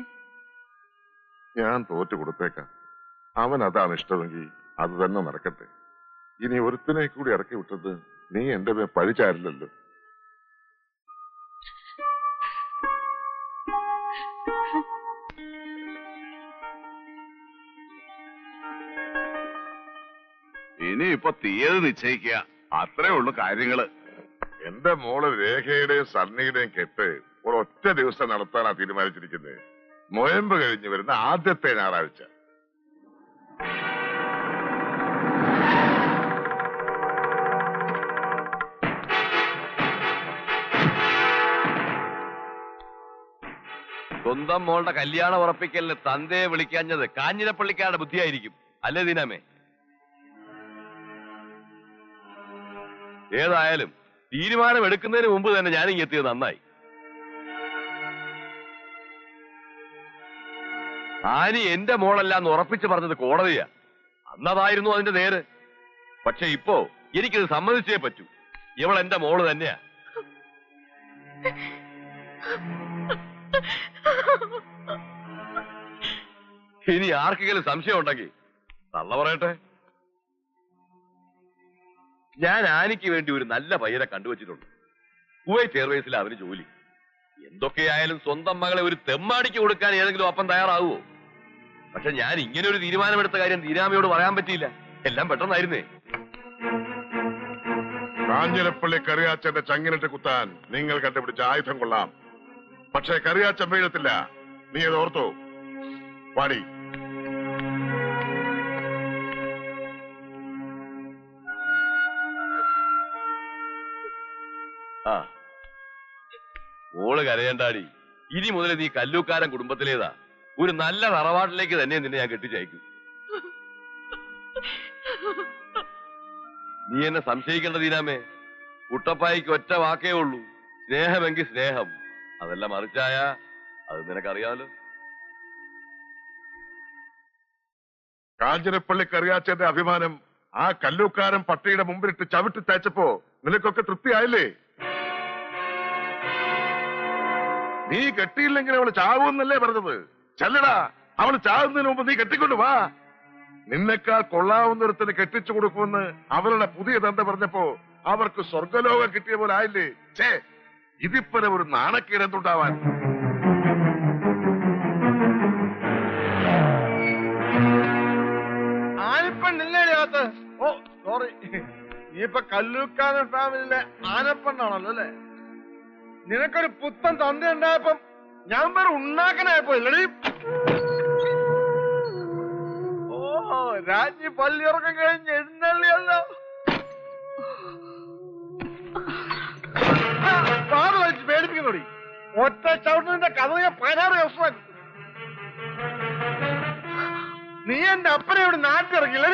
ഞാൻ തോറ്റു കൊടുത്തേക്കാം. അവൻ അതാണ് ഇഷ്ടമെങ്കിൽ അത് തന്നെ നടക്കട്ടെ. ഇനി ഒരുത്തിനെ കൂടി ഇറക്കി വിട്ടത് നീ എന്റെ മേൽ പഴിച്ചാരില്ലല്ലോ. ഇനി ഇപ്പൊ തീയതി നിശ്ചയിക്കുക, അത്രേ ഉള്ളു കാര്യങ്ങള്. എന്റെ മോള് രേഖയുടെയും സണ്ണിയുടെയും കെട്ട് ഒരൊറ്റ ദിവസം നടത്താനാ തീരുമാനിച്ചിരിക്കുന്നത്. നൊയമ്പ് കഴിഞ്ഞ് വരുന്ന ആദ്യത്തെ ഞായറാഴ്ച. സ്വന്തം മോളുടെ കല്യാണം ഉറപ്പിക്കലിന് തന്തയെ വിളിക്കാഞ്ഞത് കാഞ്ഞിരപ്പള്ളിക്കാരുടെ ബുദ്ധിയായിരിക്കും അല്ലേ ദീനാമേ? ഏതായാലും തീരുമാനം എടുക്കുന്നതിന് മുമ്പ് തന്നെ ഞാനിങ്ങ് എത്തിയത് നന്നായി. ആനി എന്റെ മോളല്ലാന്ന് ഉറപ്പിച്ച് പറഞ്ഞത് കോടതിയാ. അന്നതായിരുന്നു അതിന്റെ നേര്. പക്ഷെ ഇപ്പോ എനിക്കിത് സമ്മതിച്ചേ പറ്റൂ. ഇവൾ എന്റെ മോള് തന്നെയാ. ഇനി ആർക്കെങ്കിലും സംശയം ഉണ്ടെങ്കിൽ തള്ള പറയട്ടെ. ഞാൻ ആനിക്ക് വേണ്ടി ഒരു നല്ല പയ്യനെ കണ്ടുവച്ചിട്ടുണ്ട്. കുവൈറ്റ് എയർവേസിൽ അവന് ജോലി. എന്തൊക്കെയായാലും സ്വന്തം മകളെ ഒരു തെമ്മാടിക്ക് കൊടുക്കാൻ ഏതെങ്കിലും അപ്പം തയ്യാറാവുമോ? പക്ഷെ ഞാൻ ഇങ്ങനെ ഒരു തീരുമാനമെടുത്ത കാര്യം ദീനാമയോട് പറയാൻ പറ്റിയില്ല. എല്ലാം പെട്ടെന്നായിരുന്നേ. കാഞ്ഞിരപ്പള്ളി കറിയാച്ചന്റെ ചങ്ങിനിട്ട് കുത്താൻ നിങ്ങൾ കണ്ടുപിടിച്ച ആയുധം കൊള്ളാം. പക്ഷെ കറിയാച്ചൻ വീഴത്തില്ല. നീ അത് ഓർത്തോ? പാടി. ആ മോള് കരയണ്ടാടി. ഇനി മുതൽ നീ കല്ലൂക്കാരൻ കുടുംബത്തിലേതാ. ഒരു നല്ല തറവാട്ടിലേക്ക് തന്നെ നിന്നെ ഞാൻ കെട്ടിച്ചയക്കും. നീ എന്നെ സംശയിക്കേണ്ട ദീനാമേ. കുട്ടപ്പായിക്ക് ഒറ്റ വാക്കേ ഉള്ളൂ, സ്നേഹമെങ്കിൽ സ്നേഹം. അതെല്ലാം മറിച്ചായ അത് നിനക്കറിയാമല്ലോ. കാഞ്ഞിരപ്പള്ളി കറിയാച്ചന്റെ അഭിമാനം ആ കല്ലൂക്കാരൻ പട്ടിയുടെ മുമ്പിലിട്ട് ചവിട്ടി തേച്ചപ്പോ നിനക്കൊക്കെ തൃപ്തിയായില്ലേ? നീ കെട്ടിയില്ലെങ്കിൽ അവള് ചാവൂന്നല്ലേ പറഞ്ഞത്? ചെല്ലടാ, അവള് ചാവുന്നതിന് മുമ്പ് നീ കെട്ടിക്കൊണ്ട് വാ. നിന്നെക്കാൾ കൊള്ളാവുന്നൊരുത്തിന് കെട്ടിച്ചു കൊടുക്കുമെന്ന് അവരുടെ പുതിയ തന്ത പറഞ്ഞപ്പോ അവർക്ക് സ്വർഗലോകം കിട്ടിയ പോലെ ആയില്ലേ? ഛേ, ഇതിപ്പോ ഒരു നാണക്കേടെന്തുണ്ടാവാൻ? ആനപ്പെണ്ണില്ലേ അകത്ത്? ഓ സോറി, നീ ഇപ്പൊ കല്ലൂക്കാരൻ ഫാമിലിയിലെ ആനപ്പെണ്ണാണല്ലോ അല്ലേ? നിനക്കൊരു പുത്തൻ തന്ത ഉണ്ടായപ്പം ഞാൻ വേറെ ഉണ്ടാക്കനായപ്പോ ഇല്ലടി. ഓ രാജ്ഞി പള്ളിയുറക്കം കഴിഞ്ഞ് എഴുന്നള്ളിയല്ലോ. പാറ വലിച്ച് പേടിപ്പിക്കുന്നോടി. ഒറ്റ ചവിട്ടുന്നതിന്റെ കഥ ഞാൻ 16 ദിവസമാക്കി. നീ എന്റെ അപ്പനെ ഇവിടെ നാട്ടിറങ്ങില്ല.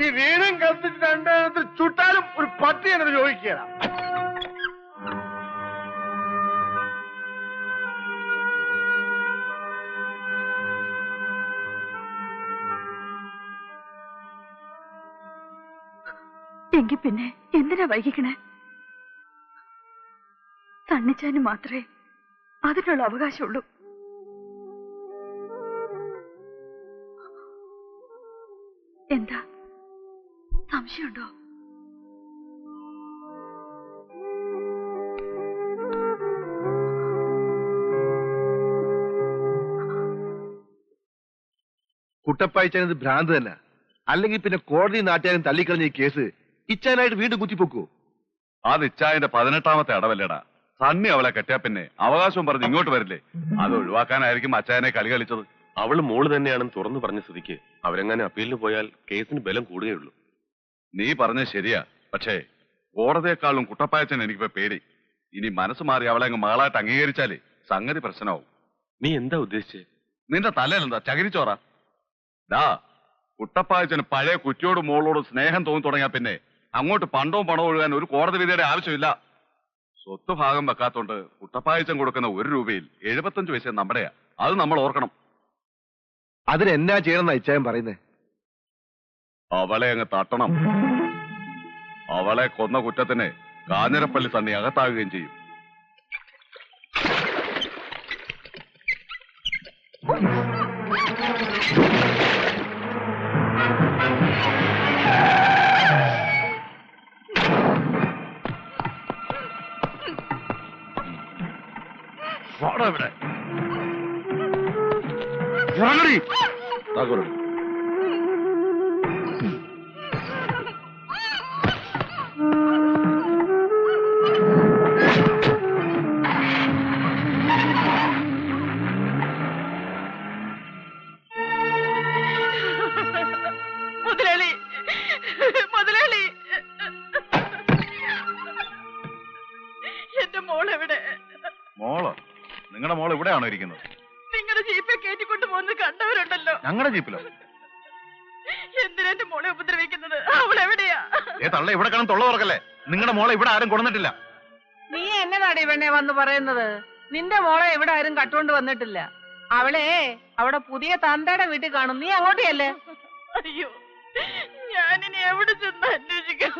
ഈ വീടും കത്തിച്ച് രണ്ടെണ്ണത്തിൽ ചുട്ടാലും ഒരു പട്ടി എന്നോട് ചോദിക്കുക. എങ്കിൽ പിന്നെ എന്തിനാ വൈകിക്കണേ? തണ്ണിച്ചാന് മാത്രമേ അതിനുള്ള അവകാശമുള്ളൂ. എന്താ സംശയമുണ്ടോ? കുട്ടപ്പായിച്ചത് ഭ്രാന്ത് തന്നെ. അല്ലെങ്കിൽ പിന്നെ കോടതി നാട്ടുകാരും തള്ളിക്കളഞ്ഞ ഈ കേസ് ഇച്ചാനായിട്ട് വീണ്ടും കുത്തിപ്പൊക്കൂ. അത് ഇച്ചായന്റെ 18ാമത്തെ അടവല്ലേടാ. സണ്ണി അവളെ കെട്ടിയാ പിന്നെ അവകാശം പറഞ്ഞ് ഇങ്ങോട്ട് വരില്ലേ? അത് ഒഴിവാക്കാനായിരിക്കും അച്ചായനെ കളി കളിച്ചത്. അവള് മോള് തന്നെയാണെന്ന് തുറന്നു പറഞ്ഞ സ്ഥിതിക്ക് അവരെങ്ങനെ അപ്പീലിന് പോയാൽ കേസിന് ബലം കൂടുകയുള്ളൂ. നീ പറഞ്ഞത് ശരിയാ. പക്ഷേ കോടതിയെക്കാളും കുട്ടപ്പായച്ചൻ എനിക്കിപ്പോ പേടി. ഇനി മനസ്സ് മാറി അവളെ അങ്ങ് മകളായിട്ട് അംഗീകരിച്ചാലേ സംഗതി പ്രശ്നമാവും. നീ എന്താ ഉദ്ദേശിച്ചേ? നിന്റെ തലയിലെന്താ ചകിരിച്ചോറ? ഡാ, കുട്ടപ്പായച്ചന് പഴയ കുറ്റിയോടും മോളോടും സ്നേഹം തോന്നി തുടങ്ങിയാ പിന്നെ അങ്ങോട്ട് പണ്ടവും പണവും ഒഴുകാൻ ഒരു കോടതി വിധിയുടെ ആവശ്യമില്ല. സ്വത്ത് ഭാഗം വെക്കാത്തോണ്ട് കുട്ടപ്പായച്ചൻ കൊടുക്കുന്ന 1 രൂപയിൽ 75 പൈസ നമ്മുടെയാ. അത് നമ്മൾ ഓർക്കണം. അതിനെന്നാ ചെയ്യണമെന്നാ ഇച്ചായൻ പറയുന്നേ? അവളെ അങ്ങ് തട്ടണം. അവളെ കൊന്ന കുറ്റത്തിന് കാഞ്ഞിരപ്പള്ളി തന്നെ അകത്താകുകയും ചെയ്യും. ഇവിടെ മുതലാളി മുതലാളി എന്റെ മോളെവിടെ? മോളോ? നിങ്ങളുടെ മോൾ ഇവിടെയാണോ ഇരിക്കുന്നത്? നിങ്ങളുടെ ജീപ്പെ കയറ്റിക്കൊണ്ട് പോകുന്നത് കണ്ടവരുണ്ടല്ലോ. ഞങ്ങളുടെ ജീപ്പിലോ? എന്തിനാ എന്റെ മോളെ ഉപദ്രവിക്കുന്നത്? അവളെവിടെയാ? തള്ള ഇവിടെ കാണാൻ തൊള്ള തുറക്കല്ലേ. നിങ്ങളുടെ മോളെ ഇവിടെ ആരും കൊണ്ടുവന്നിട്ടില്ല. നീ എന്നതാടി പെണ്ണെ വന്ന് പറയുന്നത്? നിന്റെ മോളെ ഇവിടെ ആരും കട്ടുകൊണ്ട് വന്നിട്ടില്ല. അവളെ അവിടെ പുതിയ തന്തയുടെ വീട്ടിൽ കാണും. നീ അങ്ങോട്ടേയല്ലേ? അയ്യോ, ഞാനിനി എവിടെ ചെന്ന് അന്വേഷിക്കാം?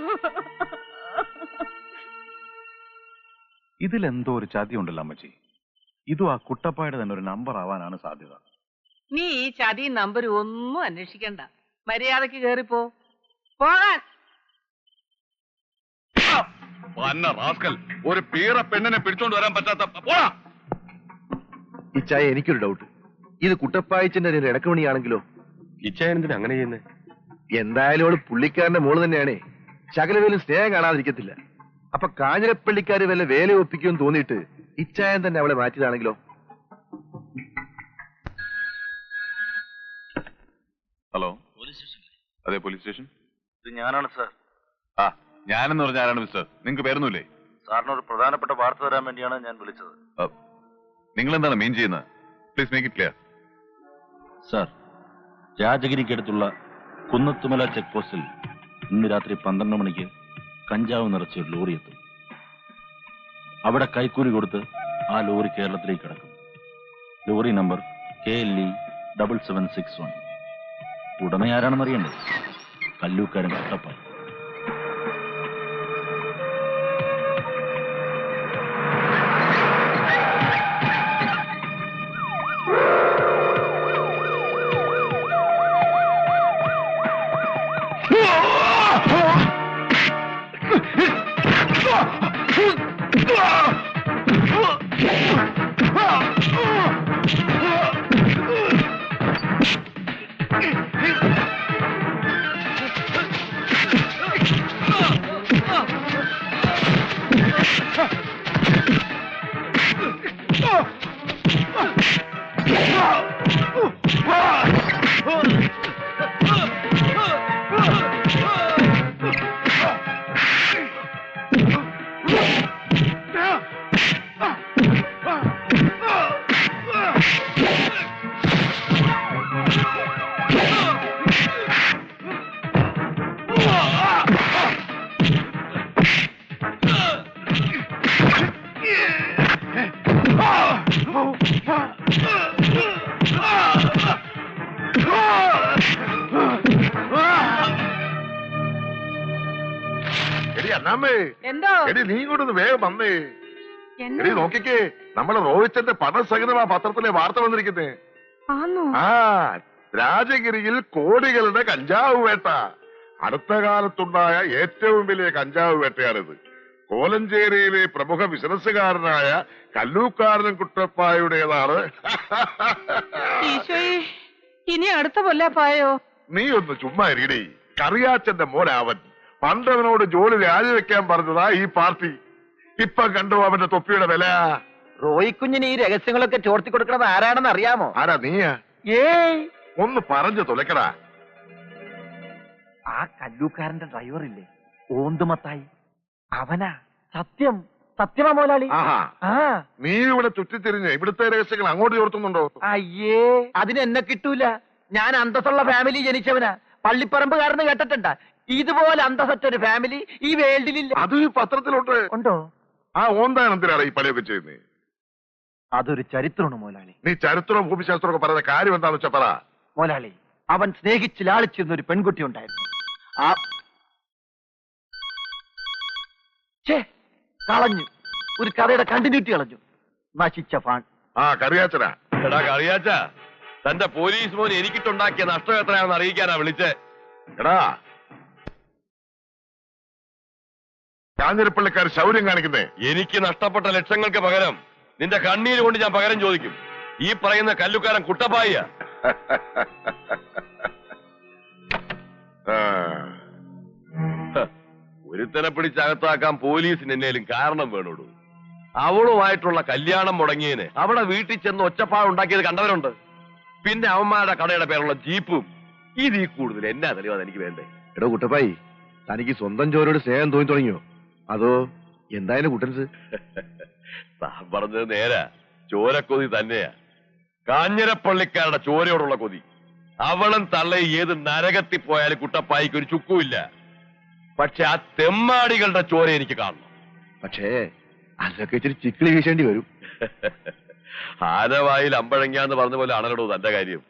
ഇതിലെന്തോ ഒരു ചതി ഉണ്ടല്ലോ അമ്മച്ചി. ഇതും ആ കുട്ടപ്പായുടെ തന്നെ ഒരു നമ്പർ ആവാനാണ് സാധ്യത. നീ ഈ ചതി നമ്പർ ഒന്നും അന്വേഷിക്കണ്ട. മര്യാദക്ക് കേറിപ്പോ. പോകാൻ. ഒരു പീറ പെണ്ണിനെ പിടിച്ചോണ്ട് വരാൻ പറ്റാത്ത പോടാ. ഇച്ചായ എനിക്കൊരു ഡൗട്ട്. ഇത് കുട്ടപ്പായച്ചന്റെ ഒരു ഇടക്കമണിയാണെങ്കിലോ? ഇച്ചായ എന്തിനാ അങ്ങനെ ചെയ്യുന്നേ? എന്തായാലും അവള് പുള്ളിക്കാരന്റെ മോള് തന്നെയാണേ. ശകലവേലും സ്നേഹം കാണാതിരിക്കത്തില്ല. അപ്പൊ കാഞ്ഞിരപ്പള്ളിക്കാര് വല്ല വേല ഒപ്പിക്കുമെന്ന് തോന്നിയിട്ട് ഇച്ചായൻ തന്നെ അവളെ മാറ്റിയതാണെങ്കിലോ? ഹലോ, അതെ പോലീസ് സ്റ്റേഷൻ. ഇത് ഞാനാണ് സാർ. ആ, ഞാനെന്ന് പറഞ്ഞ ആരാണ് മിസ്റ്റർ? നിങ്ങൾക്ക് പേരൊന്നുമില്ലേ? സാറിന് ഒരു പ്രധാനപ്പെട്ട വാർത്ത തരാൻ വേണ്ടിയാണ് ഞാൻ വിളിച്ചത്. നിങ്ങൾ എന്താണ് മീൻ ചെയ്യുന്നത്? Please make it clear. Sir, രാജഗിരിക്കടുത്തുള്ള കുന്നത്തുമല ചെക്ക് പോസ്റ്റിൽ ഇന്ന് രാത്രി 12 മണിക്ക് കഞ്ചാവ് നിറച്ച ഒരു ലോറി എത്തും. അവിടെ കൈക്കൂലി കൊടുത്ത് ആ ലോറി കേരളത്തിലേക്ക് കിടക്കും. Lorry number KLE 7761. ഉടമ ആരാണെന്നറിയണ്ടേ? കല്ലൂക്കാരൻ കുട്ടപ്പായി. എന്തോ എടി നീ ഇങ്ങോട്ടൊന്ന് വേഗം വന്നേ. എടി നോക്കിക്കേ, നമ്മളെ റോഹിച്ചന്റെ പണസഹിതം ആ പത്രത്തിലെ വാർത്ത വന്നിരിക്കുന്നേ. ആ, രാജഗിരിയിൽ കോടികളുടെ കഞ്ചാവ് വേട്ട. അടുത്ത കാലത്തുണ്ടായ ഏറ്റവും വലിയ കഞ്ചാവ് വേട്ടയാണിത്. കോലഞ്ചേരിയിലെ പ്രമുഖ ബിസിനസ്സുകാരനായ കല്ലൂക്കാരൻ കുട്ടപ്പായുടേതാണ്. ഇനി അടുത്ത കൊല്ലാപ്പായോ? നീ ഒന്ന് ചുമ്മാ ഇരിടി. കറിയാച്ചന്റെ മോനാവൻ. പണ്ടവനോട് ജോലി രാജിവെക്കാൻ പറഞ്ഞതാ ഈ പാർട്ടി. ഇപ്പൊ കണ്ടു അവന്റെ തൊപ്പിയുടെ വില. റോയിക്കുഞ്ഞിന് ഈ രഹസ്യങ്ങളൊക്കെ ചോർത്തി കൊടുക്കണത് ആരാണെന്ന് അറിയാമോ? ആരാ? നീയാ? ഒന്ന് പറഞ്ഞു തുലക്കടാ. ആ കല്ലൂക്കാരന്റെ ഡ്രൈവറില്ലേ, ഓന്തുമത്തായി, അവനാ. സത്യം സത്യമാ മോലാളി. നീ ഇവിടെ ചുറ്റിത്തിരിഞ്ഞ് ഇവിടുത്തെ രഹസ്യങ്ങൾ അങ്ങോട്ട് ചോർത്തുന്നുണ്ടോ? അയ്യേ, അതിന് എന്നെ കിട്ടൂല. ഞാൻ അന്തസ്സുള്ള ഫാമിലി ജനിച്ചവനാ. പള്ളിപ്പറമ്പുകാരന് കേട്ടിട്ടുണ്ടാ? ഇതുപോലെ അന്തസ്സൊറ്റൊരു ഫാമിലി ഈ വേൾഡിലില്ല. അത് ഈ പത്രത്തിലുണ്ട്. ഉണ്ടോ? ആ ഓന്താണ് എന്തിനാണ് ഈ പണിയൊക്കെ ചെയ്യുന്നേ? അതൊരു ചരിത്രമാണ് മോലാളി. നീ ചരിത്രവും ഭൂമിശാസ്ത്രവും ഒക്കെ പറയുന്ന കാര്യം എന്താണെന്ന് വെച്ചാ പറ. മോലാളി, അവൻ സ്നേഹിച്ച് ലാളിച്ചിരുന്ന ഒരു പെൺകുട്ടി ഉണ്ടായിരുന്നു. ആ കളഞ്ഞു. ഒരു കഥയുടെ കണ്ടിന്യൂറ്റി കളഞ്ഞു. നശിച്ച ഫാൻ. ആ കറിയാച്ചനാ. എടാ കറിയാച്ച, തന്റെ പോലീസ് മോൻ എനിക്കിട്ടുണ്ടാക്കിയ നഷ്ടം എത്രയാണെന്ന് അറിയിക്കാനാ വിളിച്ചേ. എടാ കാഞ്ഞിരപ്പള്ളിക്കാർ ശൗര്യം കാണിക്കുന്നേ. എനിക്ക് നഷ്ടപ്പെട്ട ലക്ഷങ്ങൾക്ക് പകരം നിന്റെ കണ്ണീര് കൊണ്ട് ഞാൻ പകരം ചോദിക്കും. ഈ പറയുന്ന കല്ലുക്കാരൻ കുട്ടപ്പായ. ഒരുത്തനെ പിടിച്ചകത്താക്കാൻ പോലീസിന് എന്നേലും കാരണം വേണോടൂ. അവളുമായിട്ടുള്ള കല്യാണം മുടങ്ങിയതിന് അവിടെ വീട്ടിൽ ചെന്ന് ഒച്ചപ്പാടുണ്ടാക്കിയത് കണ്ടവരുണ്ട്. പിന്നെ അവന്മാരുടെ കടയുടെ പേരുള്ള ജീപ്പും. ഇതിൽ കൂടുതൽ എന്നാ തെളിവാണ് എനിക്ക് വേണ്ടേ? എടോ കുട്ടപ്പായി, തനിക്ക് സ്വന്തം ചോരോട് സ്നേഹം തോന്നി തുടങ്ങിയോ? അതോ എന്തായാലും കുട്ടൻസ്? താൻ പറഞ്ഞത് നേരാ. ചോരക്കൊതി തന്നെയാ. കാഞ്ഞിരപ്പള്ളിക്കാരുടെ ചോരയോടുള്ള കൊതി. അവളും തള്ളയും ഏത് നരകത്തിൽ പോയാലും കുട്ടപ്പായിക്ക് ഒരു ചുക്കുമില്ല. പക്ഷെ ആ തെമ്മാടികളുടെ ചോര എനിക്ക് കാണണം. പക്ഷേ അതൊക്കെ ഇച്ചിരി ചിക്കിളി വീശേണ്ടി വരും. ആനവായിൽ അമ്പഴങ്ങാന്ന് പറഞ്ഞ പോലെ ആണല്ലോ തന്റെ കാര്യം.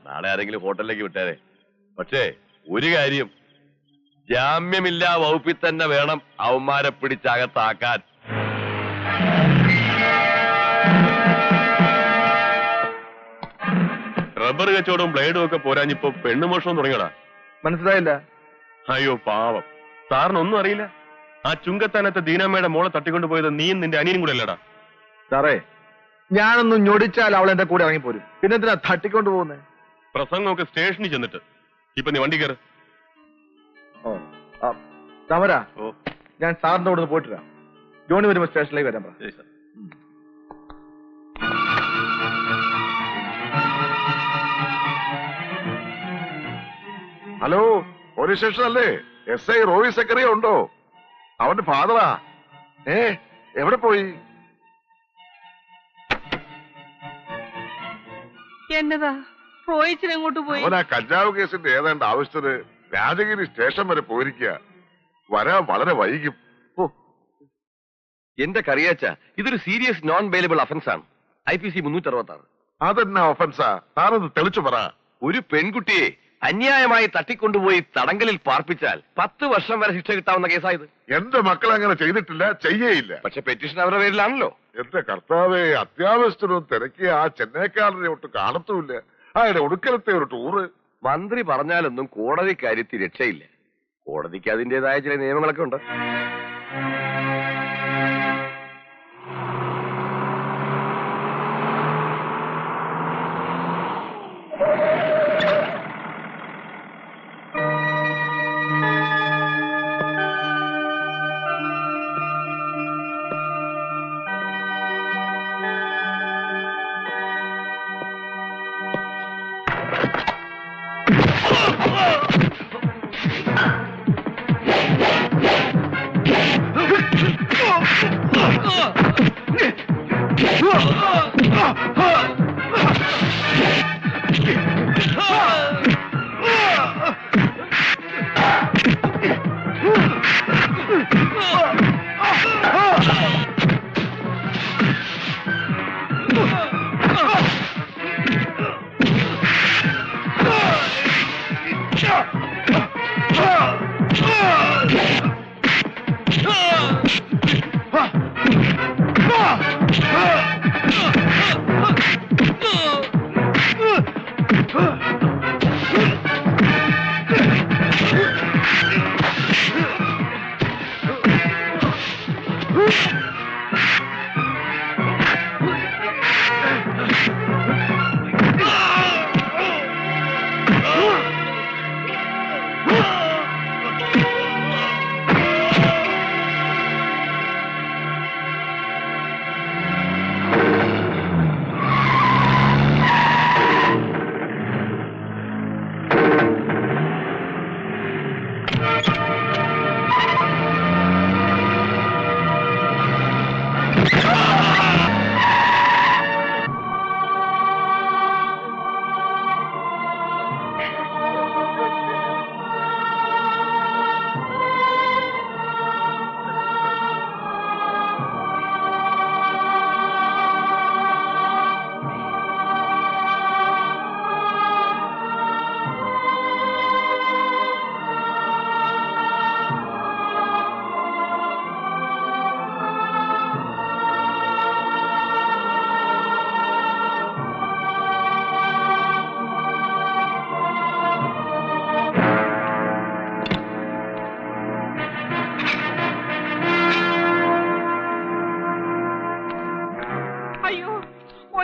നാളെ ആരെങ്കിലും ഹോട്ടലിലേക്ക് വിട്ടേരെ. പക്ഷേ ഒരു കാര്യം, ജാമ്യമില്ലാ വകുപ്പിൽ തന്നെ വേണം അവന്മാരെ പിടിച്ചകത്താക്കാൻ. റബ്ബർ കച്ചവടവും ബ്ലേഡും ഒക്കെ പോരാഞ്ഞിപ്പോ പെണ്ണുമോഷവും തുടങ്ങിയടാ. മനസ്സിലായില്ല? അയ്യോ പാവം, സാറിനൊന്നും അറിയില്ല. ആ ചുങ്കത്താനത്തെ ദീനമ്മയുടെ മോളെ തട്ടിക്കൊണ്ടുപോയത് നീയും നിന്റെ അനിയനും കൂടെ അല്ലടാ. സാറേ, ഞാനൊന്ന് ഞൊടിച്ചാൽ അവൾ എന്റെ കൂടെ ഇറങ്ങിപ്പോരും. പിന്നെ എന്തിനാ തട്ടിക്കൊണ്ടു പോകുന്നേ? പ്രസംഗമൊക്കെ സ്റ്റേഷനിൽ ചെന്നിട്ട്. ഇപ്പൊ നീ വണ്ടി കയറ്. സമര, ഞാൻ സാറിന്റെ കൂടെ പോയിട്ടില്ല. ജോണി വരുമ്പോ സ്റ്റേഷനിലേക്ക് വരാൻ പറ. ശരി സാർ. ഹലോ, പോലീസ് സ്റ്റേഷൻ അല്ലേ? SI റോയി സെക്രട്ടറി ഉണ്ടോ? അവന്റെ ഫാദറാ. എവിടെ പോയി? എന്നതാ റോയിച്ചിനെങ്ങോട്ട് പോയി? അവൻ ആ കഞ്ചാവ് കേസിന്റെ ഏതാണ്ട് ആവശ്യത്തിന് രാജഗിരി സ്റ്റേഷൻ വരെ പോയിരിക്കുക. വരാൻ വളരെ വൈകും. എന്റെ കറിയാച്ച, ഇതൊരു സീരിയസ് നോൺ ബെയിലബിൾ ഒഫൻസ് ആണ്. IPC 366. അതെന്നാ ഒഫൻസാ? താനത് തെളിച്ചു പറ. ഒരു പെൺകുട്ടിയെ അന്യായമായി തട്ടിക്കൊണ്ടുപോയി തടങ്കലിൽ പാർപ്പിച്ചാൽ 10 വർഷം വരെ ശിക്ഷ കിട്ടാവുന്ന കേസായത്. എന്റെ മക്കൾ അങ്ങനെ ചെയ്തിട്ടില്ല, ചെയ്യേയില്ല. പക്ഷെ പെറ്റീഷൻ അവരുടെ പേരിലാണല്ലോ. എന്റെ കർത്താവേ, അത്യാവശ്യത്തിനും തിരക്കിയ ആ ചെന്നൈക്കാരനെ ഒട്ടും കാണത്തുമില്ല. അയാളുടെ ഒടുക്കലത്തെ ഒരു ടൂറ്. മന്ത്രി പറഞ്ഞാലൊന്നും കോടതി കാര്യത്തിൽ രക്ഷയില്ല. കോടതിക്ക് അതിന്റേതായ ചില നിയമങ്ങളൊക്കെ ഉണ്ട്.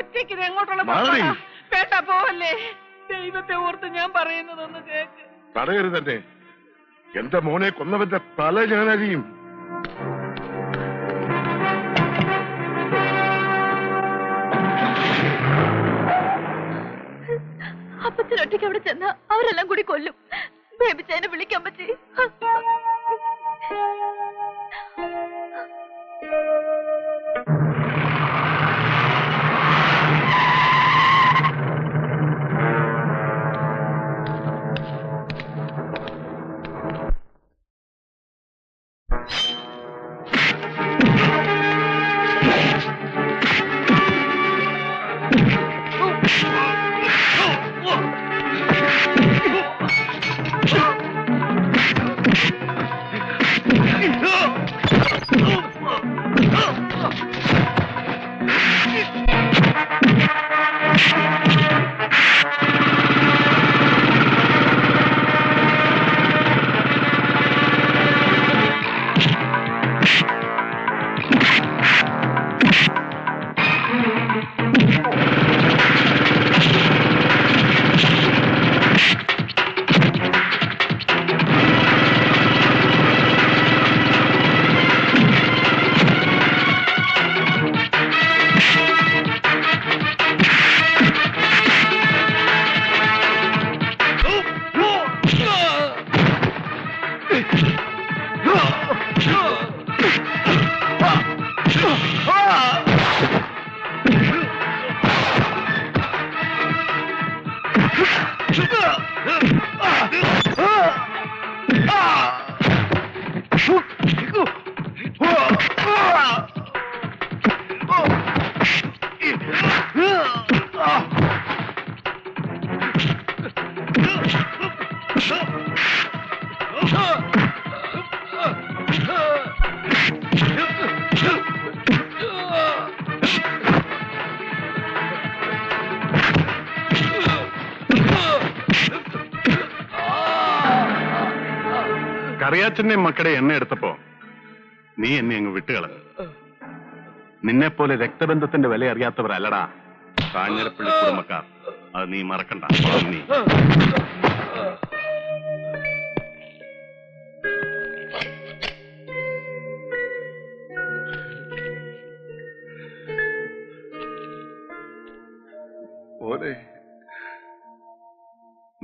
ഒറ്റയ്ക്ക് ഇത് എങ്ങോട്ടുള്ള മാറി. പോക്കാ? വേണ്ട പോവല്ലേ, ദൈവത്തെ ഓർത്ത് ഞാൻ പറയുന്നതൊന്ന് കേക്ക്. തടയരുതന്നെ. എന്റെ മോനെ കൊന്നവന്റെ തല ഞാനറിയും. അപ്പച്ചൻ ഒറ്റയ്ക്ക് അവിടെ ചെന്ന അവരെല്ലാം കൂടി കൊല്ലും. ബേബിച്ചേനെ വിളിക്കാൻ പറ്റി. കറിയാച്ചന്റെ മക്കളുടെ എണ്ണ എടുത്തപ്പോ നീ എന്നെ അങ്ങ് വിട്ടുകളഞ്ഞു. നിന്നെപ്പോലെ രക്തബന്ധത്തിന്റെ വില അറിയാത്തവരല്ലടാ കാഞ്ഞിരപ്പള്ളി കുടുംബക്കാർ. അത് നീ മറക്കണ്ട. നീ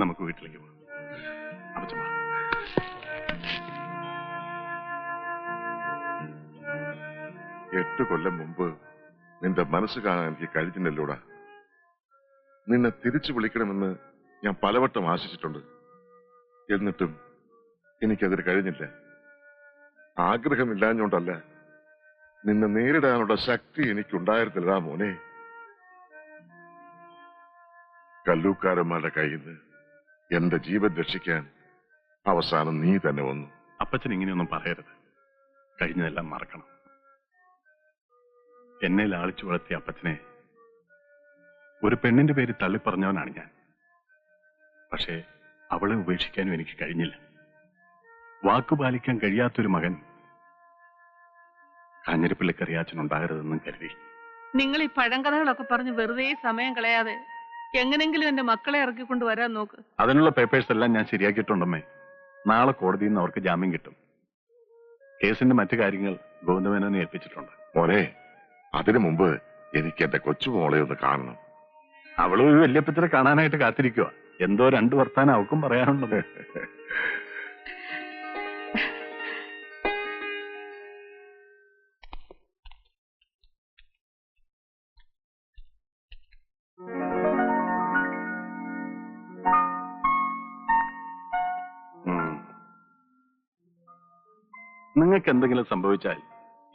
നമുക്ക് വീട്ടിലേക്ക് പോകാം. അപ്പച്ചമ്മ, 8 കൊല്ലം മുമ്പ് നിന്റെ മനസ്സ് കാണാൻ എനിക്ക് കഴിഞ്ഞില്ലല്ലോടാ. നിന്നെ തിരിച്ചു വിളിക്കണമെന്ന് ഞാൻ പലവട്ടം ആശിച്ചിട്ടുണ്ട്. എന്നിട്ടും എനിക്കതിന് കഴിഞ്ഞില്ല. ആഗ്രഹമില്ലാഞ്ഞോണ്ടല്ല, നിന്നെ നേരിടാനുള്ള ശക്തി എനിക്കുണ്ടായിരുന്നില്ലടാ മോനെ. കല്ലൂക്കാരന്മാരുടെ കയ്യിൽ നിന്ന് എന്റെ ജീവൻ രക്ഷിക്കാൻ അവസാനം നീ തന്നെ വന്നു. അപ്പച്ചൻ ഇങ്ങനെയൊന്നും പറയരുത്. കഴിഞ്ഞതെല്ലാം മറക്കണം. എന്നെ ലാളിച്ചു വളർത്തിയ അപ്പച്ചനെ ഒരു പെണ്ണിന്റെ പേര് തള്ളിപ്പറഞ്ഞവനാണ് ഞാൻ. പക്ഷേ അവളെ ഉപേക്ഷിക്കാനും എനിക്ക് കഴിഞ്ഞില്ല. വാക്കുപാലിക്കാൻ കഴിയാത്തൊരു മകൻ കാഞ്ഞിരപ്പള്ളിക്കറിയാച്ചനുണ്ടാകരുതെന്നും കരുതി. നിങ്ങൾ ഈ പഴങ്കഥകളൊക്കെ പറഞ്ഞ് വെറുതെ സമയം കളയാതെ എങ്ങനെങ്കിലും എന്റെ മക്കളെ ഇറക്കിക്കൊണ്ട് വരാൻ നോക്ക്. അതിനുള്ള പേപ്പേഴ്സ് എല്ലാം ഞാൻ ശരിയാക്കിയിട്ടുണ്ടമ്മേ. നാളെ കോടതിയിൽ നിന്ന് അവർക്ക് ജാമ്യം കിട്ടും. കേസിന്റെ മറ്റു കാര്യങ്ങൾ ഗോവിന്ദമേനോനെ ഏൽപ്പിച്ചിട്ടുണ്ട്. മോനെ, അതിനു മുമ്പ് എനിക്ക് എന്റെ കൊച്ചുമോളെ ഒന്ന് കാണണം. അവളും ഒരു വല്യപ്പച്ചനെ കാണാനായിട്ട് കാത്തിരിക്കുക. എന്തോ 2 വർത്താനം അവക്കും പറയാനുള്ളത്. നിങ്ങൾക്ക് എന്തെങ്കിലും സംഭവിച്ചാൽ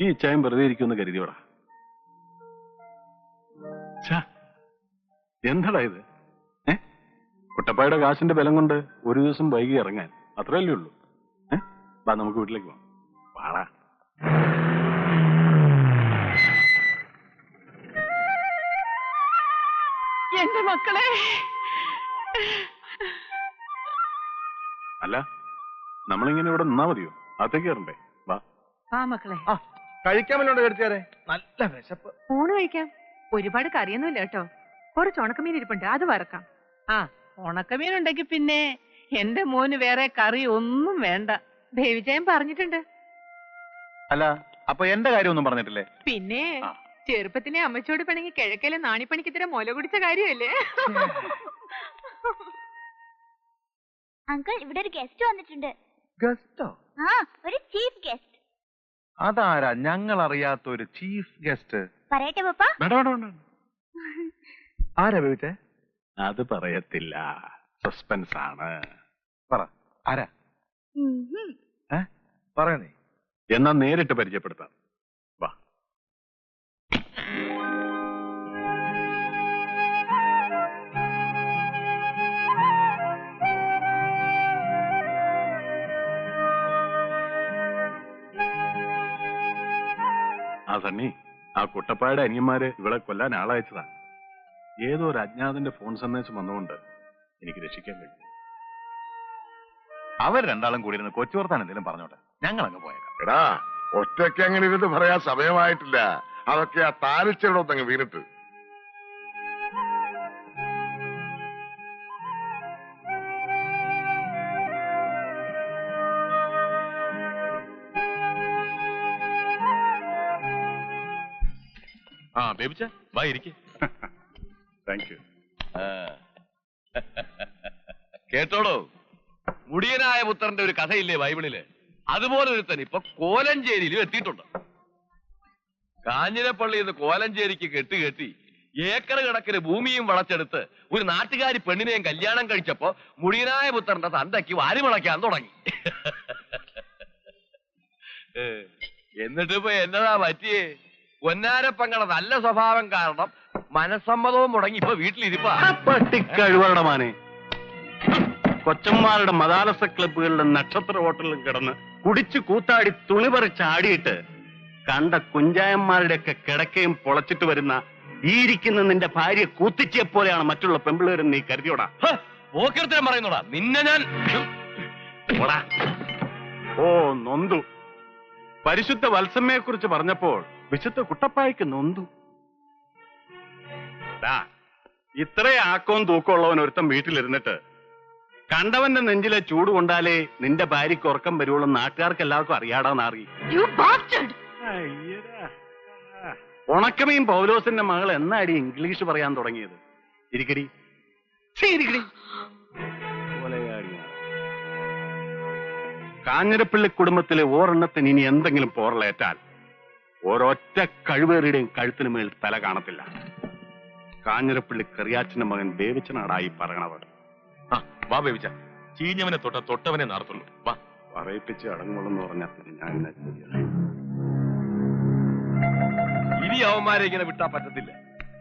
ഈ ഇച്ചായം വെറുതെ ഇരിക്കുമെന്ന് കരുതിയോടാ. എന്താടാ ഇത്? കുട്ടപ്പായുടെ കാശിന്റെ ബലം കൊണ്ട് ഒരു ദിവസം വൈകി ഇറങ്ങാൻ അത്രയല്ലേ ഉള്ളൂ. വാ, നമുക്ക് വീട്ടിലേക്ക് പോവാം. വാടാ. എന്റെ മക്കളെ, അല്ല, നമ്മളിങ്ങനെ ഇവിടെ നിന്നാ മതിയോ? അകത്തേക്ക് കയറണ്ടേ? വാ. ആ മക്കളെ, കഴിക്കാൻ വല്ലോണ്ട് കരുത്തിയാരെ? നല്ല വിശപ്പ്. ഊണ് കഴിക്കാം. ഒരുപാട് കറിയൊന്നുമില്ല കേട്ടോ, കുറച്ച് ഉണക്കമീൻ ഇരിപ്പുണ്ട്, അത് വറക്കാം. ആ, ഉണക്കമീൻ ഉണ്ടെങ്കിൽ പിന്നെ എന്റെ മോന് വേറെ കറി ഒന്നും വേണ്ട. ദേവിജയൻ പറഞ്ഞിട്ടുണ്ട്. അല്ല, അപ്പൊ എന്റെ കാര്യമൊന്നും പറഞ്ഞിട്ടില്ലേ? പിന്നെ ചെറുപ്പത്തിനെ അമ്മച്ചോട് പിണങ്ങി കിഴക്കയിലെ നാണിപ്പണിക്ക് ഇത്ര മുല കുടിച്ച കാര്യമല്ലേ? അങ്കിൾ, ഇവിടെ ഒരു ഗസ്റ്റ് വന്നിട്ടുണ്ട്. ഗസ്റ്റോ? ആ, ഒരു ചീഫ് ഗസ്റ്റ്. അതാരാ ഞങ്ങൾ അറിയാത്ത ഒരു ചീഫ് ഗസ്റ്റ്? പറയട്ടെ പപ്പ? ആരാ ബേബിച്ചേ? അത് പറയത്തില്ല, സസ്പെൻസ് ആണ്. പറ, ആരാ? പറയണേ. എന്നാ നേരിട്ട് പരിചയപ്പെടുത്താം. വാ. ആ സണ്ണി, ആ കുട്ടപ്പായുടെ അനിയന്മാര് ഇവളെ കൊല്ലാൻ ആളയച്ചതാ. ഏതോ ഒരു അജ്ഞാതന്റെ ഫോൺ സന്ദേശം വന്നുകൊണ്ട് എനിക്ക് രക്ഷിക്കാൻ കഴിഞ്ഞു. അവർ രണ്ടാളും കൂടി ഇരുന്ന് കൊച്ചു വർത്താൻ എന്തെങ്കിലും പറഞ്ഞോട്ടെ, ഞങ്ങൾ അങ്ങ് പോയേക്കാം. എടാ, ഒറ്റയ്ക്ക് അങ്ങനെ ഇരുന്ന് പറയാൻ സമയമായിട്ടില്ല. അതൊക്കെ ആ താലിച്ചയോടൊന്നങ്ങ് വീണിട്ട്. ആ ബേബിച്ച, വാ ഇരിക്കെ. Thank you. കേട്ടോടോ, മുടിയനായ പുത്രന്റെ ഒരു കഥയില്ലേ ബൈബിളില്? അതുപോലെ ഒരുത്തൻ ഇപ്പൊ കോലഞ്ചേരിയിലും എത്തിയിട്ടുണ്ട്. കാഞ്ഞിരപ്പള്ളിയിൽ നിന്ന് കോലഞ്ചേരിക്ക് കെട്ടി ഏക്കർ കണക്കിന് ഭൂമിയും വളച്ചെടുത്ത് ഒരു നാട്ടുകാരി പെണ്ണിനെയും കല്യാണം കഴിച്ചപ്പോ മുടിയനായ പുത്രന്റെ തന്തയ്ക്ക് വാരിമുളയ്ക്കാൻ തുടങ്ങി. എന്നിട്ടിപ്പോ എന്നതാ പറ്റിയേ? പൊന്നാരപ്പങ്ങളുടെ നല്ല സ്വഭാവം കാരണം മനസ്സമ്മതവും മുടങ്ങി ഇപ്പൊ വീട്ടിലിരിപ്പാ. പട്ടിക്കഴിവരുടെ മാനെ, കൊച്ചന്മാരുടെ മദാലസ ക്ലബുകളിലും നക്ഷത്ര ഹോട്ടലിലും കിടന്ന് കുടിച്ചു കൂത്താടി തുണി പറിച്ച് ആടിയിട്ട് കണ്ട കുഞ്ചായന്മാരുടെയൊക്കെ കിടക്കയും പൊളച്ചിട്ട് വരുന്ന ഈ ഇരിക്കുന്ന നിന്റെ ഭാര്യ കൂത്തിച്ചിയെ പോലെയാണ് മറ്റുള്ള പെമ്പിളേരും നീ കരുതിയോടാ. പോക്കിർത്തരം പറയുന്നോടാ നിന്നെ ഞാൻ. ഓ നൊന്തു. പരിശുദ്ധ വത്സമ്മയെ കുറിച്ച് പറഞ്ഞപ്പോൾ വിശുദ്ധ കുട്ടപ്പായ്ക്ക് നൊന്തു. ഇത്രേ ആക്കവും തൂക്കമുള്ളവൻ ഒരുത്തം വീട്ടിലിരുന്നിട്ട് കണ്ടവന്റെ നെഞ്ചിലെ ചൂട് കൊണ്ടാലേ നിന്റെ ഭാര്യയ്ക്ക് ഉറക്കം വരുവുള്ളൂ നാട്ടുകാർക്ക് എല്ലാവർക്കും അറിയാടാന്നാറി. ഉണക്കമീൻ പൗലോസിന്റെ മകൾ എന്നാടി ഇംഗ്ലീഷ് പറയാൻ തുടങ്ങിയത്? ഇരിക്കടി കാഞ്ഞിരപ്പള്ളി കുടുംബത്തിലെ ഓരെണ്ണത്തിന് ഇനി എന്തെങ്കിലും പോറലേറ്റാൽ ഓരൊറ്റ കഴിവേറിയുടെയും കഴുത്തിന് മേൽ തല കാണത്തില്ല. കാഞ്ഞിരപ്പള്ളി കറിയാച്ചന്റെ മകൻ ബേവിച്ചനാടായി പറയണവർ. വാ ബേബിച്ച, ചീഞ്ഞവനെ തൊട്ടവനെ നടത്തുള്ളൂ. വാ. പറയിപ്പിച്ച് അടങ്ങുള്ളെന്ന് പറഞ്ഞാൽ ഞാൻ ഇനി അവന്മാരെ ഇങ്ങനെ വിട്ടാ പറ്റത്തില്ല.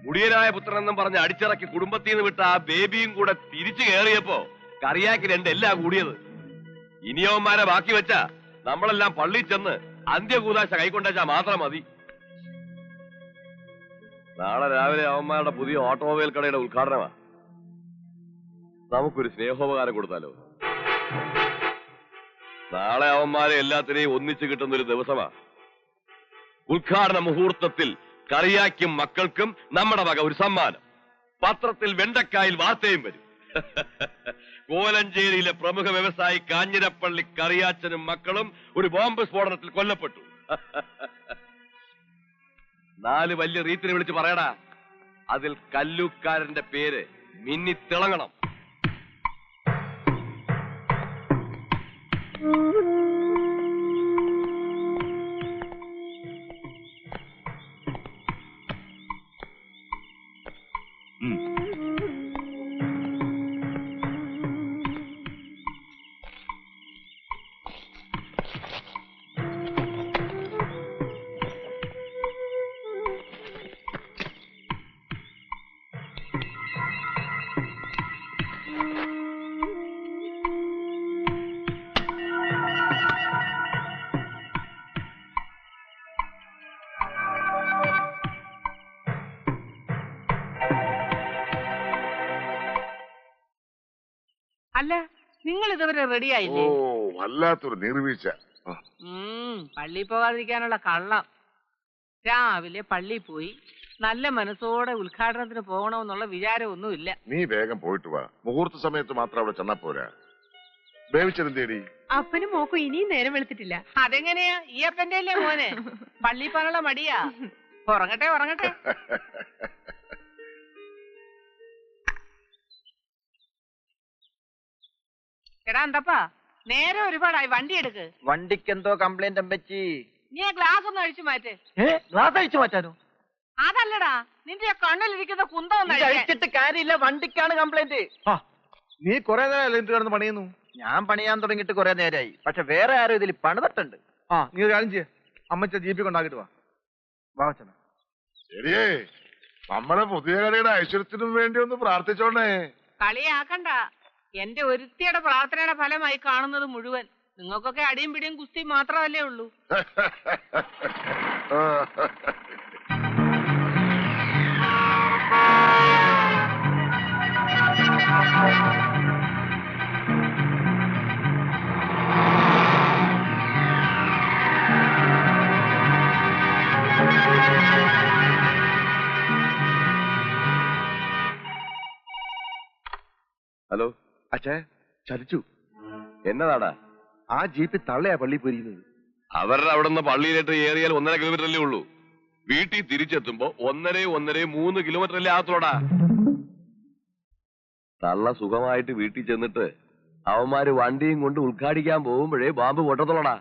മുടിയനായ പുത്രനെന്നും പറഞ്ഞ് അടിച്ചിറക്കി കുടുംബത്തിൽ നിന്ന് വിട്ട ആ ബേബിയും കൂടെ തിരിച്ചു കയറിയപ്പോ കറിയാക്കി രണ്ടെല്ലാം കൂടിയത്. ഇനി അവന്മാരെ ബാക്കി വെച്ചാ നമ്മളെല്ലാം പള്ളി ചെന്ന് അന്ത്യകൂതാശ കൈക്കൊണ്ടാച്ചാ മാത്രം മതി. നാളെ രാവിലെ അവന്മാരുടെ പുതിയ ഓട്ടോമൊബൈൽ കടയുടെ ഉദ്ഘാടനമാ. നമുക്കൊരു സ്നേഹോപകാരം കൊടുത്താലോ? നാളെ അവന്മാരെ എല്ലാത്തിനെയും ഒന്നിച്ചു കിട്ടുന്ന ഒരു ദിവസമാ. ഉദ്ഘാടന മുഹൂർത്തത്തിൽ കറിയാക്കും മക്കൾക്കും നമ്മുടെ വക ഒരു സമ്മാനം. പത്രത്തിൽ വെണ്ടക്കായിൽ വാർത്തയും വരും. കോലഞ്ചേരിയിലെ പ്രമുഖ വ്യവസായി കാഞ്ഞിരപ്പള്ളി കറിയാച്ചനും മക്കളും ഒരു ബോംബ് സ്ഫോടനത്തിൽ കൊല്ലപ്പെട്ടു. 4 വലിയ റീത്തിനെ വിളിച്ച് പറയടാ. അതിൽ കല്ലൂക്കാരന്റെ പേര് മിന്നി തിളങ്ങണം. അല്ല, നിങ്ങൾ ഇതുവരെ റെഡി ആയില്ലേ? ഓ, വല്ലാത്തൊരു നിർവീഴ്ച. പള്ളി പോകാതിരിക്കാനുള്ള കള്ളം. രാവിലെ പള്ളി പോയി നല്ല മനസ്സോടെ ഉദ്ഘാടനത്തിന് പോകണമെന്നുള്ള വിചാരമൊന്നുമില്ല. നീ വേഗം പോയിട്ട് വാ. മുഹൂർത്ത സമയത്ത് മാത്രം അവിടെ ചെന്നാ പോരാ. വേവിച്ചെന്തേടി? അപ്പനും മോക്കും ഇനിയും നേരം വെളുത്തിട്ടില്ല. അതെങ്ങനെയാ? ഈ അപ്പന്റെ അല്ലേ മോനെ? പള്ളി പോകാനുള്ള മടിയാ. ഉറങ്ങട്ടെ ഉറങ്ങട്ടെ. എടാ എന്തപ്പാ, നേരെ ഒരുപാടായി, വണ്ടി എടുക്ക്. വണ്ടിക്ക് എന്തോ കംപ്ലൈന്റ് അമ്പച്ചി. നീ ആ ഗ്ലാസ് ഒന്ന് അഴിച്ചു മാറ്റ്. ഗ്ലാസ് അഴിച്ചു മാറ്റാനോ? അതല്ലടാ, നിന്റെ കണ്ണിലിരിക്കുന്ന കുന്തം ഒന്ന് അഴിക്കാൻ. അഴിച്ചിട്ട് കാര്യമില്ല, വണ്ടിക്കാണ് കംപ്ലൈന്റ്. നീ കുറെ നേരം എന്ത് കിടന്ന് പണിയുന്നു? ഞാൻ പണിയാൻ തുടങ്ങിയിട്ട് കുറെ നേരമായി. പക്ഷെ വേറെ ആരും ഇതിൽ പണിതട്ടുണ്ട്. നീ ഒരു കാര്യം ചെയ്യ, അമ്മച്ച ജീപ്പി കൊണ്ടാക്കിട്ട് വാ. വാച്ചന ശരിയേ, നമ്മുടെ പുതിയ കളിയുടെ ഐശ്വര്യത്തിനും വേണ്ടി ഒന്ന് പ്രാർത്ഥിച്ചോണ്ടേ. കളിയാക്കണ്ട. എന്റെ ഒരുത്തിയുടെ പ്രാർത്ഥനയുടെ ഫലമായി കാണുന്നത് മുഴുവൻ. നിങ്ങൾക്കൊക്കെ അടിയും പിടിയും കുസ്തിയും മാത്രമല്ലേ ഉള്ളൂ. ഹലോ അച്ഛേ, ചലിച്ചു. എന്നതാടാ? ആ ജീപ്പ് തള്ളയാ പള്ളി പോയിരിക്കുന്നത്. അവരുടെ അവിടെ നിന്ന് പള്ളിയിലേക്ക് ഏറിയാൽ 1.5 കിലോമീറ്ററല്ലേ ഉള്ളൂ. വീട്ടിൽ തിരിച്ചെത്തുമ്പോ 1.3 കിലോമീറ്ററല്ലേ ആകത്തോടാ. തള്ള സുഖമായിട്ട് വീട്ടിൽ ചെന്നിട്ട് അവന്മാര് വണ്ടിയും കൊണ്ട് ഉദ്ഘാടിക്കാൻ പോകുമ്പോഴേ ബാമ്പ് പൊട്ടത്തോളടാ.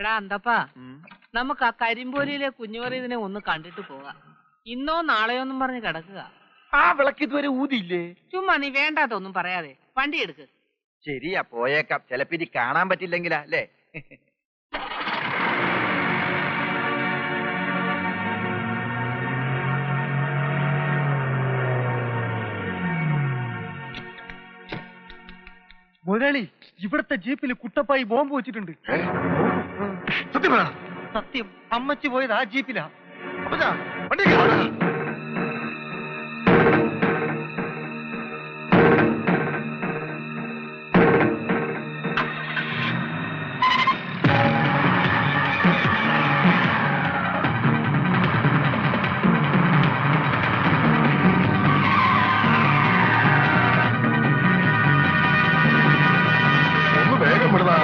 എടാ അന്തപ്പാ, നമുക്ക് ആ കരിമ്പോലിയിലെ കുഞ്ഞുമറിയതിനെ ഒന്ന് കണ്ടിട്ട് പോകാം. ഇന്നോ നാളെയോ ഒന്നും പറഞ്ഞ് കിടക്കുക. ആ വിളക്ക് ഇതുവരെ ഊതിയില്ലേ? ചുമ്മാ നീ വേണ്ടാത്തൊന്നും പറയാതെ വണ്ടി എടുക്ക്. ശരിയാ, പോയേക്കാം. ചിലപ്പോ ഇനി കാണാൻ പറ്റില്ലെങ്കിലാ അല്ലേ? മുരളി, ഇവിടുത്തെ ജീപ്പിൽ കുട്ടപ്പായി ബോംബ് വെച്ചിട്ടുണ്ട്. സത്യം, അമ്മച്ചി പോയത് ആ ജീപ്പിലാ. വേഗം വിടതാ.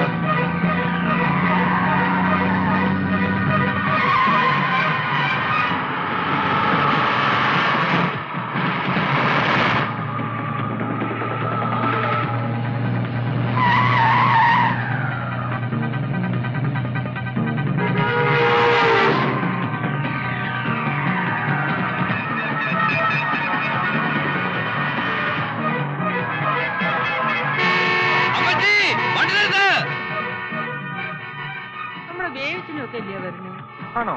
നമ്മുടെ വേവിച്ചിനൊക്കെ ഇല്ലേ വരുന്നത്? ആണോ?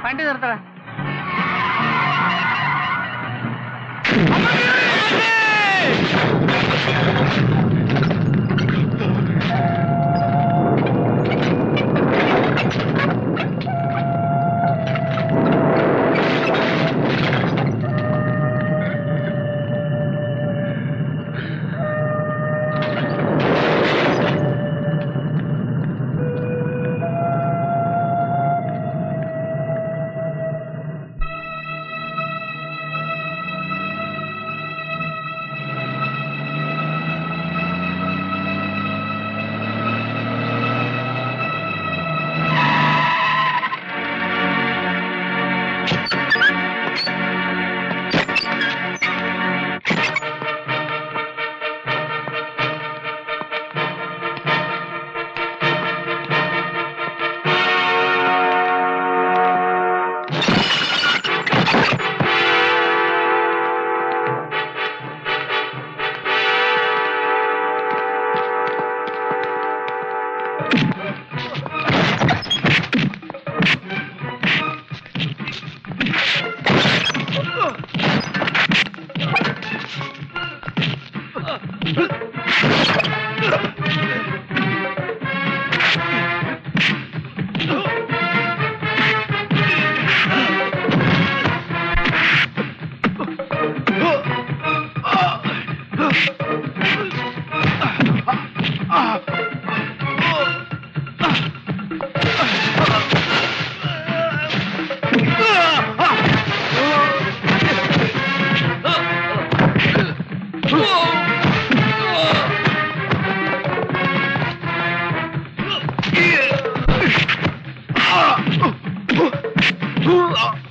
വണ്ടി നിർത്തട. ആ